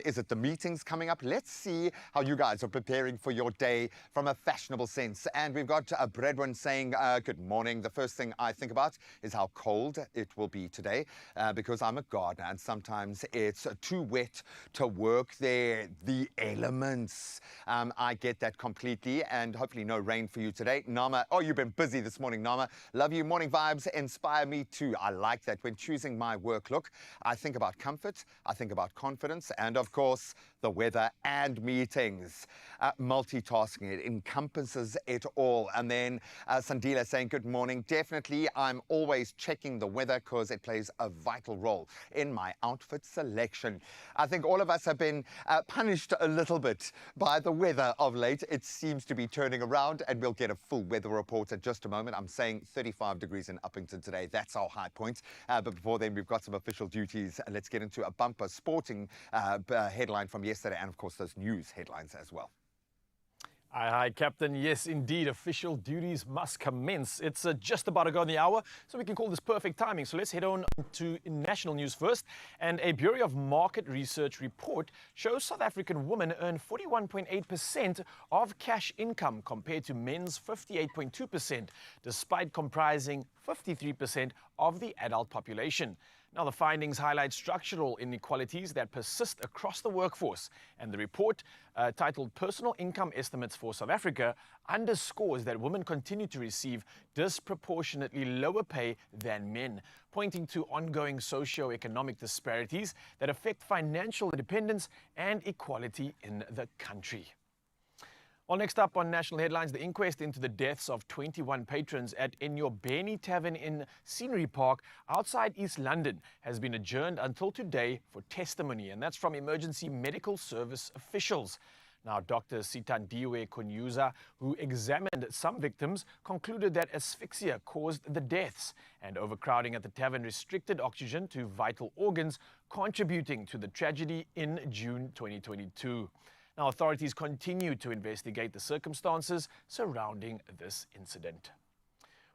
Is it the meetings coming up? Let's see how you guys are preparing for your day from a fashionable sense. And we've got Bredwin saying, good morning. The first thing I think about is how cold it will be today. Because I'm a gardener and sometimes it's too wet to work there. The elements. I get that completely, and hopefully no rain for you today. Nama, oh, you've been busy this morning, Nama. Love you. Morning vibes inspire me too. I like that. When choosing my work look, I think about comfort, I think about confidence, and of course, the weather and meetings. Multitasking, it encompasses it all. And then Sandila saying, good morning. Definitely, I'm always checking the weather because it plays a vital role in my outfit selection. I think all of us have been punished a little bit by the weather of late. It seems to be turning around, and we'll get a full weather report in just a moment. I'm saying 35 degrees in Uppington today. That's our high point. But before then, we've got some official duties. Let's get into a bumper sporting headline from yesterday, and of course those news headlines as well. Aye, Captain. Yes, indeed. Official duties must commence. It's just about to go on the hour, so we can call this perfect timing. So let's head on to national news first. And a Bureau of Market Research report shows South African women earn 41.8% of cash income compared to men's 58.2%, despite comprising 53% of the adult population. Now, the findings highlight structural inequalities that persist across the workforce. And the report, titled Personal Income Estimates for South Africa, underscores that women continue to receive disproportionately lower pay than men, pointing to ongoing socio-economic disparities that affect financial independence and equality in the country. Well, next up on national headlines, the inquest into the deaths of 21 patrons at Enyobeni Tavern in Scenery Park outside East London has been adjourned until today for testimony, and that's from emergency medical service officials. Now, Dr. Sitandiwe Kunyuza, who examined some victims, concluded that asphyxia caused the deaths, and overcrowding at the tavern restricted oxygen to vital organs, contributing to the tragedy in June 2022. Now, authorities continue to investigate the circumstances surrounding this incident.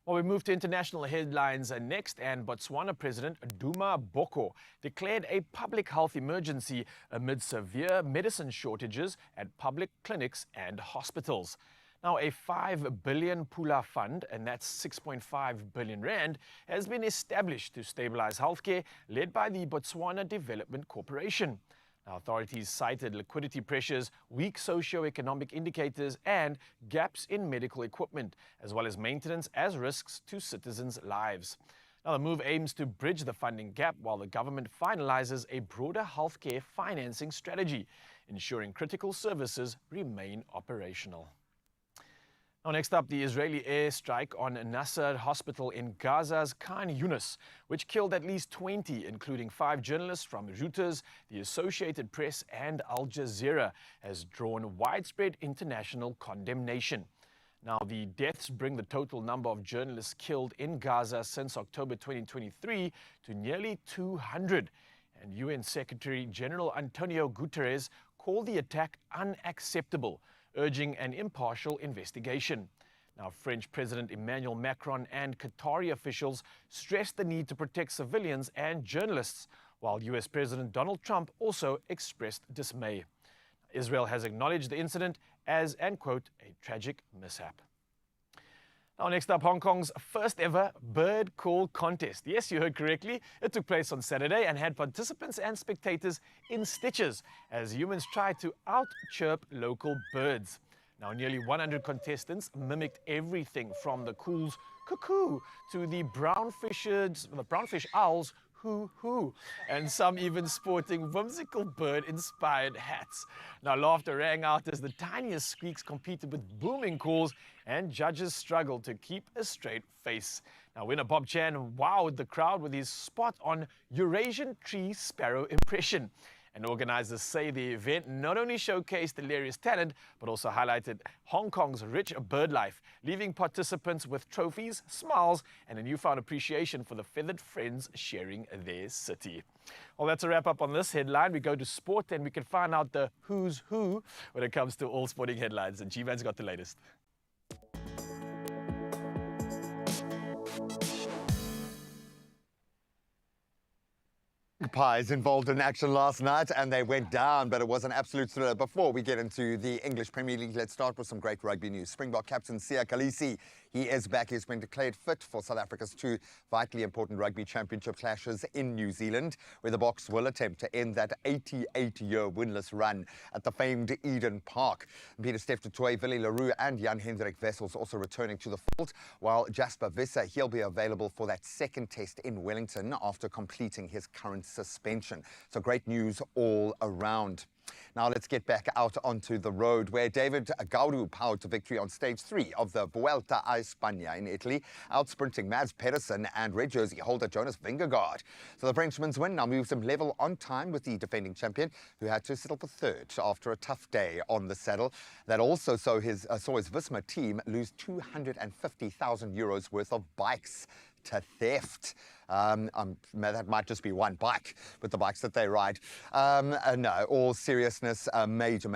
Well, we move to international headlines next, and Botswana President Duma Boko declared a public health emergency amid severe medicine shortages at public clinics and hospitals. Now, a 5 billion Pula fund, and that's 6.5 billion rand, has been established to stabilize healthcare, led by the Botswana Development Corporation. Now, authorities cited liquidity pressures, weak socio-economic indicators, and gaps in medical equipment, as well as maintenance as risks to citizens' lives. Now, the move aims to bridge the funding gap while the government finalizes a broader healthcare financing strategy, ensuring critical services remain operational. Now, next up, the Israeli airstrike on Nasser Hospital in Gaza's Khan Yunis, which killed at least 20, including 5 journalists from Reuters, the Associated Press, and Al Jazeera, has drawn widespread international condemnation. Now, the deaths bring the total number of journalists killed in Gaza since October 2023 to nearly 200. And UN Secretary General Antonio Guterres called the attack unacceptable, urging an impartial investigation. Now, French President Emmanuel Macron and Qatari officials stressed the need to protect civilians and journalists, while US President Donald Trump also expressed dismay. Israel has acknowledged the incident as, and quote, a tragic mishap. Now, next up, Hong Kong's first ever bird call contest. Yes, you heard correctly. It took place on Saturday and had participants and spectators in stitches as humans tried to out-chirp local birds. Now, nearly 100 contestants mimicked everything from the cool's cuckoo to the brownfish owl's hoo-hoo, and some even sporting whimsical bird-inspired hats. Now, laughter rang out as the tiniest squeaks competed with booming calls, and judges struggled to keep a straight face. Now, winner Bob Chan wowed the crowd with his spot-on Eurasian tree sparrow impression. And organizers say the event not only showcased hilarious talent, but also highlighted Hong Kong's rich bird life, leaving participants with trophies, smiles, and a newfound appreciation for the feathered friends sharing their city. Well, that's a wrap up on this headline. We go to sport and we can find out the who's who when it comes to all sporting headlines. And G-Man's got the latest. Magpies involved in action last night and they went down, but it was an absolute thriller. Before we get into the English Premier League, let's start with some great rugby news. Springbok captain Siya Kolisi, he is back. He's been declared fit for South Africa's two vitally important rugby championship clashes in New Zealand, where the Boks will attempt to end that 88-year winless run at the famed Eden Park. Peter Steph du Toit, Willie Leroux and Jan-Hendrik Wessels also returning to the fold, while Jasper Visser, he'll be available for that second test in Wellington after completing his current suspension. So great news all around. Now let's get back out onto the road, where David Gaudu powered to victory on stage 3 of the Vuelta a España in Italy, outsprinting Mads Pedersen and red jersey holder Jonas Vingegaard. So the Frenchman's win now moves him level on time with the defending champion, who had to settle for third after a tough day on the saddle. That also saw his Visma team lose €250,000 worth of bikes to theft. That might just be one bike with the bikes that they ride. No, all seriousness, a major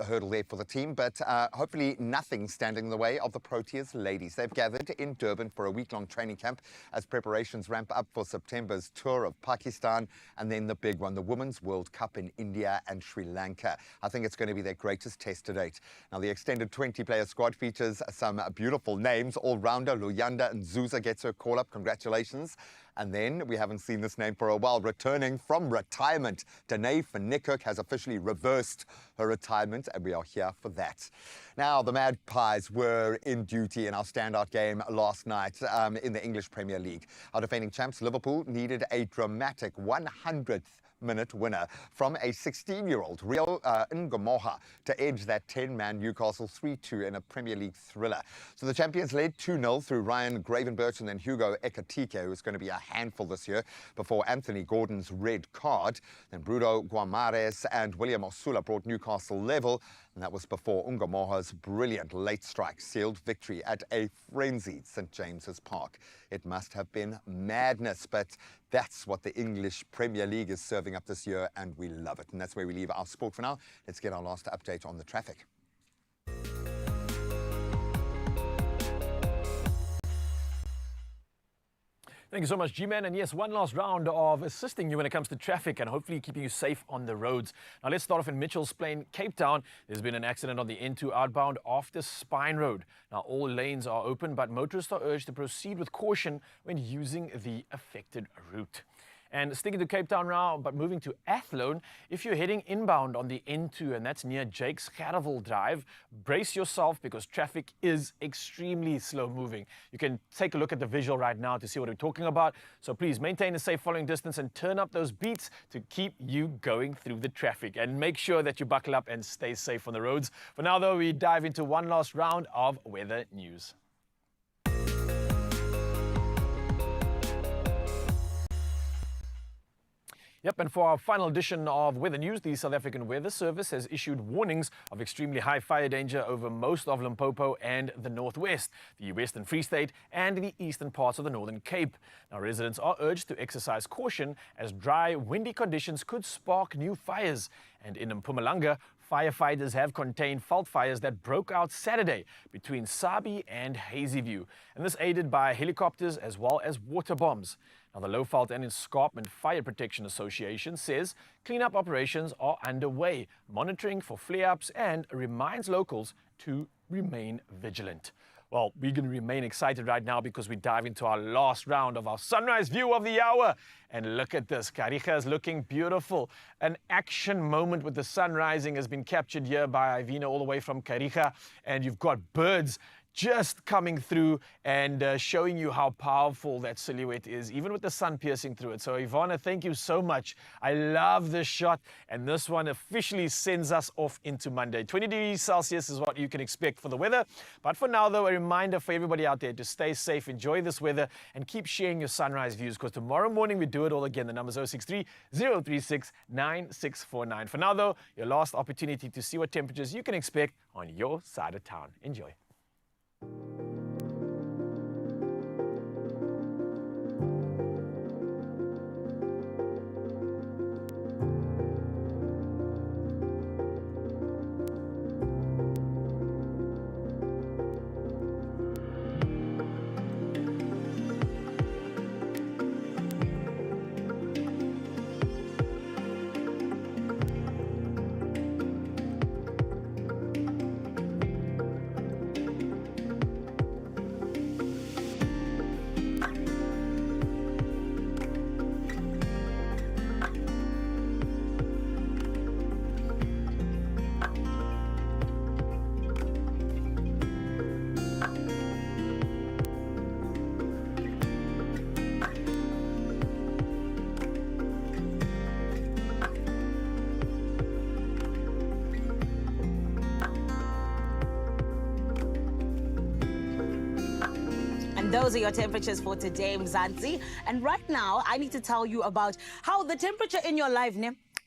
hurdle there for the team, but hopefully nothing standing in the way of the Proteas ladies. They've gathered in Durban for a week-long training camp as preparations ramp up for September's tour of Pakistan, and then the big one, the Women's World Cup in India and Sri Lanka. I think it's going to be their greatest test to date. Now, the extended 20-player squad features some beautiful names. All-rounder Luyanda Nzuza gets her call-up. Congratulations. And then, we haven't seen this name for a while, returning from retirement, Danae van Niekerk has officially reversed her retirement, and we are here for that. Now, the Magpies were in duty in our standout game last night in the English Premier League. Our defending champs, Liverpool, needed a dramatic 100th minute winner from a 16-year-old Rio Ngomoha to edge that 10-man Newcastle 3-2 in a Premier League thriller. So the champions led 2-0 through Ryan Gravenberch and then Hugo Ekatike, who's going to be a handful this year, before Anthony Gordon's red card. Then Bruno Guamares and William Osula brought Newcastle level, and that was before Ngomoha's brilliant late strike sealed victory at a frenzied St James's Park. It must have been madness, but that's what the English Premier League is serving up this year, and we love it. And that's where we leave our sport for now. Let's get our last update on the traffic. Thank you so much, G-Man. And yes, one last round of assisting you when it comes to traffic and hopefully keeping you safe on the roads. Now, let's start off in Mitchell's Plain, Cape Town. There's been an accident on the N2 outbound after Spine Road. Now, all lanes are open, but motorists are urged to proceed with caution when using the affected route. And sticking to Cape Town now, but moving to Athlone, if you're heading inbound on the N2, and that's near Jake's Caravel Drive, brace yourself because traffic is extremely slow moving. You can take a look at the visual right now to see what we're talking about. So please maintain a safe following distance and turn up those beats to keep you going through the traffic. And make sure that you buckle up and stay safe on the roads. For now, though, we dive into one last round of weather news. Yep, and for our final edition of Weather News, the South African Weather Service has issued warnings of extremely high fire danger over most of Limpopo and the Northwest, the Western Free State and the eastern parts of the Northern Cape. Now, residents are urged to exercise caution as dry, windy conditions could spark new fires. And in Mpumalanga, firefighters have contained fault fires that broke out Saturday between Sabi and Hazyview, and this aided by helicopters as well as water bombs. Now, the Lowveld and Escarpment Fire Protection Association says cleanup operations are underway, monitoring for flare-ups, and reminds locals to remain vigilant. Well, we're going to remain excited right now because we dive into our last round of our sunrise view of the hour. And look at this, Kariga is looking beautiful. An action moment with the sun rising has been captured here by Ivina all the way from Kariga. And you've got birds just coming through and showing you how powerful that silhouette is, even with the sun piercing through it. So Ivana, thank you so much. I love this shot, and this one officially sends us off into Monday. 20 degrees Celsius is what you can expect for the weather. But for now, though, a reminder for everybody out there to stay safe, enjoy this weather, and keep sharing your sunrise views, because tomorrow morning we do it all again. The number is 063 036 9649. For now, though, your last opportunity to see what temperatures you can expect on your side of town. Enjoy. And those are your temperatures for today, Mzansi. And right now, I need to tell you about how the temperature in your life,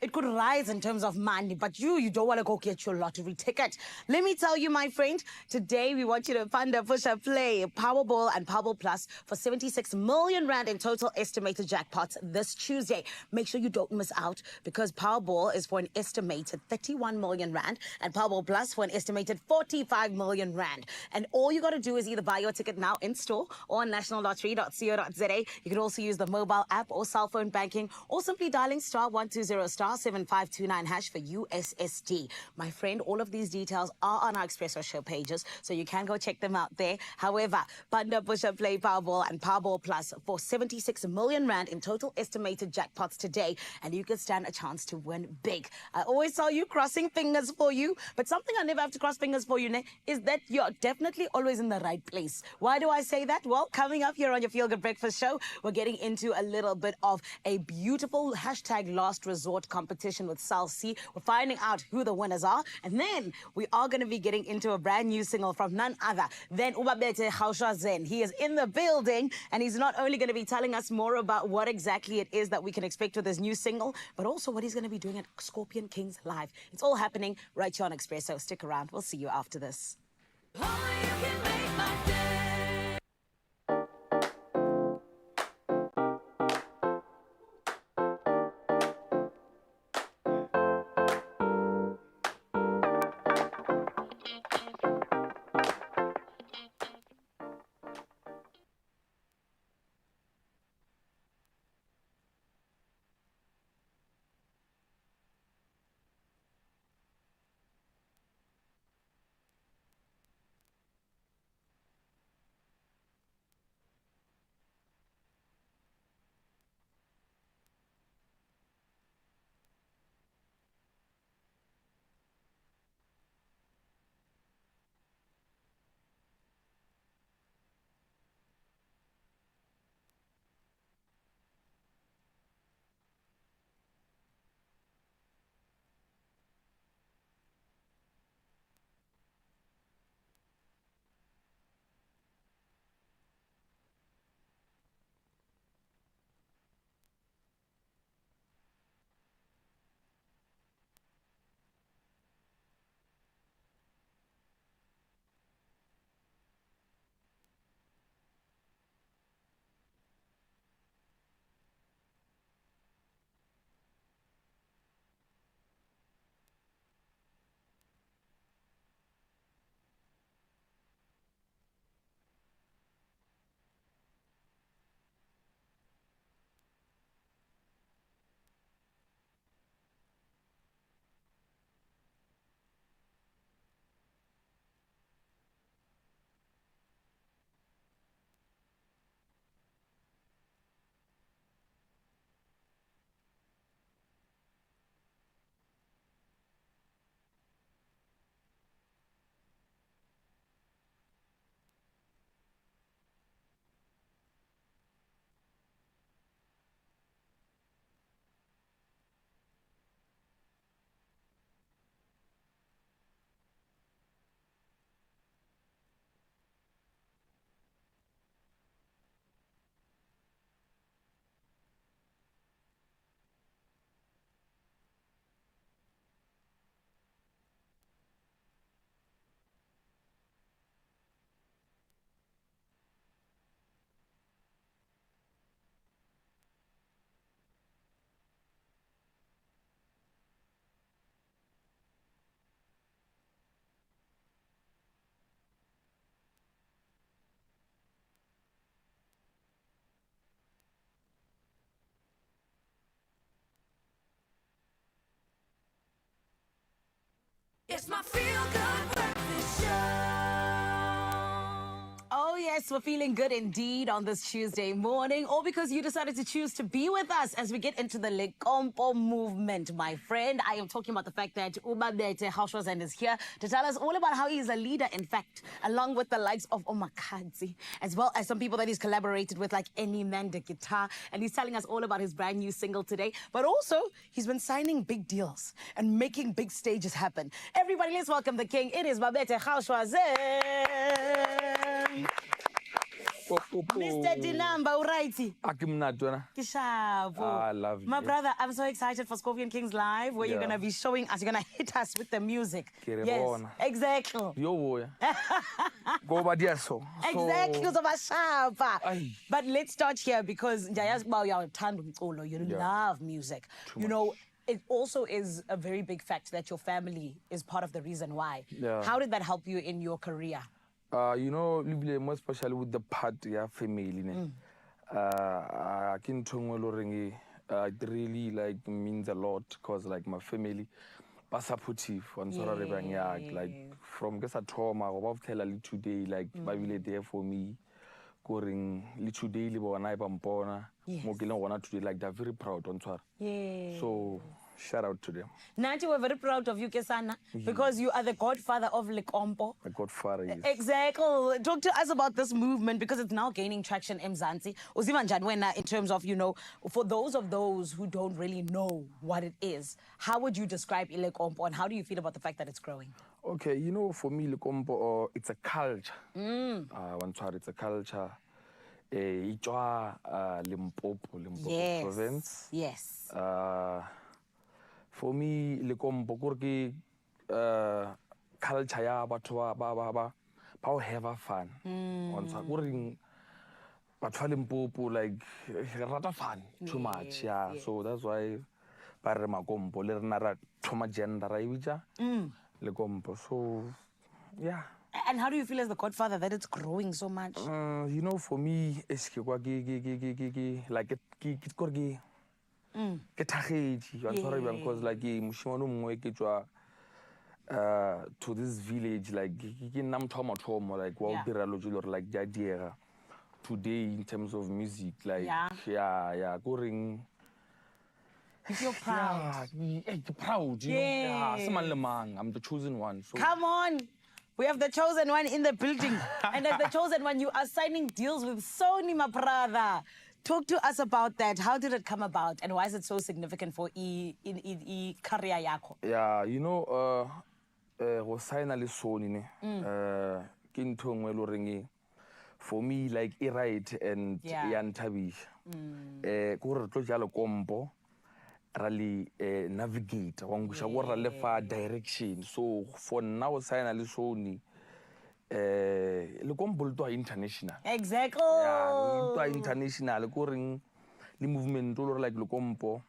it could rise in terms of money, but you don't want to go get your lottery ticket. Let me tell you, my friend, today we want you to fund a push up play Powerball and Powerball Plus for 76 million rand in total estimated jackpots this Tuesday. Make sure you don't miss out, because Powerball is for an estimated 31 million rand and Powerball Plus for an estimated 45 million rand. And all you got to do is either buy your ticket now in store or on nationallottery.co.za. You can also use the mobile app or cell phone banking, or simply dialing *120 *7529 hash for USSD. My friend, all of these details are on our Expresso show pages, so you can go check them out there. However, Panda Push Up Play Powerball and Powerball Plus for 76 million rand in total estimated jackpots today, and you could stand a chance to win big. I always tell you, crossing fingers for you, but something I never have to cross fingers for you, is that you're definitely always in the right place. Why do I say that? Well, coming up here on your Feel Good Breakfast Show, we're getting into a little bit of a beautiful #last resort competition with Cell C. We're finding out who the winners are, and then we are going to be getting into a brand new single from none other than Ubabete Zen. He is in the building, and he's not only going to be telling us more about what exactly it is that we can expect with his new single, but also what he's going to be doing at Scorpion Kings Live. It's all happening right here on Expresso. Stick around. We'll see you after this. It's my feel-good breakfast show. Oh, yes, we're feeling good indeed on this Tuesday morning, all because you decided to choose to be with us as we get into the Lekompo movement, my friend. I am talking about the fact that Ubabete Haushwazan is here to tell us all about how he is a leader, in fact, along with the likes of Omakadzi, as well as some people that he's collaborated with, like Any Man the Guitar. And he's telling us all about his brand new single today. But also, he's been signing big deals and making big stages happen. Everybody, let's welcome the king. It is Babete Haushwazan. Mr. Dinamba, alrighty. I love you. My brother, I'm so excited for Scorpion Kings Live, where you're Yeah. going to be showing us, you're going to hit us with the music. Ke re Yes, bona. exactly. Yo boya. Go ba dia so. Exactly, uzobashapa. But let's start here because you Yeah. love music. You know, it also is a very big fact that your family is part of the reason why. Yeah. How did that help you in your career? You know, more especially with the part ya family ne. I can tell you it really like means a lot because like my family are supportive on like from get a trauma of tell a little day like Bible there for me. Going little day live on I bampona. Mo ke leng gona today like they're very proud on Tshwara. Yeah. So shout out to them. Nanti, we're very proud of you, Kesana, because you are the godfather of Lekompo. My godfather is. Exactly. Talk to us about this movement because it's now gaining traction in Mzansi. Uziva njani wena in terms of, you know, for those who don't really know what it is, how would you describe Lekompo and how do you feel about the fact that it's growing? Okay, you know, for me, Lekompo, it's a culture. It's a culture. Limpopo Yes. province. Yes. For me, Lekompo, kurki culture ya batho ba have fun. Kuring batho Limpopo like rata fun too much. Yeah, so that's why ba re makompo le rena ra thoma gender ra ibitsa Lekompo. So yeah. And how do you feel as the godfather that it's growing so much? You know, for me, it's like ke thagedi I'm sorry because like moshimane mongwe ke tswa to this village like ke nna motho wa mathomo like wa dira lo jelo like ja diega today in terms of music like yeah go ring. You feel proud. Proud, you know. Yeah, someone le mang, I'm the chosen one. So Come on. We have the chosen one in the building. And as the chosen one, you are signing deals with Sony, my brother. Talk to us about that. How did it come about? And why is it so significant for career yako? yeah, you know, go sign le Sony ne. Ke ntho engwe le reng for me like e right and ya nthabisha. Go re tlo jalo kompo rally navigate wa ngusha go ra le fa direction. So for now sign le Sony le kompo to international. Exactly. Yeah, to international go ring the movement to like le kompo.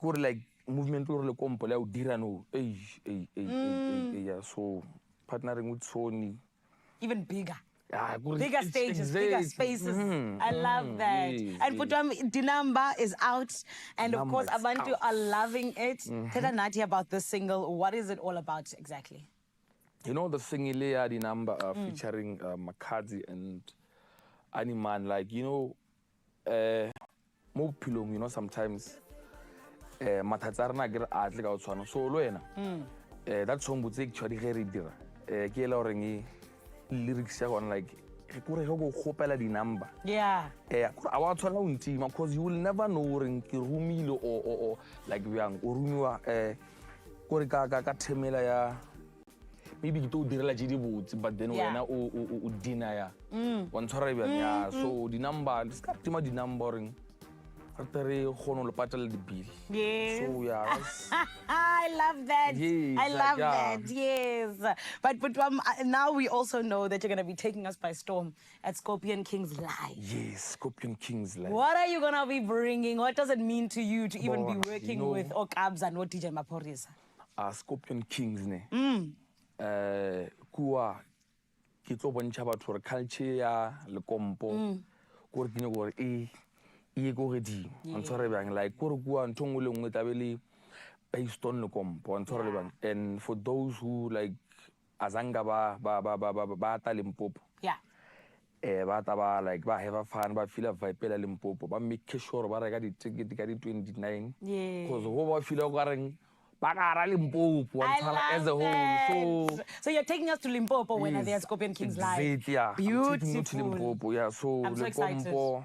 Go like movement to le kompo le o dira no. Yeah, so partnering with Sony even bigger. Yeah, bigger stages, bigger spaces. I love that. Yes, and Putwam Dinamba is out. And of course, Abantu are loving it. Tell us Nati about this single. What is it all about exactly? You know, the single Dinamba featuring Makadzi and Animan, like, you know, mo pilong, you know, sometimes Matatsarna get art like out so loena. That song would take actually very dear. Kela ringi lyrics on like the number. Yeah. I want to know because you will never know ring rumilo or like we are urumwa korika temela ya maybe to direla jidi boots but then when u dina ya one sorry yeah so the number this got the numbering after khono lo patala the bill. Yes. So yeah. I love that. Yes, I love yeah. that. Yes. But now we also know that you're going to be taking us by storm at Scorpion Kings Live. Yes, Scorpion Kings Live. What are you going to be bringing? What does it mean to you to even be working you know, with Okabs and what DJ Maporisa? Scorpion Kings ne. Kua ke tlo bontsha batho gore culture ya Lekompo gore ke ne gore e go redimo on sorry bang like gore kua ntongwe le ngwe tabele based on Lukompo and for those who like azanga ba ta Limpopo. Yeah. Ba ta ba like ba have fun ba feel vibe Limpopo ba make sure ba reka di ticket ka di 29 because ho ba feel go reng ba ka ra Limpopo as a whole. So you're taking us to Limpopo when there's Scorpion Kings live. Exactly, yeah. Beautiful. I'm taking you to Limpopo, yeah. So I'm so excited. Limpopo,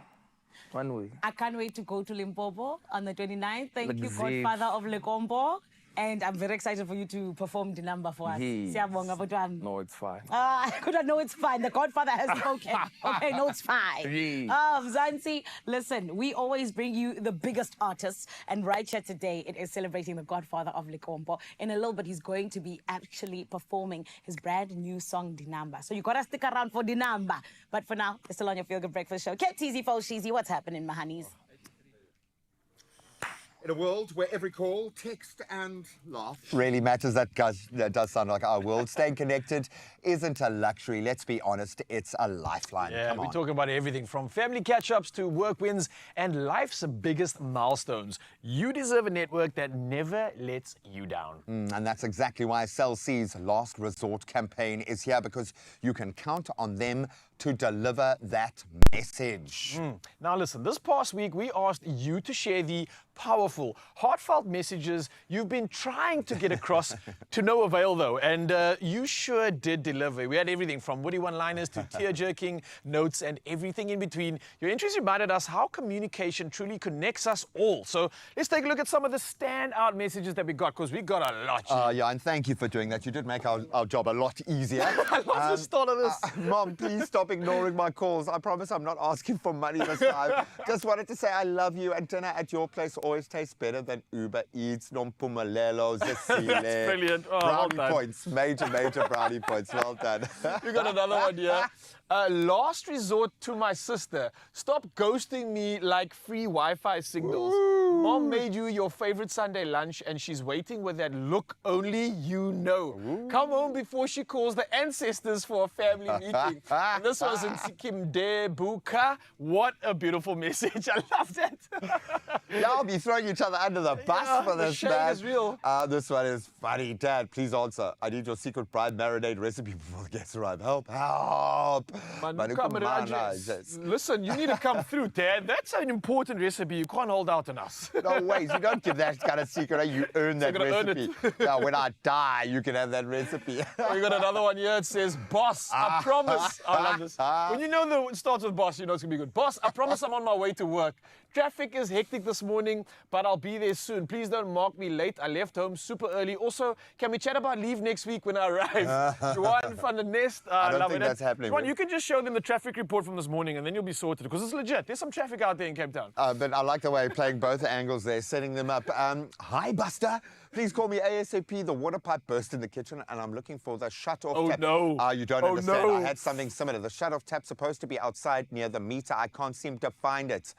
one way. I can't wait to go to Limpopo on the 29th. Thank you, Exactly. Godfather of Lekompo. And I'm very excited for you to perform the number for us. Yes. Siyabonga, Butwan. No, it's fine. I couldn't know it's fine. The Godfather has spoken. Okay, no, it's fine. Zansi, listen, we always bring you the biggest artists. And right here today, it is celebrating the Godfather of Lekompo. In a little bit, he's going to be actually performing his brand new song, Dinamba. So you got to stick around for Dinamba. But for now, it's still on your Feel Good Breakfast show. Kept easy, Sheezy. What's happening, my honeys? In a world where every call, text and laugh really matters, that does sound like our world. Staying connected isn't a luxury. Let's be honest, it's a lifeline. Yeah, Come we on. talk about everything from family catch-ups to work wins and life's biggest milestones. You deserve a network that never lets you down. And that's exactly why Cell C's Last Resort campaign is here, because you can count on them to deliver that message. Now listen, this past week we asked you to share the powerful, heartfelt messages you've been trying to get across to no avail though, and you sure did deliver. We had everything from witty one-liners to tear-jerking notes and everything in between. Your entries reminded us how communication truly connects us all. So let's take a look at some of the standout messages that we got, because we got a lot. Yeah, and thank you for doing that. You did make our job a lot easier. I love the start of this. Mom, please stop ignoring my calls. I promise I'm not asking for money this time. Just wanted to say I love you, and dinner at your place always tastes better than Uber Eats. Nompumalelo, Zesile. That's brilliant. Oh, brownie well done. points. Major brownie points. Well done. We got another one here. Last resort to my sister. Stop ghosting me like free Wi-Fi signals. Mom made you your favorite Sunday lunch and she's waiting with that look only you know. Come home before she calls the ancestors for a family meeting. And this was in Sikimdebuka. What a beautiful message. I love that. Yeah, I'll be throwing each other under the bus for the this, shade man. is real. This one is funny. Dad, please answer. I need your secret pride marinade recipe before the guests arrive. Help, help. Listen, you need to come through, Dad. That's an important recipe. You can't hold out on us. No ways. You don't give that kind of secret. You earn that recipe. Yeah, when I die, you can have that recipe. We got another one here. It says, boss, I promise. I love this. When you know it starts with boss, you know it's going to be good. Boss, I promise I'm on my way to work. Traffic is hectic this morning, but I'll be there soon. Please don't mark me late. I left home super early. Also, can we chat about leave next week when I arrive? Juan van der Nest. I don't love think it. that's happening. Juan, you can just show them the traffic report from this morning and then you'll be sorted, because it's legit. There's some traffic out there in Cape Town. But I like the way you're playing both angles there, setting them up. Hi, Buster. Please call me ASAP. The water pipe burst in the kitchen and I'm looking for the shut-off tap. No. You don't understand. I had something similar. The shut-off tap's supposed to be outside near the meter. I can't seem to find it.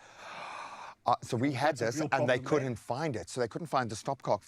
So we had this and they couldn't find it. So they couldn't find the stopcock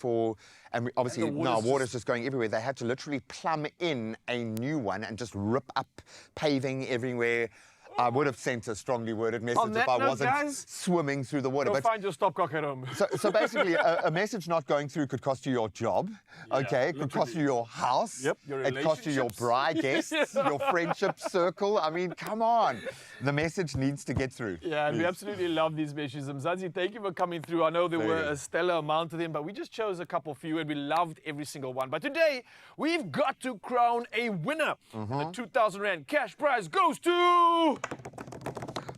and obviously now water's just going everywhere. They had to literally plumb in a new one and just rip up paving everywhere. I would have sent a strongly worded message if I wasn't swimming through the water. Go find your stopcock at home. So basically, a message not going through could cost you your job, okay? It could cost you your house. Yep, your it cost you your bride guests, your friendship circle. I mean, come on. The message needs to get through. Yeah, and we absolutely love these messages. Mzansi, thank you for coming through. I know there were a stellar amount of them, but we just chose a couple for you and we loved every single one. But today, we've got to crown a winner. And the 2,000 Rand cash prize goes to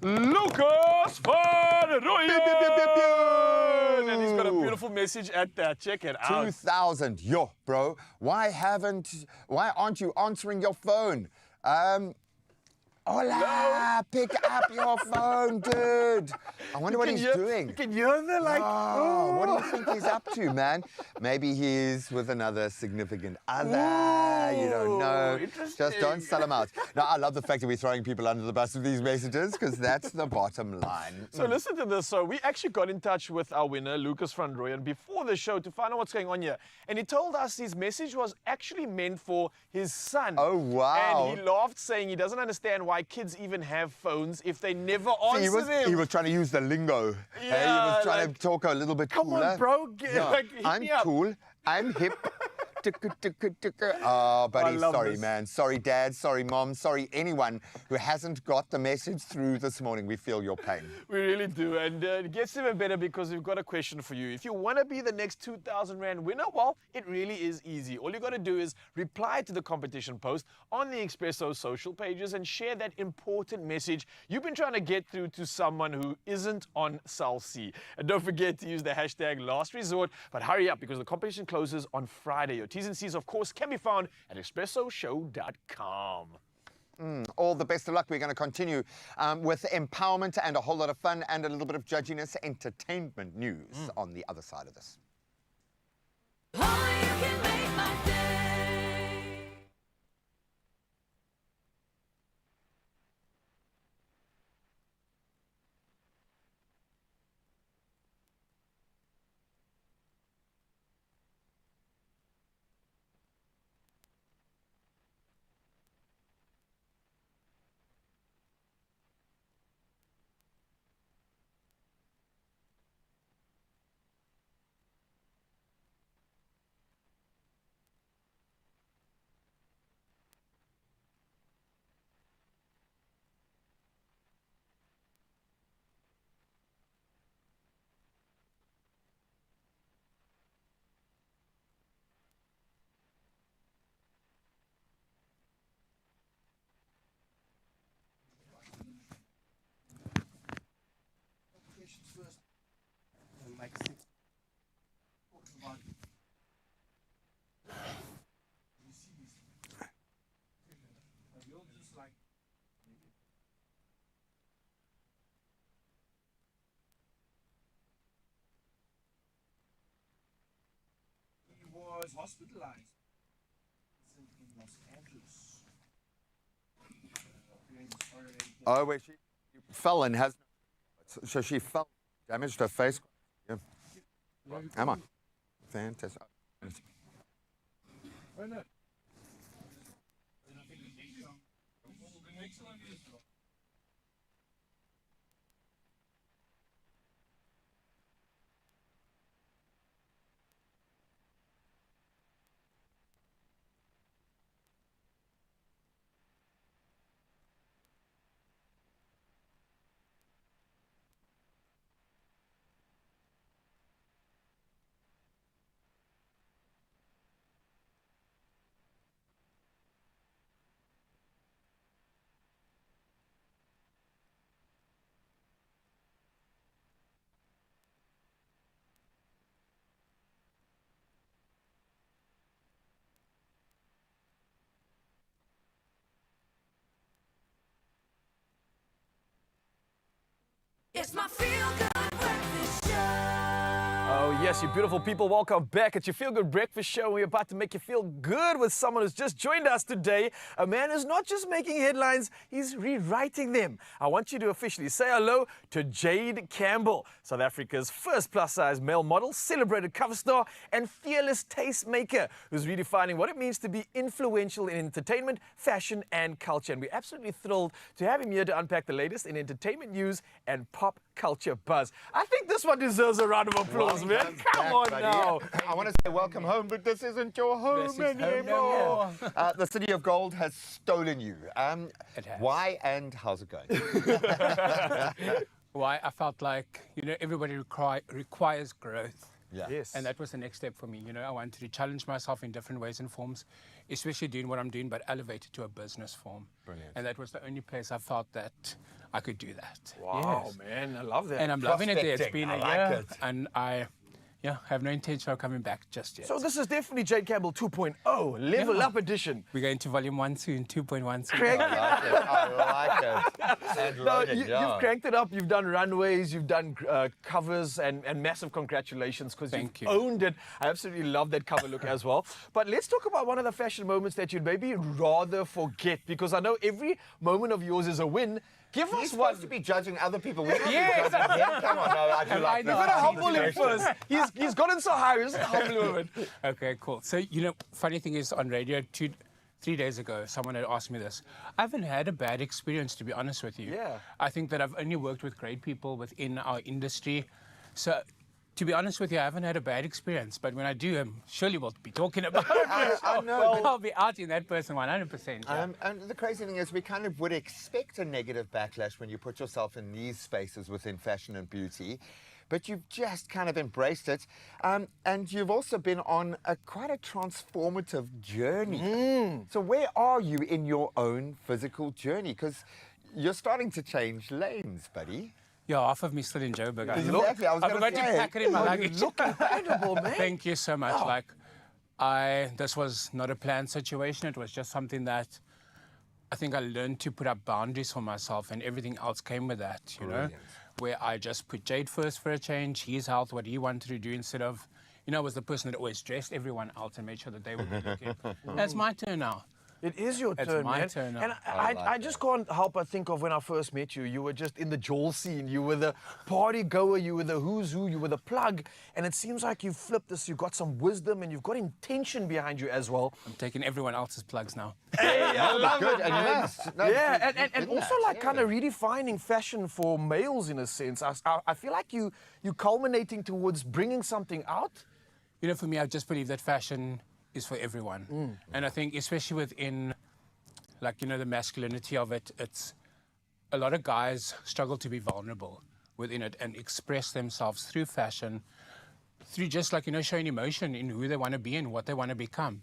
Lucas van Rooyen. And he's got a beautiful message at that. Check it out. 2,000. Yo, bro. Why aren't you answering your phone? Hola, pick up your phone, dude. I wonder what he's doing. You can hear the what do you think he's up to, man? Maybe he's with another significant other. You don't know. Just don't sell him out. Now, I love the fact that we're throwing people under the bus with these messages, because that's the bottom line. So listen to this. So we actually got in touch with our winner, Lucas van Rooyen, before the show to find out what's going on here. And he told us his message was actually meant for his son. Oh, wow. And he laughed, saying he doesn't understand why my kids even have phones if they never See, answer them? he was trying to use the lingo. He Yeah, was trying like, to talk a little bit come cooler. on, bro. Like, hit I'm me up. cool. I'm hip. Oh, buddy, love sorry, this. man. Sorry, Dad. Sorry, Mom. Sorry, anyone who hasn't got the message through this morning. We feel your pain. We really do. And it gets even better because we've got a question for you. If you want to be the next 2,000 Rand winner, well, it really is easy. All you got to do is reply to the competition post on the Expresso social pages and share that important message you've been trying to get through to someone who isn't on Cell C. And don't forget to use the hashtag last resort. But hurry up because the competition closes on Friday. Your T's and C's, of course, can be found at expressoshow.com. All the best of luck. We're going to continue with empowerment and a whole lot of fun and a little bit of judginess, entertainment news on the other side of this. Was hospitalized in Los Angeles. Oh, wait, she fell and has... So she fell, damaged her face. Yeah. Am I? Fantastic. Oh, no. It's my feel-good breakfast show. Oh, yes, you beautiful people. Welcome back at your Feel Good Breakfast Show. We're about to make you feel good with someone who's just joined us today. A man who's not just making headlines, he's rewriting them. I want you to officially say hello to Jade Campbell, South Africa's first plus-size male model, celebrated cover star, and fearless tastemaker, who's redefining what it means to be influential in entertainment, fashion, and culture. And we're absolutely thrilled to have him here to unpack the latest in entertainment news and pop culture buzz. I think this one deserves a round of applause, man. Come on now. I want to say welcome home, but this isn't your home anymore. The City of Gold has stolen you. Why and how's it going? Why? I felt like, everybody requires growth. Yeah. Yes. And that was the next step for me. I wanted to challenge myself in different ways and forms, especially doing what I'm doing, but elevate it to a business form. Brilliant. And that was the only place I felt that I could do that. Wow, Yes. man, I love that. And I'm loving it there. It's Prospecting, been a I year, like it. and I have no intention of coming back just yet. So this is definitely Jade Campbell 2.0, level up edition. We're going to volume 1 soon, 2.1 soon. Crank- I like it. And No, loaded, you've cranked it up. You've done runways, you've done covers, and massive congratulations because you've Thank you. owned it. I absolutely love that cover look as well. But let's talk about one of the fashion moments that you'd maybe rather forget, because I know every moment of yours is a win. Give He's us one. supposed to be judging other people. We're not Yes. judging him. Come on, no, I do Am like I this. not? You've got to humble him Situation. first. He's gotten so high. Just humble him a bit. Okay, cool. So, funny thing is on radio, 3 days ago, someone had asked me this. I haven't had a bad experience, to be honest with you. Yeah. I think that I've only worked with great people within our industry. So, to be honest with you, I haven't had a bad experience. But when I do, surely we'll be talking about it. I know. I'll be outing that person 100%. Yeah. And the crazy thing is we kind of would expect a negative backlash when you put yourself in these spaces within fashion and beauty. But you've just kind of embraced it. And you've also been on quite a transformative journey. So where are you in your own physical journey? Because you're starting to change lanes, buddy. Yeah, half of me still in Joburg. Exactly, I was I gonna forgot to say. pack it in my Oh, you luggage. look incredible, man. Thank you so much. Oh. This was not a planned situation. It was just something that I think I learned to put up boundaries for myself, and everything else came with that, you know, where I just put Jade first for a change, his health, what he wanted to do, instead of, you know, I was the person that always dressed everyone else and made sure that they were good looking. That's my turn now. It is your It's turn, my man. turn now. And I just can't help but think of when I first met you. You were just in the jewel scene. You were the party goer. You were the who's who. You were the plug. And it seems like you flipped this. You've got some wisdom and you've got intention behind you as well. I'm taking everyone else's plugs now. Hey, I love good, it, and you man. must. No, Yeah, you and did also that, like kind of redefining fashion for males in a sense. I feel like you culminating towards bringing something out. You know, for me, I just believe that fashion is for everyone. And I think especially within, like, you know, the masculinity of it, it's a lot of guys struggle to be vulnerable within it and express themselves through fashion, through just like, you know, showing emotion in who they want to be and what they want to become.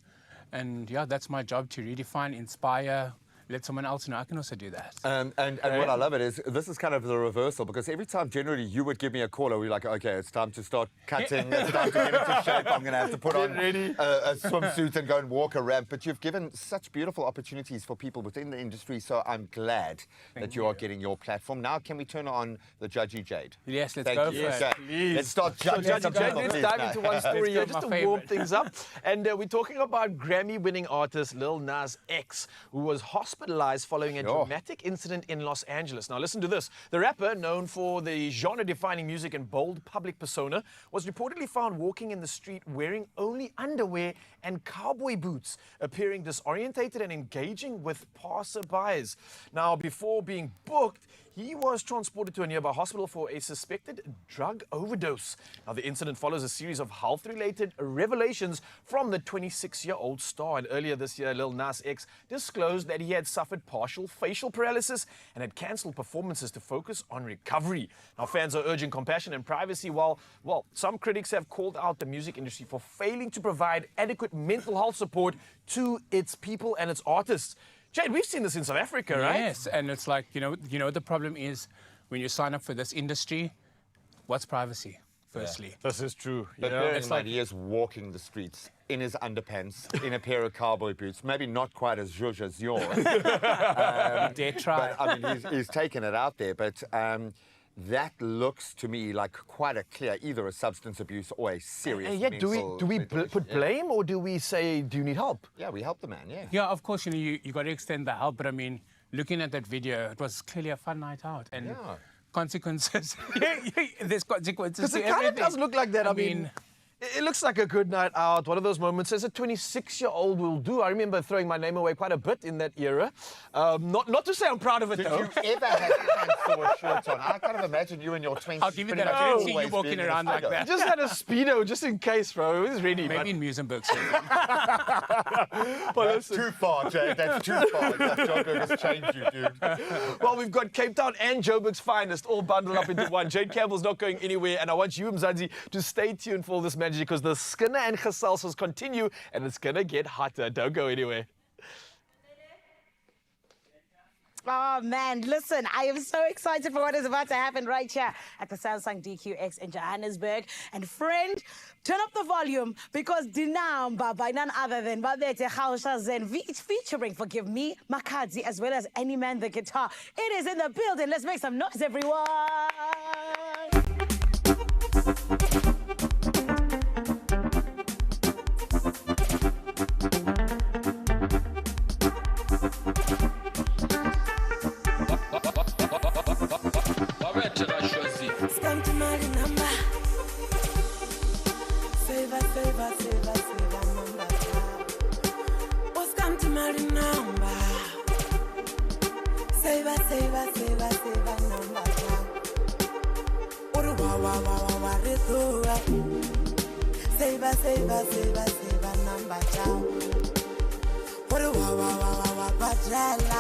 And yeah, that's my job, to redefine, inspire, let someone else know I can also do that. And what I love it is, this is kind of the reversal, because every time generally you would give me a call, and we're like, okay, it's time to start cutting, it's time to get into shape, I'm going to have to put on a swimsuit and go and walk a ramp. But you've given such beautiful opportunities for people within the industry, so I'm glad that you are getting your platform. Now, can we turn on the Judgy Jade? Yes, let's Thank go you. for it. Okay. Please. Let's start judging Judgy some Jade, people, let's please, dive now. into one story here just to my warm favorite. things up. And we're talking about Grammy-winning artist Lil Nas X, who was hospitalized following a dramatic incident in Los Angeles. Now listen to this. The rapper, known for the genre-defining music and bold public persona, was reportedly found walking in the street wearing only underwear and cowboy boots, appearing disorientated and engaging with passerbys. Now, before being booked, he was transported to a nearby hospital for a suspected drug overdose. Now, the incident follows a series of health-related revelations from the 26-year-old star. And earlier this year, Lil Nas X disclosed that he had suffered partial facial paralysis and had cancelled performances to focus on recovery. Now, fans are urging compassion and privacy, while, well, some critics have called out the music industry for failing to provide adequate mental health support to its people and its artists. Jade, we've seen this in South Africa, right? Yes, and it's like, you know, the problem is when you sign up for this industry, what's privacy, firstly? This is true. But bear in mind, he is walking the streets in his underpants, in a pair of cowboy boots. Maybe not quite as zhuzh as yours. Dare try. But, I mean, he's taken it out there. But that looks to me like quite a clear, either a substance abuse or a serious And yet, do we put blame, or do we say, do you need help? Yeah, we help the man, yeah. Yeah, of course, you know, you got to extend the help, but I mean, looking at that video, it was clearly a fun night out. And consequences, there's consequences Because to it kind of everything. does look like that. I mean, it looks like a good night out, one of those moments as a 26-year-old will do. I remember throwing my name away quite a bit in that era. Not to say I'm proud of it, Did though. you ever have pants or a shirt on? I kind of imagine you in your 20s. I'll give you that. I didn't see you walking around like I that. just had a Speedo, just in case, bro. It was ready. Maybe in Musenberg. That's too far, Jay. That's too far. Joburg has changed you, dude. Well, we've got Cape Town and Joburg's finest all bundled up into one. Jade Campbell's not going anywhere, and I want you, Mzansi, to stay tuned for all this magic, because the Skinner and Gesalsos continue, and it's going to get hotter. Don't go anywhere. Oh, man, listen, I am so excited for what is about to happen right here at the Samsung DQX in Johannesburg. And friend, turn up the volume, because Dinamba by none other than Babete Gausha Zen featuring Forgive Me, Makadzi, as well as Any Man the Guitar. It is in the building. Let's make some noise, everyone. Mali my number. Save number. Uru wa wa wa wa wa retuwa. Save number. Uru wa wa wa wa wa bajela.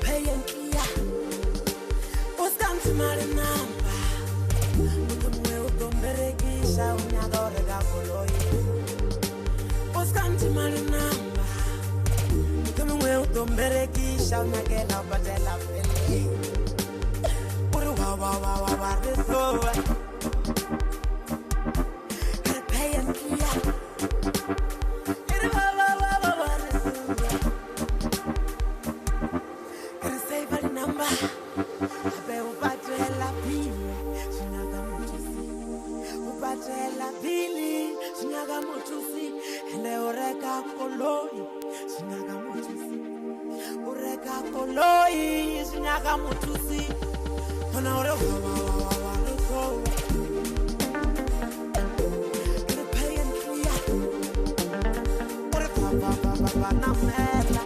Pay and clear. What's come to my number? Utumwe utomberekisha unyadorega koloye. What's come to my number? Utumwe utomberekisha unyagela ubatela pele. Uru wa wa wa wa wa retuwa. Pay and clear. Uru wa wa wa wa wa retuwa. Gotta save the number. Abe upatela pili, sunyaga mutusi. Upatela pili, sunyaga mutusi. Ende oreka koloi, sunyaga mutusi. Oreka koloi, sunyaga mutusi. Ona ore wa wa wa wa wa reko. Gotta pay and clear. Ore wa wa wa wa wa na mela.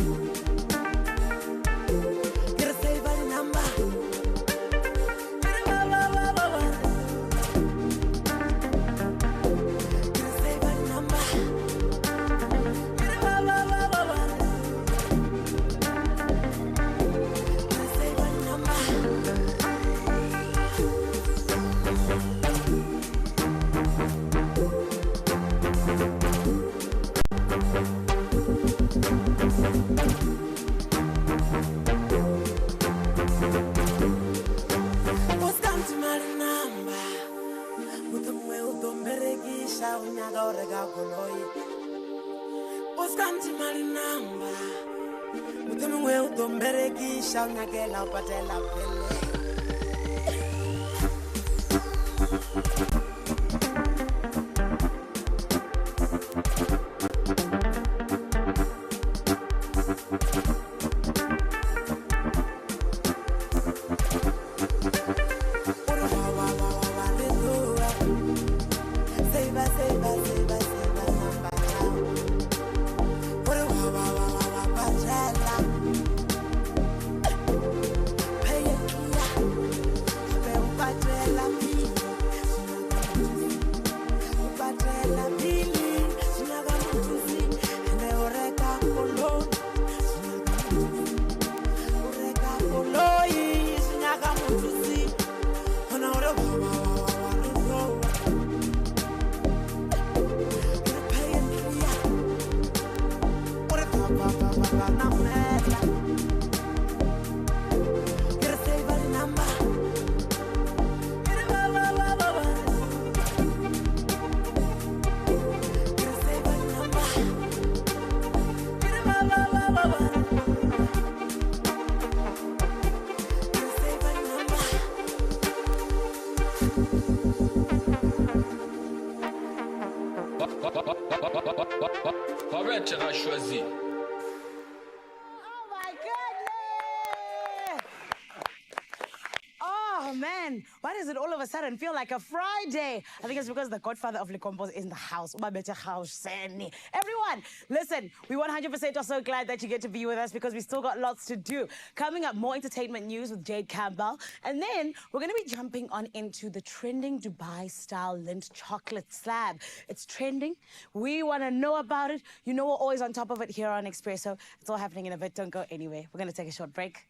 Unyagela upatela pele. Oh man, why does it all of a sudden feel like a Friday? I think it's because the godfather of Likombo is in the house. Everyone, listen, we 100% are so glad that you get to be with us because we still got lots to do. Coming up, more entertainment news with Jade Campbell. And then we're going to be jumping on into the trending Dubai-style Lindt chocolate slab. It's trending. We want to know about it. You know we're always on top of it here on Expresso. It's all happening in a bit. Don't go anywhere. We're going to take a short break.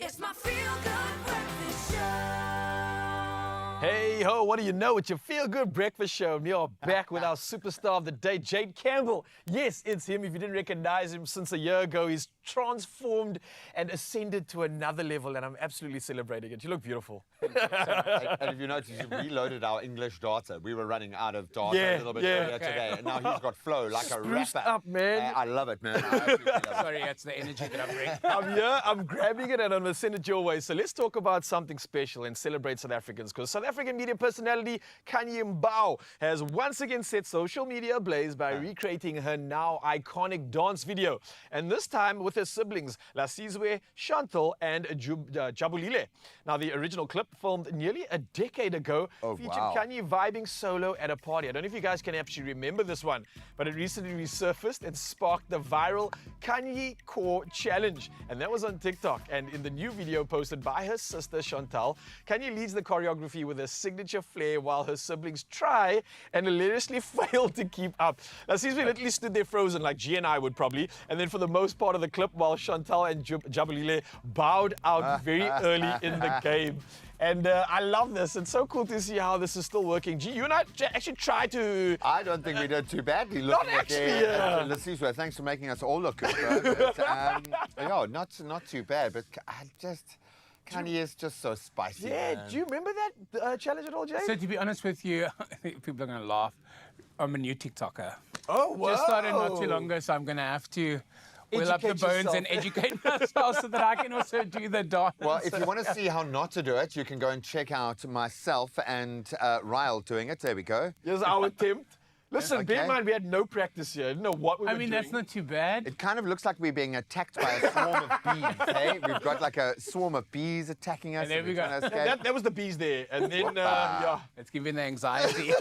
It's my feel-good breakfast show. Hey ho, what do you know? It's your feel-good breakfast show. We are back with our superstar of the day, Jade Campbell. Yes, it's him. If you didn't recognize him since a year ago, he's transformed and ascended to another level, and I'm absolutely celebrating it. You look beautiful. And if you notice, we reloaded our English data. We were running out of data a little bit earlier today, and now he's got flow like a Spruced rapper. up, man. I love it, man. I absolutely love it. Sorry, that's the energy that I bring. I'm here, I'm grabbing it, and I'm going to send it your way. So let's talk about something special and celebrate South Africans, because South African media personality Kanye Mbao has once again set social media ablaze by recreating her now iconic dance video. And this time with her siblings, Lasizwe, Chantal, and Jabulile. Now, the original clip, filmed nearly a decade ago, featured Kanye vibing solo at a party. I don't know if you guys can actually remember this one, but it recently resurfaced and sparked the viral Kanye Core Challenge. And that was on TikTok. And in the new video posted by her sister, Chantal, Kanye leads the choreography with a signature flair while her siblings try and hilariously fail to keep up. Lasizwe literally stood there frozen like G and I would probably. And then for the most part of the clip, while Chantal and Jabulile bowed out very early in the game. And I love this. It's so cool to see how this is still working. G, you and I actually tried to... I don't think we did too badly. Not actually, Lasizwe, thanks for making us all look good, bro. But, yeah, not too bad, but I just... Kanye is just so spicy. Yeah, man. do you remember that challenge at all, Jay? So to be honest with you, people are going to laugh. I'm a new TikToker. Oh, wow. Just started not too long ago, so I'm going to have to wheel up the bones and educate myself so that I can also do the dance. Well, if you want to see how not to do it, you can go and check out myself and Ryle doing it. There we go. Here's our attempt. Listen, bear in mind, we had no practice here. I didn't know what we were doing. that's not too bad. It kind of looks like we're being attacked by a swarm of bees, hey? We've got like a swarm of bees attacking us. And there we go. That was the bees there. And then, yeah. It's giving the anxiety.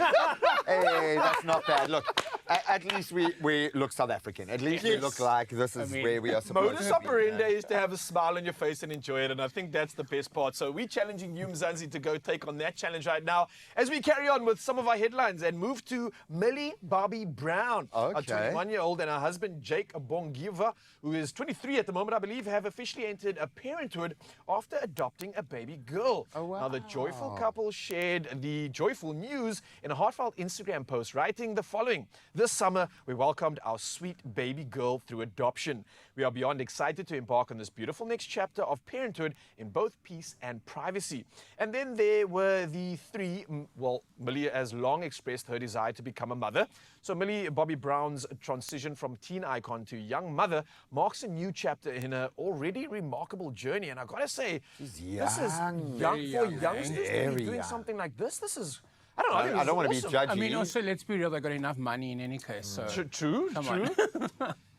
Hey, that's not bad. Look, at least we look South African. At least we look like this is where we are supposed Modus to be. operandi is to have a smile on your face and enjoy it, and I think that's the best part. So we're challenging you, Mzansi, to go take on that challenge right now as we carry on with some of our headlines and move to Millie Bobby Brown. Okay. Our 21-year-old and her husband, Jake Bongiva, who is 23 at the moment, I believe, have officially entered a parenthood after adopting a baby girl. Oh, wow. Now, the joyful couple shared the joyful news in a heartfelt Instagram post, writing the following: "This summer, we welcomed our sweet baby girl through adoption. We are beyond excited to embark on this beautiful next chapter of parenthood in both peace and privacy." And then there were the three. Well, Millie has long expressed her desire to become a mother. So Millie Bobby Brown's transition from teen icon to young mother marks a new chapter in her already remarkable journey. And I've got to say, this is young for youngsters to be doing something like this. This is, I don't know. I don't want to be judgy. I mean, also, let's be real, they got enough money in any case. So. True.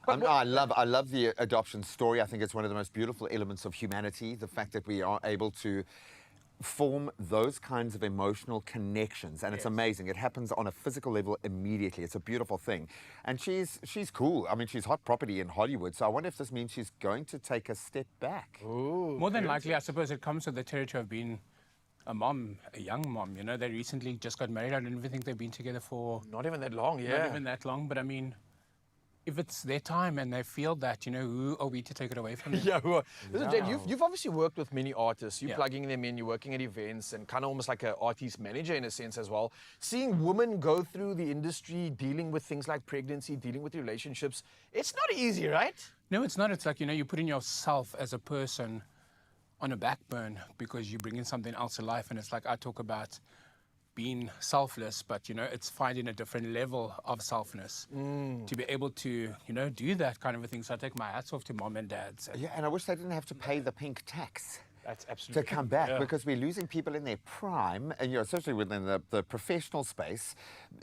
I love the adoption story. I think it's one of the most beautiful elements of humanity, the fact that we are able to form those kinds of emotional connections, and it's amazing. It happens on a physical level immediately. It's a beautiful thing, and she's cool. I mean, she's hot property in Hollywood, so I wonder if this means she's going to take a step back. Ooh, more than likely, I suppose it comes with the territory of being a mom, a young mom. You know, they recently just got married. I don't even think they've been together for not even that long. Not even that long, but I mean, if it's their time and they feel that, you know, who are we to take it away from them? Yeah, Listen, Jade, you've obviously worked with many artists. You're Yeah. plugging them in, you're working at events, and kind of almost like an artist manager in a sense as well. Seeing women go through the industry, dealing with things like pregnancy, dealing with relationships, it's not easy, right? No, it's not. It's like, you know, you're putting yourself as a person on a backburn because you bring in something else to life. And it's like I talk about being selfless, but, you know, it's finding a different level of selfness to be able to, you know, do that kind of a thing. So I take my hats off to mom and dads. Yeah, and I wish they didn't have to pay the pink tax. That's absolutely to come back, yeah. because we're losing people in their prime, and especially within the professional space,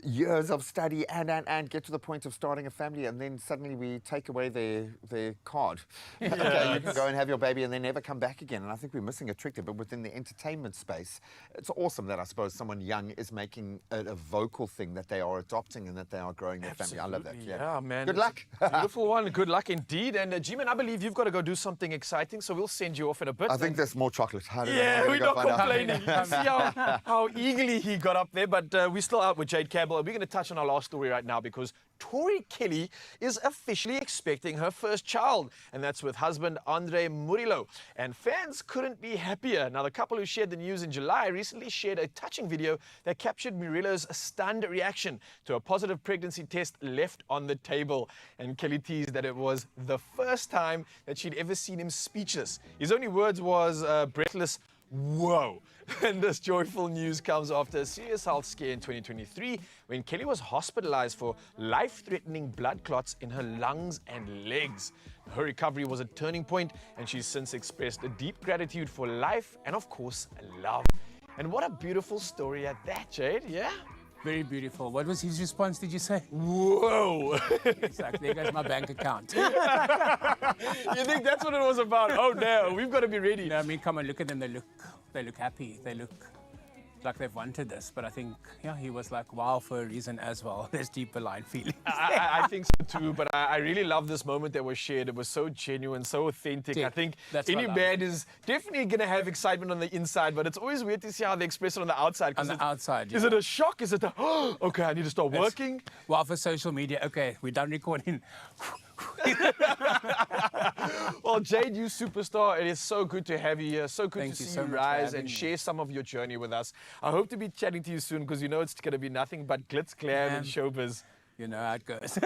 years of study and get to the point of starting a family, and then suddenly we take away their card. Yeah. Okay, you can go and have your baby and then never come back again. And I think we're missing a trick there. But within the entertainment space, it's awesome that I suppose someone young is making a vocal thing that they are adopting and that they are growing their family. I love that. Yeah, man. Good luck. Beautiful one. Good luck indeed. And G-Man, I believe you've got to go do something exciting, so we'll send you off in a bit. I think the Yes, more chocolate. I don't know. Yeah, I'm we're gonna not go find out. complaining. See how eagerly he got up there, but we're still out with Jade Campbell. We're going to touch on our last story right now because Tori Kelly is officially expecting her first child, and that's with husband Andre Murillo. And fans couldn't be happier. Now, the couple who shared the news in July recently shared a touching video that captured Murillo's stunned reaction to a positive pregnancy test left on the table. And Kelly teased that it was the first time that she'd ever seen him speechless. His only words was breathless, "Whoa." And this joyful news comes after a serious health scare in 2023 when Kelly was hospitalized for life-threatening blood clots in her lungs and legs. Her recovery was a turning point, and she's since expressed a deep gratitude for life and, of course, love. And what a beautiful story at that, Jade, yeah? Very beautiful. What was his response, did you say? Whoa! Exactly, there goes my bank account. You think that's what it was about? Oh no, we've got to be ready. No, I mean, come on, look at them. They look happy. They look like they've wanted this. But I think, yeah, he was like, wow, for a reason as well. There's deeper line feelings. I think so too, but I really love this moment that was shared. It was so genuine, so authentic. I think any man is definitely going to have excitement on the inside, but it's always weird to see how they express it on the outside. On the outside, yeah. Is it a shock? Is it a, oh, okay, I need to start working? Well, for social media, okay, we're done recording. Well, Jade, you superstar. It is so good to have you here. So good Thank to you see so you much for rise having and me. share some of your journey with us. I hope to be chatting to you soon because you know it's going to be nothing but glitz, glam, and showbiz. You know how it goes.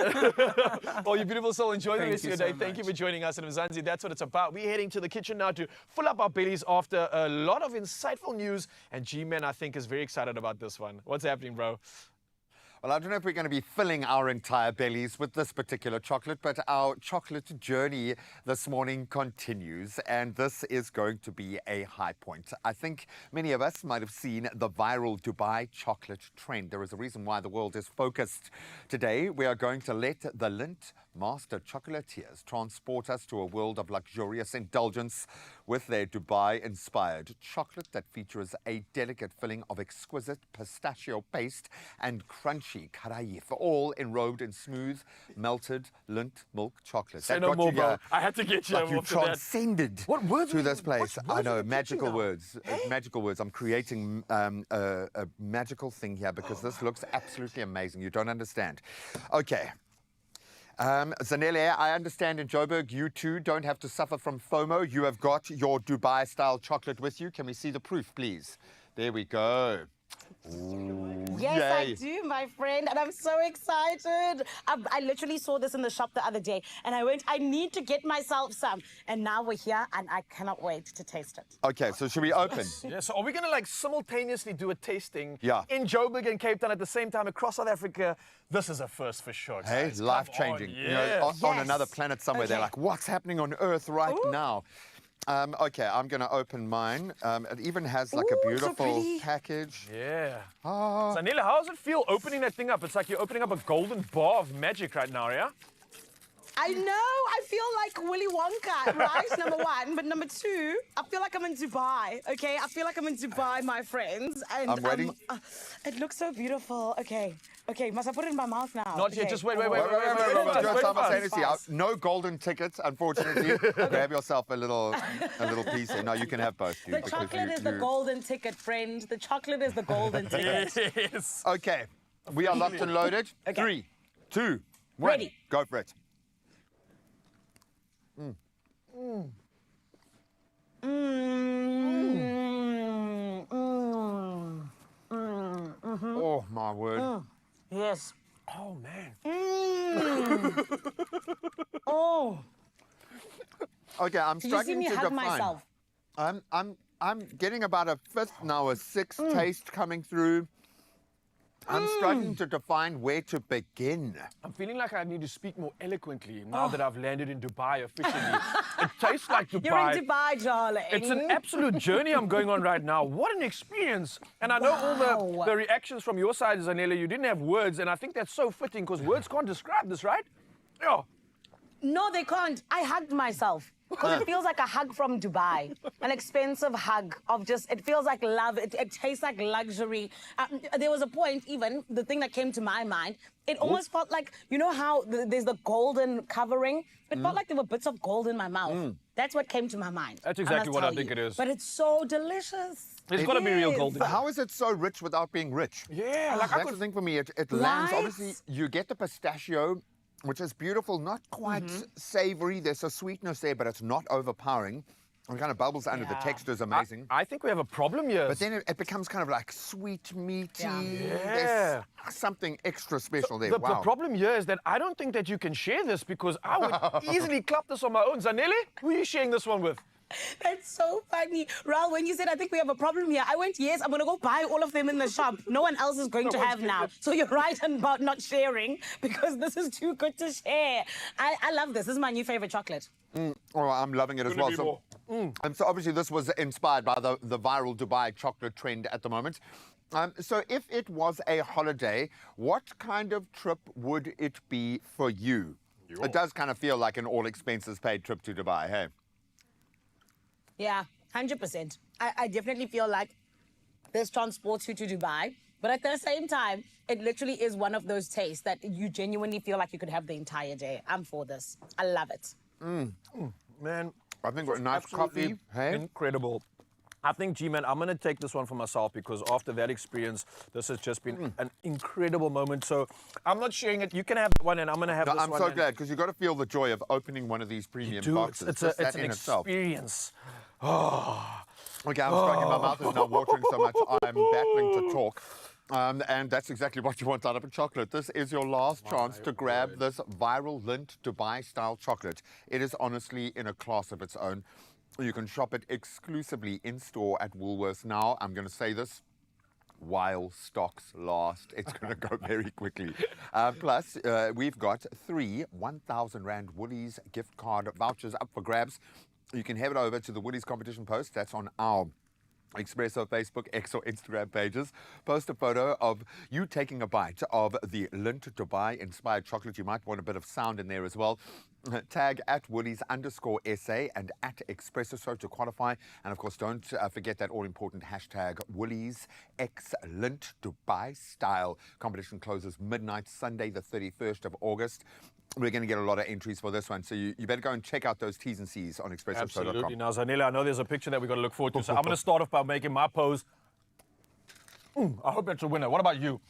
Well, you beautiful soul, enjoy the Thank rest of you your so day. Thank you much. for joining us. And Mzansi, that's what it's about. We're heading to the kitchen now to fill up our bellies after a lot of insightful news. And G-Man, I think, is very excited about this one. What's happening, bro? Well, I don't know if we're going to be filling our entire bellies with this particular chocolate, but our chocolate journey this morning continues, and this is going to be a high point. I think many of us might have seen the viral Dubai chocolate trend. There is a reason why the world is focused. Today, we are going to let the Lindt master chocolatiers transport us to a world of luxurious indulgence with their Dubai-inspired chocolate that features a delicate filling of exquisite pistachio paste and crunchy karaif, all enrobed in smooth, melted Lindt milk chocolate. Say That no got more, you bro. here I had to get you like you off to that. transcended What words to are this you- place. what I words are know, you teaching magical now? words. Magical words. I'm creating a magical thing here because this looks absolutely amazing. You don't understand. Okay. Zanele, I understand in Joburg you too don't have to suffer from FOMO. You have got your Dubai-style chocolate with you. Can we see the proof, please? There we go. Ooh, Yes, I yay. do, my friend, and I'm so excited. I literally saw this in the shop the other day, and I went, I need to get myself some. And now we're here, and I cannot wait to taste it. Okay, so should we open? Yeah, so are we going to like simultaneously do a tasting Yeah. in Joburg and Cape Town at the same time across South Africa? This is a first for sure. Hey, guys. Come life-changing. on, You know, yeah. on another planet somewhere, they're Okay. like, what's happening on Earth right now? Okay, I'm going to open mine. It even has like Ooh, a so beautiful pretty. package. Yeah. Ah. Zanele, how does it feel opening that thing up? It's like you're opening up a golden bar of magic right now, yeah? I know, I feel like Willy Wonka, right? Number one. But number two, I feel like I'm in Dubai, okay? I feel like I'm in Dubai, my friends. And I'm waiting. It looks so beautiful. Okay, must I put it in my mouth now? Not yet, Okay. just wait. Wait, Just do it wait for us. simultaneously. No golden tickets, unfortunately. Grab yourself a little piece. No, you can have both. The chocolate is the golden ticket, friend. The chocolate is the golden ticket. Yes. Okay, we are locked and loaded. Okay. 3, 2, 1. Ready. Go for it. Oh, my word. Yes. Oh, man. Oh. Okay, I'm Did you see struggling me to hug define. myself? I'm getting about a fifth now, a sixth taste coming through. I'm struggling to define where to begin. I'm feeling like I need to speak more eloquently now that I've landed in Dubai officially. It tastes like Dubai. You're in Dubai, darling. It's an absolute journey I'm going on right now. What an experience. And I know all the reactions from your side, Zanele, you didn't have words, and I think that's so fitting because words can't describe this, right? Yeah. No, they can't. I hugged myself. Because it feels like a hug from Dubai, an expensive hug of just, it feels like love, it tastes like luxury. There was a point, even, the thing that came to my mind, it almost felt like, you know how there's the golden covering? It felt like there were bits of gold in my mouth. That's what came to my mind. That's I exactly must what I tell think you. it is. But it's so delicious. There's got to be real gold in But it. how is it so rich without being rich? Yeah, like That's the thing for me. It lands, Right? obviously, you get the pistachio, which is beautiful, not quite savory. There's a sweetness there, but it's not overpowering. It kind of bubbles under. The texture is amazing. I think we have a problem here. But then it becomes kind of like sweet, meaty. Yeah. There's something extra special there. The Wow. problem here is that I don't think that you can share this because I would easily clap this on my own. Zanele, who are you sharing this one with? That's so funny. Raul, when you said, I think we have a problem here, I went, yes, I'm going to go buy all of them in the shop. No one else is going to have now. So you're right about not sharing because this is too good to share. I love this. This is my new favorite chocolate. Oh, I'm loving it as well. So, and so obviously this was inspired by the viral Dubai chocolate trend at the moment. So if it was a holiday, what kind of trip would it be for you? It does kind of feel like an all expenses paid trip to Dubai, hey? Yeah, 100%. I definitely feel like this transports you to Dubai. But at the same time, it literally is one of those tastes that you genuinely feel like you could have the entire day. I'm for this. I love it. Man, I think a nice absolutely coffee, hey? incredible. I think, G-Man, I'm going to take this one for myself because after that experience, this has just been an incredible moment. So I'm not sharing it. You can have one and I'm going to have No, this I'm one. so glad because you've got to feel the joy of opening one of these premium boxes. It's Just that an in itself. experience. Okay, I'm struggling. My mouth is now watering so much. I'm battling to talk. And that's exactly what you want out of a chocolate. This is your last chance to grab this viral Lindt Dubai-style chocolate. It is honestly in a class of its own. You can shop it exclusively in-store at Woolworths now. I'm going to say this while stocks last. It's going to go very quickly. Plus, we've got 3 1,000 Rand Woolies gift card vouchers up for grabs. You can head over to the Woolies competition post. That's on our Expresso Facebook, X or Instagram pages. Post a photo of you taking a bite of the Lindt Dubai inspired chocolate. You might want a bit of sound in there as well. Tag at Woolies_SA and at Expresso to qualify. And of course, don't forget that all important hashtag Woolies X Lindt Dubai style. Competition closes midnight, Sunday, the 31st of August. We're going to get a lot of entries for this one. So you better go and check out those T's and C's on expresso.com. Absolutely. Now, Zanele, I know there's a picture that we've got to look forward to. So I'm going to start off by making my pose. I hope that's a winner. What about you?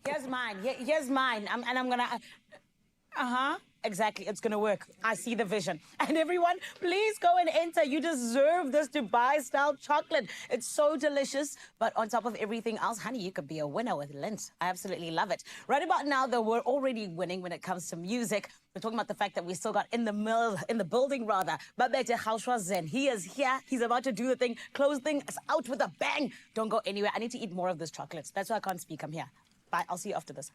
Here's mine. Here's mine. And I'm going to... Exactly. It's going to work. I see the vision. And everyone, please go and enter. You deserve this Dubai-style chocolate. It's so delicious. But on top of everything else, honey, you could be a winner with Lindt. I absolutely love it. Right about now, though, we're already winning when it comes to music. We're talking about the fact that we still got in the building, rather. Babete Haushwa Zen. He is here. He's about to do the thing. Close things out with a bang. Don't go anywhere. I need to eat more of this chocolate. That's why I can't speak. I'm here. Bye. I'll see you after this.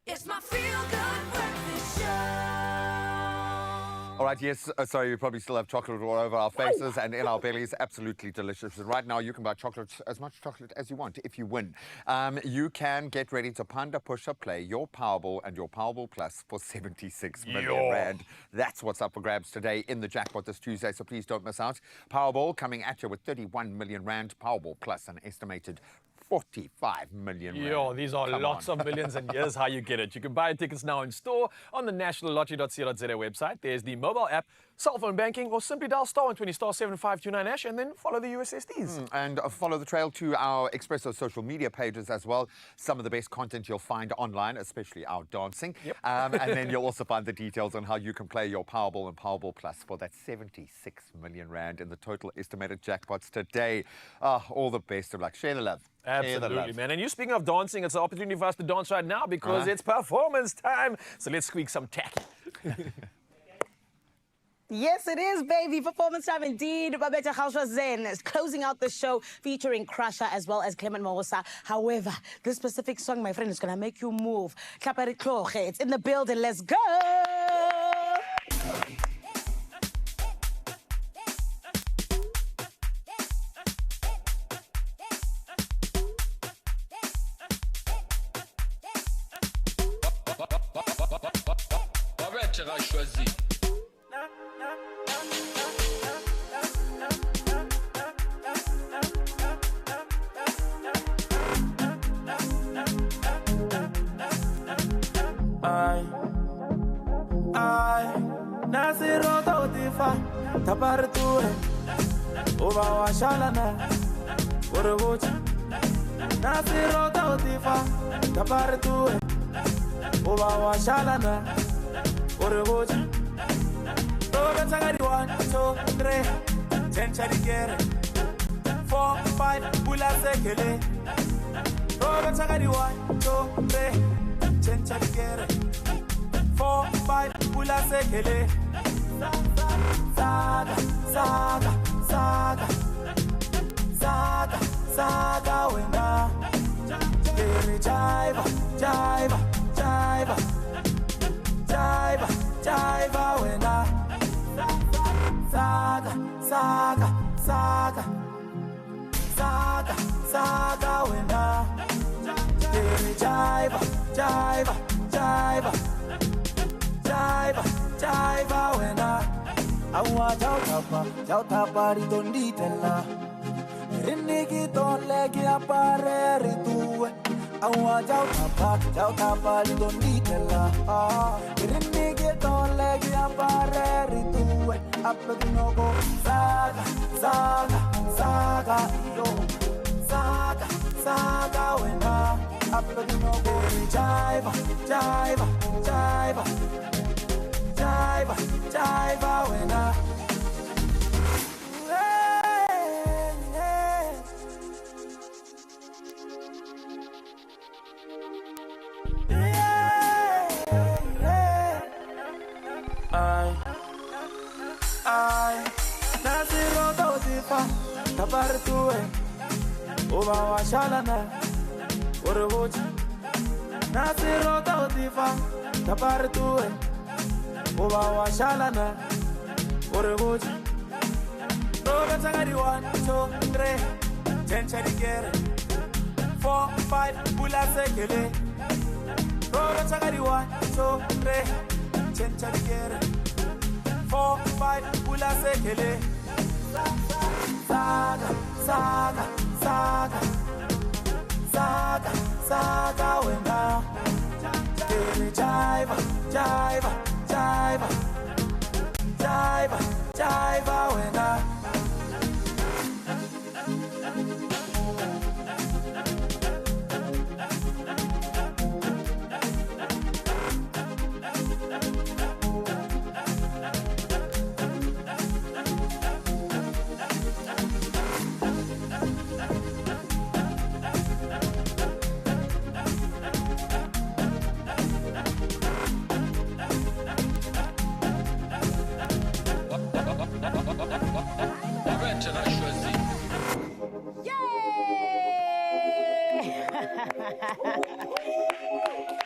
It's my feel-good breakfast show. All right, yes, sorry, we probably still have chocolate all over our faces and in our bellies. Absolutely delicious. And right now, you can buy chocolate, as much chocolate as you want if you win. You can get ready to panda, push up, play your Powerball and your Powerball Plus for 76 million rand. That's what's up for grabs today in the jackpot this Tuesday, so please don't miss out. Powerball coming at you with 31 million rand. Powerball Plus an estimated 45 million rand. Yo, these are lots of millions, and here's how you get it. You can buy tickets now in store on the nationallottery.co.za website. There's the mobile app, cell phone banking, or simply dial *120 *7529# and then follow the USSDs. And follow the trail to our Expresso social media pages as well. Some of the best content you'll find online, especially our dancing. And then you'll also find the details on how you can play your Powerball and Powerball Plus for that 76 million rand in the total estimated jackpots today. All the best of luck. Share the love. Absolutely, man. And you speaking of dancing, it's an opportunity for us to dance right now because it's performance time. So let's squeak some tacky. Yes, it is, baby. Performance time indeed. Babeta Zen is closing out the show featuring Crusher as well as Clement Mosa. However, this specific song, my friend, is going to make you move. It's in the building. Let's go. Taparture, Oba Washalana, Orogochi, Nasiro Tautifa, Taparture, Oba Washalana, Orogochi, Rogatagari 1, 2, 3, 10 Charigere, 4, 5, Pula Sekele, Rogatagari 1, 2, 3, 10 Charigere, 4, 5, Pula Sekele. Saga, saga, saga, saga, saga, wena. Jiva, jiva, jiva, jiva, jiva, wena. Saga, saga, saga, saga, saga, wena. Jiva, jiva, jiva, jiva, jiva, wena. Awa jau tapa ridonditella. Riniki ton legi appare ritue. Awa jau tapa ridonditella. Riniki ton legi appare ritue. Appetinogo saga, saga, saga, yo. Saga, saga, wena. Appetinogo jiva, jiva, jiva. Jiva, jiva, wena. I, Nasiro Tautifa, Tapartue, Oba Washalana, Orogochi, Nasiro Tautifa, Tapartue. Oba Washalana, Orogochi, Rogatagari 1, 2, 3, 10 Charigere, 4, 5, Pula Sekele, Rogatagari 1, 2, 3, 10 Charigere, 4, 5, Pula Sekele, Saga, saga, saga, saga, saga, wena. Jiva, jiva. Jiva, jiva, jiva, wena.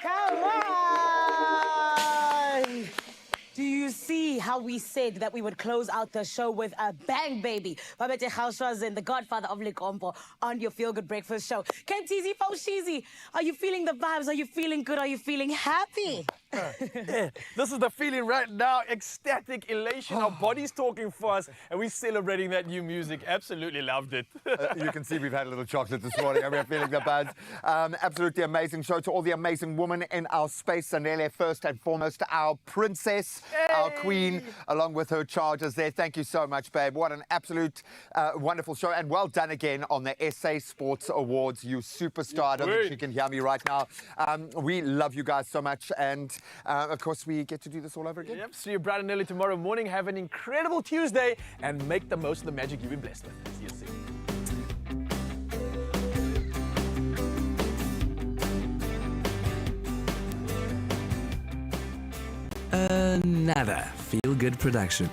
Come on. how we said that we would close out the show with a bang, baby. Babete Gauswazen, the godfather of Likompo, on your Feel Good Breakfast show. KTZ Foshizi, are you feeling the vibes? Are you feeling good? Are you feeling happy? Yeah, this is the feeling right now, ecstatic elation. Our body's talking for us, and we're celebrating that new music. Absolutely loved it. You can see we've had a little chocolate this morning and we're feeling the buzz. Absolutely amazing show to all the amazing women in our space. Zanele, first and foremost, our princess, our queen, along with her charges there. Thank you so much, babe. What an absolute wonderful show. And well done again on the SA Sports Awards. You superstar. I don't think she can hear me right now. We love you guys so much. And of course, we get to do this all over again. Yep, see you bright and early tomorrow morning. Have an incredible Tuesday and make the most of the magic you've been blessed with. See you soon. Another Feel Good production.